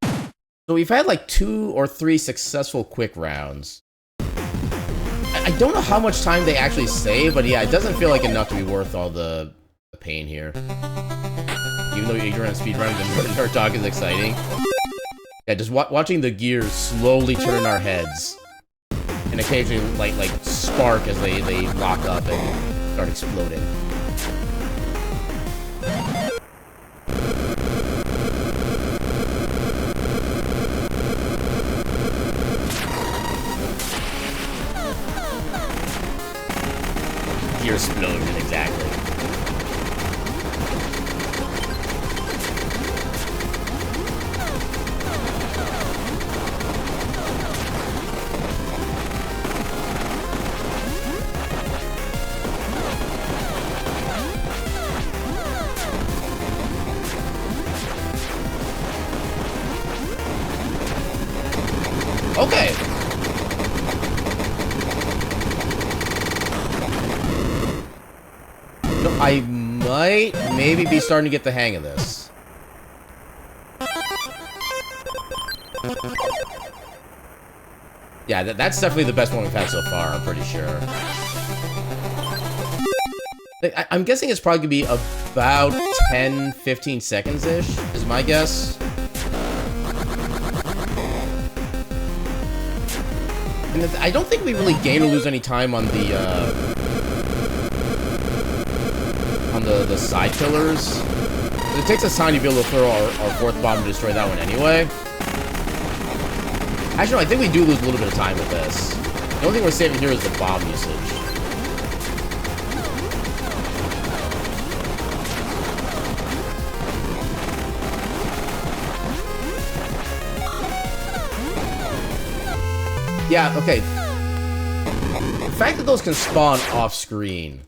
So we've had, like, 2 or 3 successful quick rounds. I don't know how much time they actually save, but yeah, it doesn't feel like enough to be worth all the pain here. Even though you're on speedrun, and our talk is exciting. Yeah, just watching the gears slowly turn in our heads and occasionally like spark as they lock up and start exploding. Gear explosion, exactly. Okay. No, I might maybe be starting to get the hang of this. Yeah, that's definitely the best one we've had so far, I'm pretty sure. I'm guessing it's probably going to be about 10-15 seconds-ish, is my guess. And I don't think we really gain or lose any time on the side pillars. It takes us time to be able to throw our fourth bomb to destroy that one anyway. Actually, no, I think we do lose a little bit of time with this. The only thing we're saving here is the bomb usage. Yeah, okay. The fact that those can spawn off-screen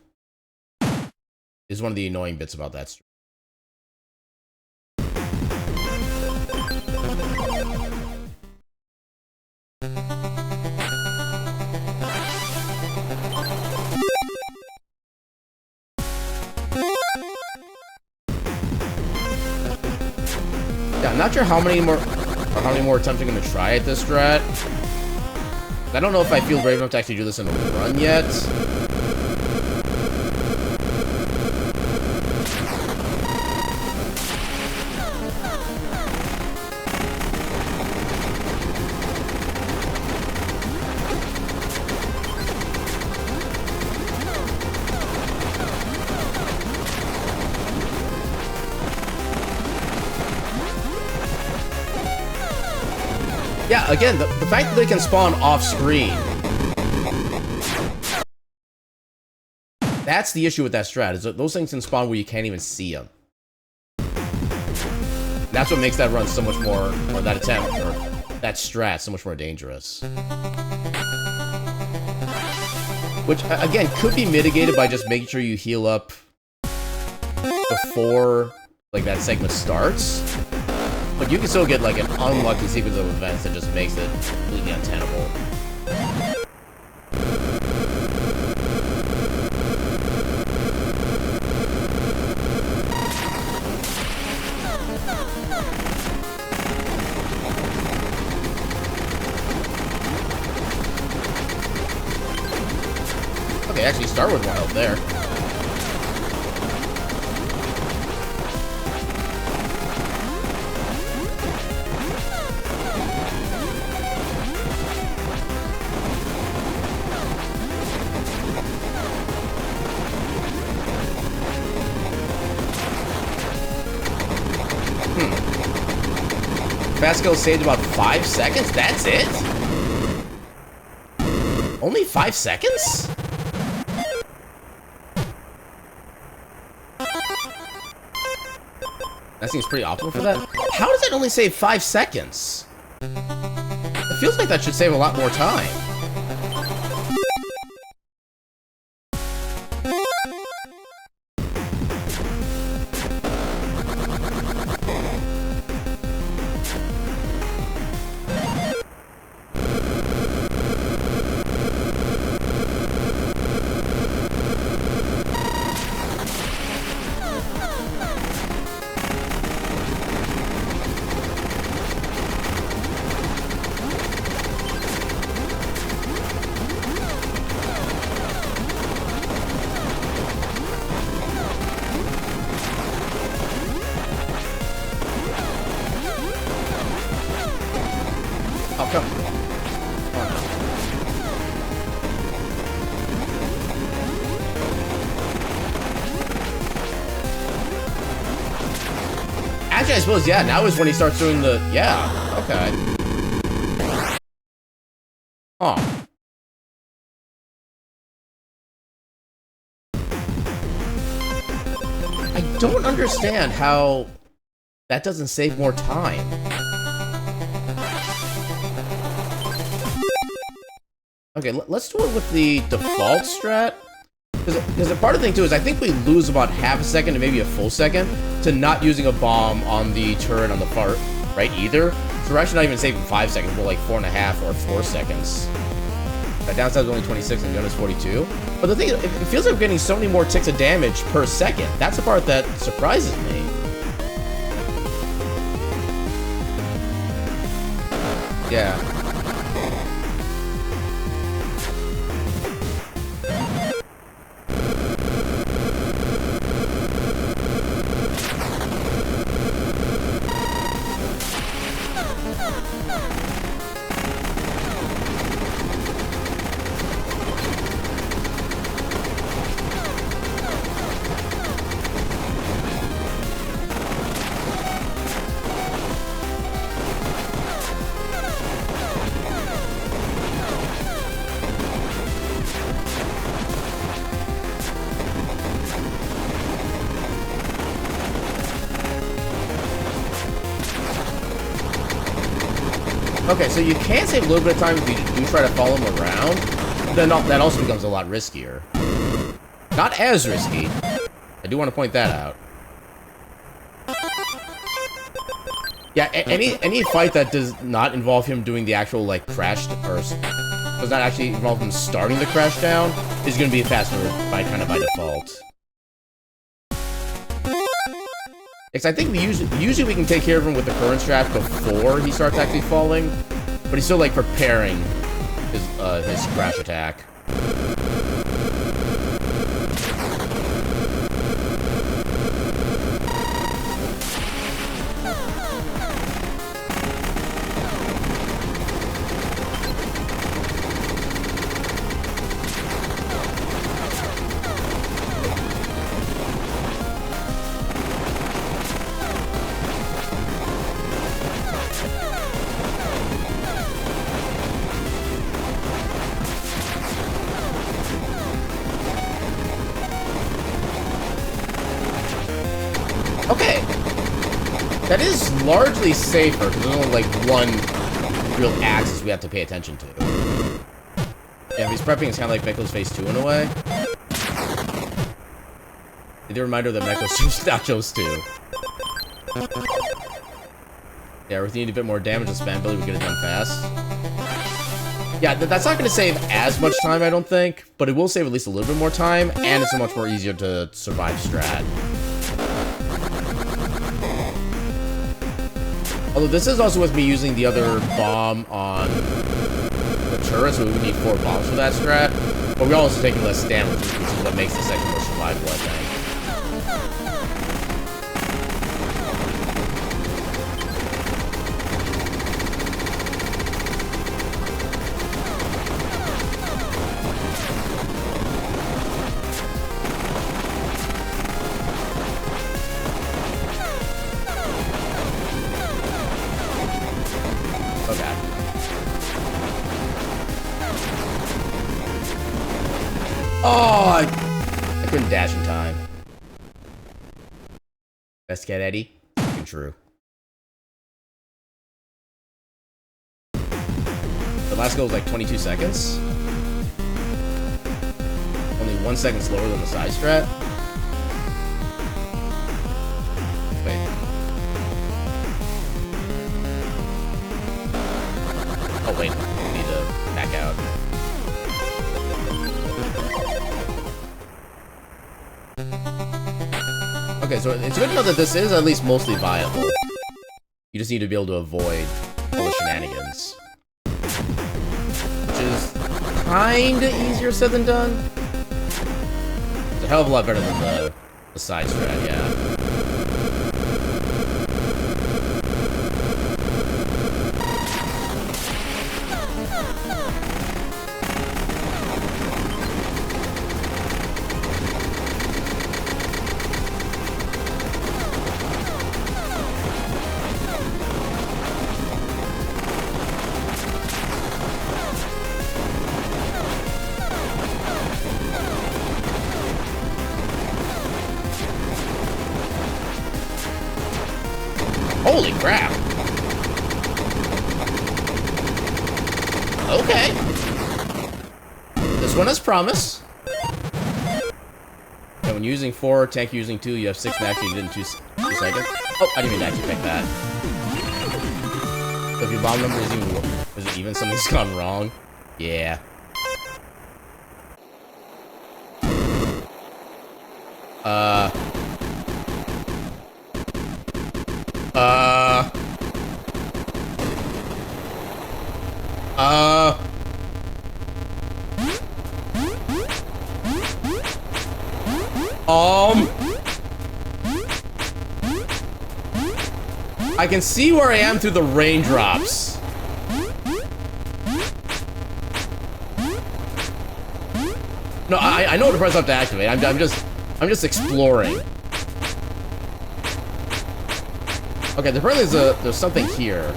is one of the annoying bits about that stream. Yeah, I'm not sure how many more attempts I'm going to try at this strat. I don't know if I feel brave enough to actually do this in a run yet. Yeah, again, the fact that they can spawn off-screen. That's the issue with that strat, is that those things can spawn where you can't even see them. And that's what makes that run so much more, or that attempt, or that strat so much more dangerous. Which, again, could be mitigated by just making sure you heal up before, like, that segment starts. But you can still get, like, an unlucky sequence of events that just makes it completely untenable. Okay, actually start with one health there. Fastkill saved about 5 seconds? That's it? Only 5 seconds? That seems pretty optimal for that. How does that only save 5 seconds? It feels like that should save a lot more time. Actually, I suppose, yeah, now is when he starts doing the... Yeah, okay. Oh. I don't understand how that doesn't save more time. Okay, let's do it with the default strat. Because the part of the thing, too, is I think we lose about half a second to maybe a full second to not using a bomb on the turret on the far right either. So we're actually not even saving 5 seconds, but like 4.5 or 4 seconds. That downside is only 26 and gun is 42. But the thing is, it feels like we're getting so many more ticks of damage per second. That's the part that surprises me. Yeah. Okay, so you can save a little bit of time if you do try to follow him around. Then that also becomes a lot riskier. Not as risky. I do want to point that out. Yeah, any fight that does not involve him doing the actual, like, crash, or does not actually involve him starting the crash down, is going to be faster by default. Because I think usually we can take care of him with the current strat before he starts actually falling, but he's still like preparing his crash attack. That is largely safer, because there's only, like, one real axis we have to pay attention to. Yeah, if he's prepping, it's kind of like Mecho's Phase 2 in a way. The reminder that Mecho's Nachos too. Yeah, if you need a bit more damage and spam ability, we get it done fast. Yeah, that's not going to save as much time, I don't think, but it will save at least a little bit more time, and it's a much more easier to survive strat. Although this is also with me using the other bomb on the turret, so we would need 4 bombs for that strat. But we're also taking less damage, which is what makes this section more survivable, I think. Oh, I couldn't dash in time. Best cat Eddie? True. The last goal was like 22 seconds. Only 1 second slower than the side strat. Wait. Oh wait, I need to back out. Okay, so it's good to know that this is at least mostly viable. You just need to be able to avoid all the shenanigans. Which is kinda easier said than done. It's a hell of a lot better than the side strat, yeah. crap. Okay. This one has promise. And when using 4, tank using 2, you have 6 max and you did in 2 seconds. Oh, I didn't mean to actually pick that. So if your bomb number is even, something's gone wrong. Yeah. I can see where I am through the raindrops. No, I know what to press up to activate. I'm just exploring. Okay, apparently there's something here.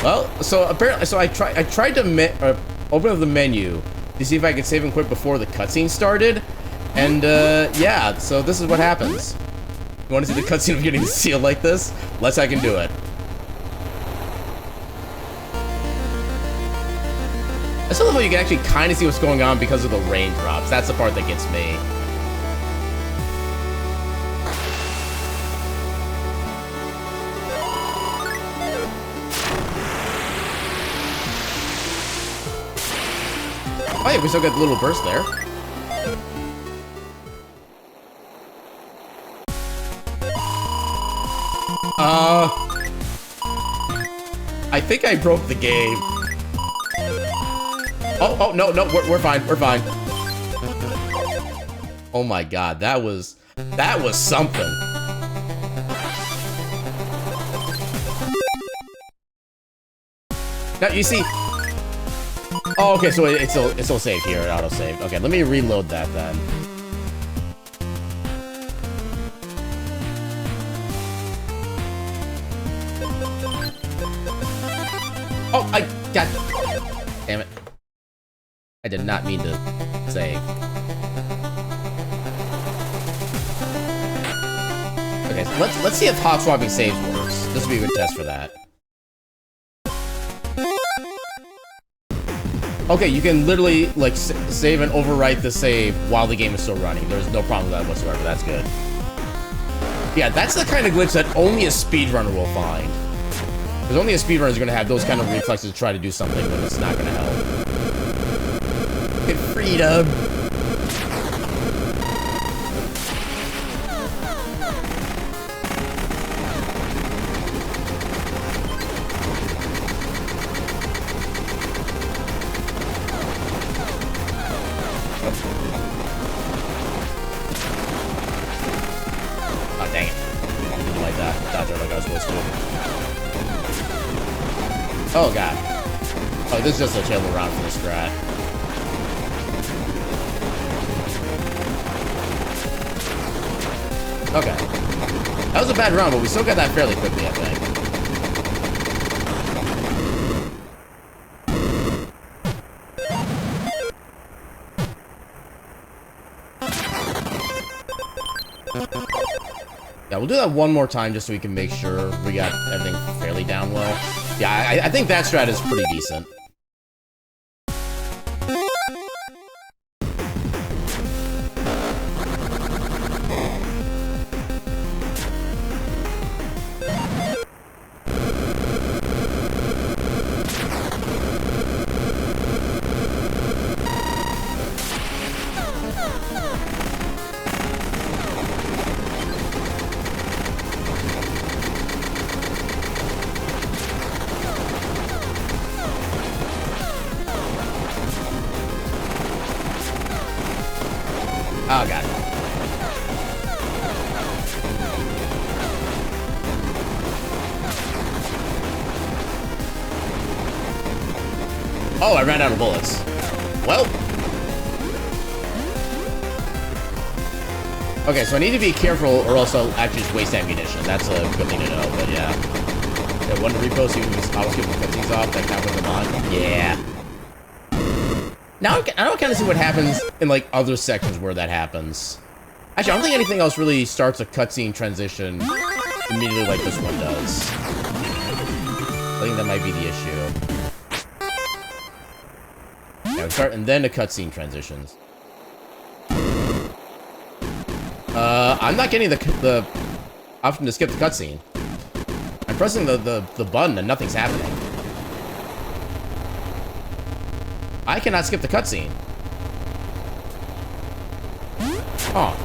Well, so apparently, I tried to open up the menu to see if I could save and quit before the cutscene started, and yeah, so this is what happens. You want to see the cutscene of getting sealed like this? Let's I can do it. I still love how you can actually kind of see what's going on because of the raindrops. That's the part that gets me. Oh yeah, we still got the little burst there. I think I broke the game. Oh, no, we're fine, we're fine. Oh my god, that was something. Now, you see... Oh, okay, so it's still saved here, auto-saved. Okay, let me reload that then. Oh, God damn it. I did not mean to save. Okay, so let's see if hot swapping saves works. This will be a good test for that. Okay, you can literally, like, save and overwrite the save while the game is still running. There's no problem with that whatsoever. That's good. Yeah, that's the kind of glitch that only a speedrunner will find. Because only a speedrunner is going to have those kind of reflexes to try to do something when it's not going to help. Get freedom! Oh, dang it. Didn't like that. Dodge it like I was supposed to. Oh, God. Oh, this is just a chill around for the strat. Okay. That was a bad run, but we still got that fairly quickly, I think. Yeah, we'll do that one more time just so we can make sure we got everything fairly down well. Yeah, I think that strat is pretty decent. Oh, God. Oh, I ran out of bullets. Well. Okay, so I need to be careful or else I'll actually just waste ammunition. That's a good thing to know, but yeah. Yeah, one repost, you can just auto-skip the cutscenes off, that kind of puts them on. Yeah. Now I don't kind of see what happens in, like, other sections where that happens. Actually, I don't think anything else really starts a cutscene transition immediately like this one does. I think that might be the issue. Yeah, we start, and then the cutscene transitions. I'm not getting the option to skip the cutscene. I'm pressing the button and nothing's happening. I cannot skip the cutscene. Oh.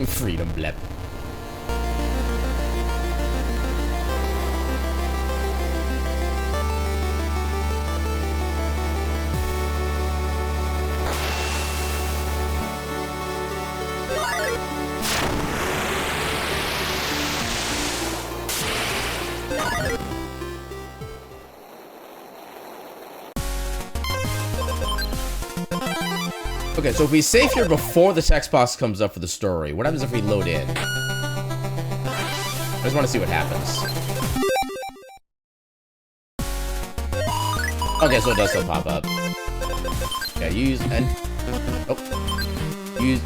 Freedom blep. Okay, so if we save here before the text box comes up for the story, what happens if we load in? I just want to see what happens. Okay, so it does still pop up. Okay, use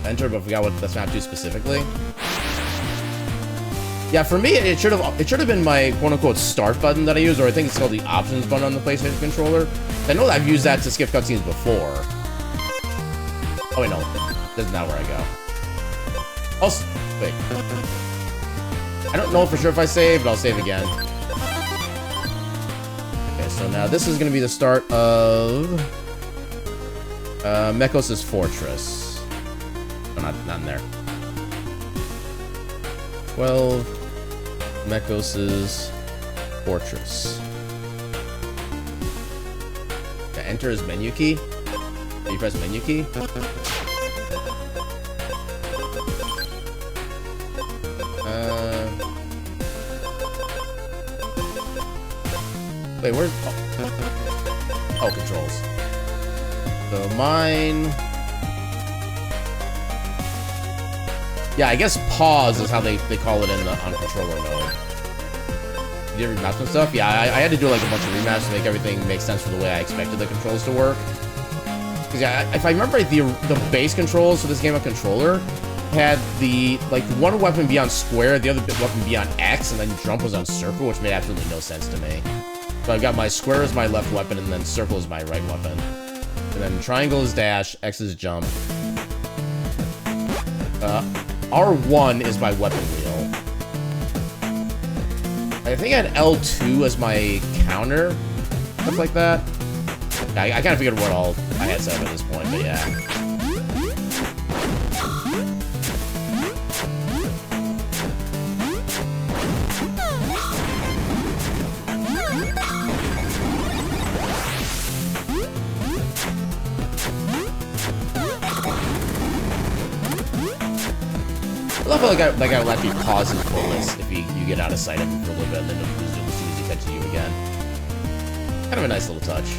enter, but I forgot what that's not do specifically. Yeah, for me, it should have been my quote-unquote start button that I use, or I think it's called the options button on the PlayStation controller. I know that I've used that to skip cutscenes before. Oh wait, no, that's not where I go. Also, wait. I don't know for sure if I saved, but I'll save again. Okay, so now this is gonna be the start of Mekos' Fortress. Oh, not in there. 12 Mekos' Fortress. Okay, enter his menu key. You press menu key. Wait, where's... Oh, controls. So mine... Yeah, I guess pause is how they call it in the on controller mode. You did remap some stuff? Yeah, I had to do like a bunch of remaps to make everything make sense for the way I expected the controls to work. Because yeah, if I remember right, the base controls for this game of controller had the, like, one weapon be on square, the other weapon be on X, and then jump was on circle, which made absolutely no sense to me. So I've got my square as my left weapon, and then circle is my right weapon. And then triangle is dash, X is jump. R1 is my weapon wheel. I think I had L2 as my counter, stuff like that. I kind of figured what all I had set up at this point, but yeah. I love how like I let you pause his bullets if you get out of sight of him for a little bit, and then it'll resume as soon as he catches you again. Kind of a nice little touch.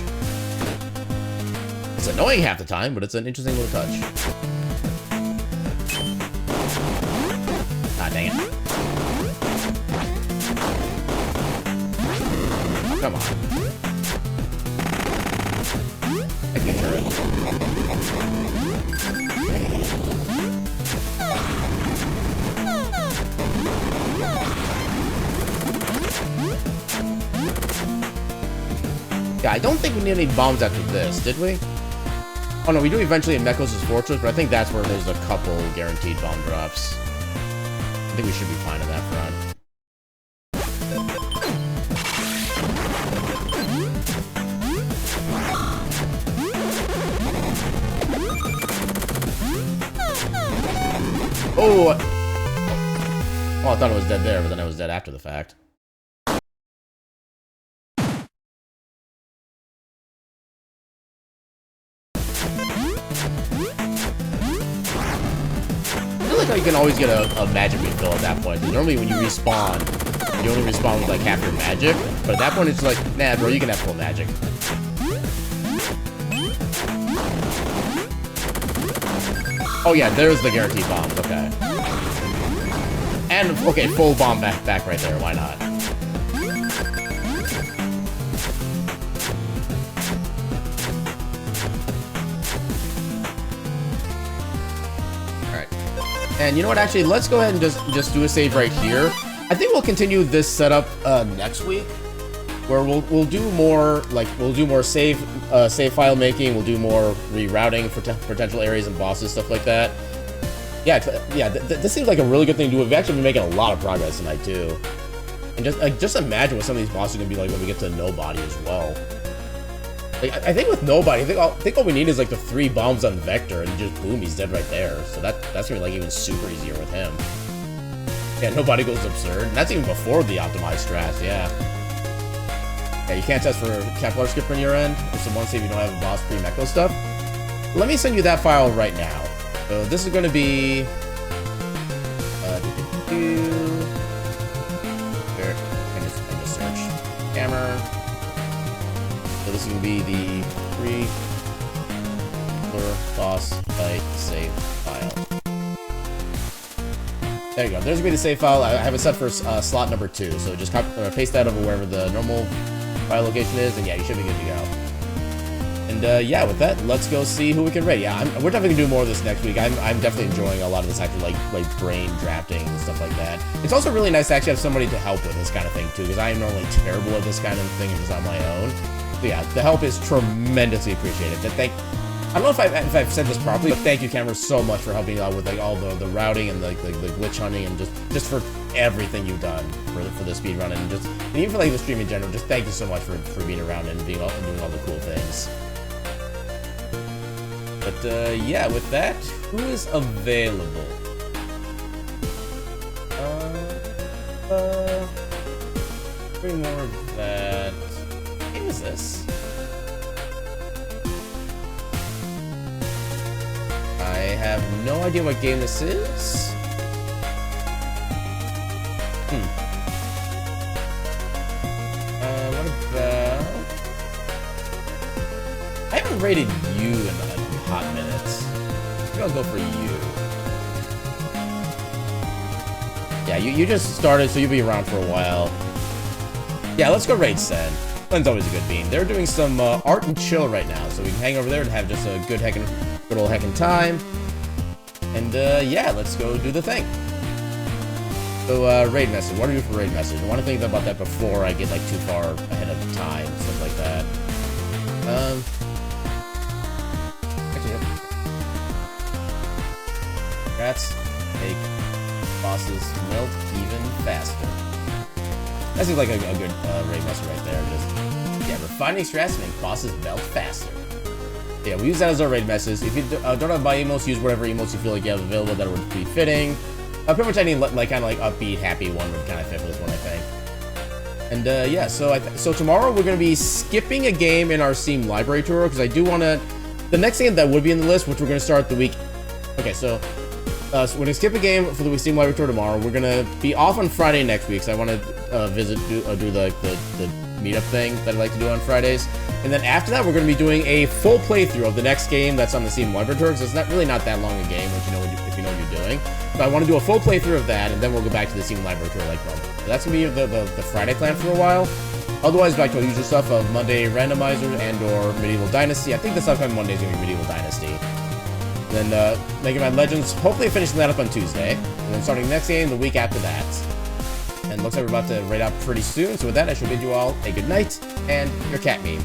It's annoying half the time, but it's an interesting little touch. Ah, dang it. Oh, come on. I can hear it. Yeah, I don't think we need any bombs after this, did we? Oh no, we do eventually in Mekos' Fortress, but I think that's where there's a couple guaranteed bomb drops. I think we should be fine on that front. Oh! Oh, I thought it was dead there, but then it was dead after the fact. you can always get a magic refill at that point. Normally when you respawn, you only respawn with like half your magic. But at that point it's like, nah bro, you can have full magic. Oh yeah, there's the guaranteed bombs, okay. And, okay, full bomb back right there, why not? Alright. And you know what, actually, let's go ahead and just do a save right here. I think we'll continue this setup next week, where we'll do more, like, save file making, we'll do more rerouting for potential areas and bosses, stuff like that. Yeah, this seems like a really good thing to do. We've actually been making a lot of progress tonight, too. And just imagine what some of these bosses are going to be like when we get to Nobody as well. Like, I think with Nobody, I think all we need is, like, the 3 bombs on Vector, and just boom, he's dead right there. So that's going to be, like, even super easier with him. Yeah, Nobody goes absurd. And that's even before the optimized strats, yeah. Yeah, you can't test for Kepler skip on your end. It's the one save you don't have a boss pre-Mecco stuff. Let me send you that file right now. So this is going to be... Here, I just search. Hammer. So this is going to be the boss fight save file. There you go. There's going to be the save file. I have it set for slot number 2. So just paste that over wherever the normal file location is, and yeah, you should be good to go. And yeah, with that, let's go see who we can raid. Yeah, we're definitely gonna do more of this next week. I'm definitely enjoying a lot of this actual like brain drafting and stuff like that. It's also really nice to actually have somebody to help with this kind of thing too, because I am normally terrible at this kind of thing just on my own. So yeah, the help is tremendously appreciated. I don't know if I've said this properly, but thank you, Cameron, so much for helping out with like all the routing and the glitch hunting and just for everything you've done for the speedrun and even for like the stream in general. Just thank you so much for being around and doing all the cool things. But yeah, with that, who is available? Three more of that. What game is this? I have no idea what game this is. What about... I haven't rated you in hot minutes. Maybe I'll go for you. Yeah, you just started, so you'll be around for a while. Yeah, let's go raid Sen. Sen's always a good bean. They're doing some art and chill right now, so we can hang over there and have just a good old heckin' time. And yeah, let's go do the thing. So raid message. What do we do for raid message? I want to think about that before I get like too far ahead of time, stuff like that. Strats make bosses melt even faster. That seems like a good raid message right there. Just yeah, refining strats make bosses melt faster. Yeah, we use that as our raid message. If you don't have buy emotes, use whatever emotes you feel like you have available that would be fitting. Pretty much any like kind of like upbeat, happy one would kind of fit for this one, I think. And yeah, so tomorrow we're gonna be skipping a game in our Steam library tour because I do want to. The next game that would be in the list, which we're gonna start the week. Okay, so we're gonna skip a game for the Steam library tour tomorrow. We're gonna be off on Friday next week, so I want to do the meetup thing that I like to do on Fridays. And then after that, we're going to be doing a full playthrough of the next game that's on the Steam library tour, because it's really not that long a game if you know what you're doing. So I want to do a full playthrough of that, and then we'll go back to the Steam library tour like normal. So that's going to be the Friday plan for a while. Otherwise, back to our usual stuff of Monday Randomizer and or Medieval Dynasty. I think this upcoming Monday is going to be Medieval Dynasty. And then Mega Man Legends, hopefully finishing that up on Tuesday. And then starting the next game the week after that. And looks like we're about to raid out pretty soon. So with that, I shall bid you all a good night and your cat meme.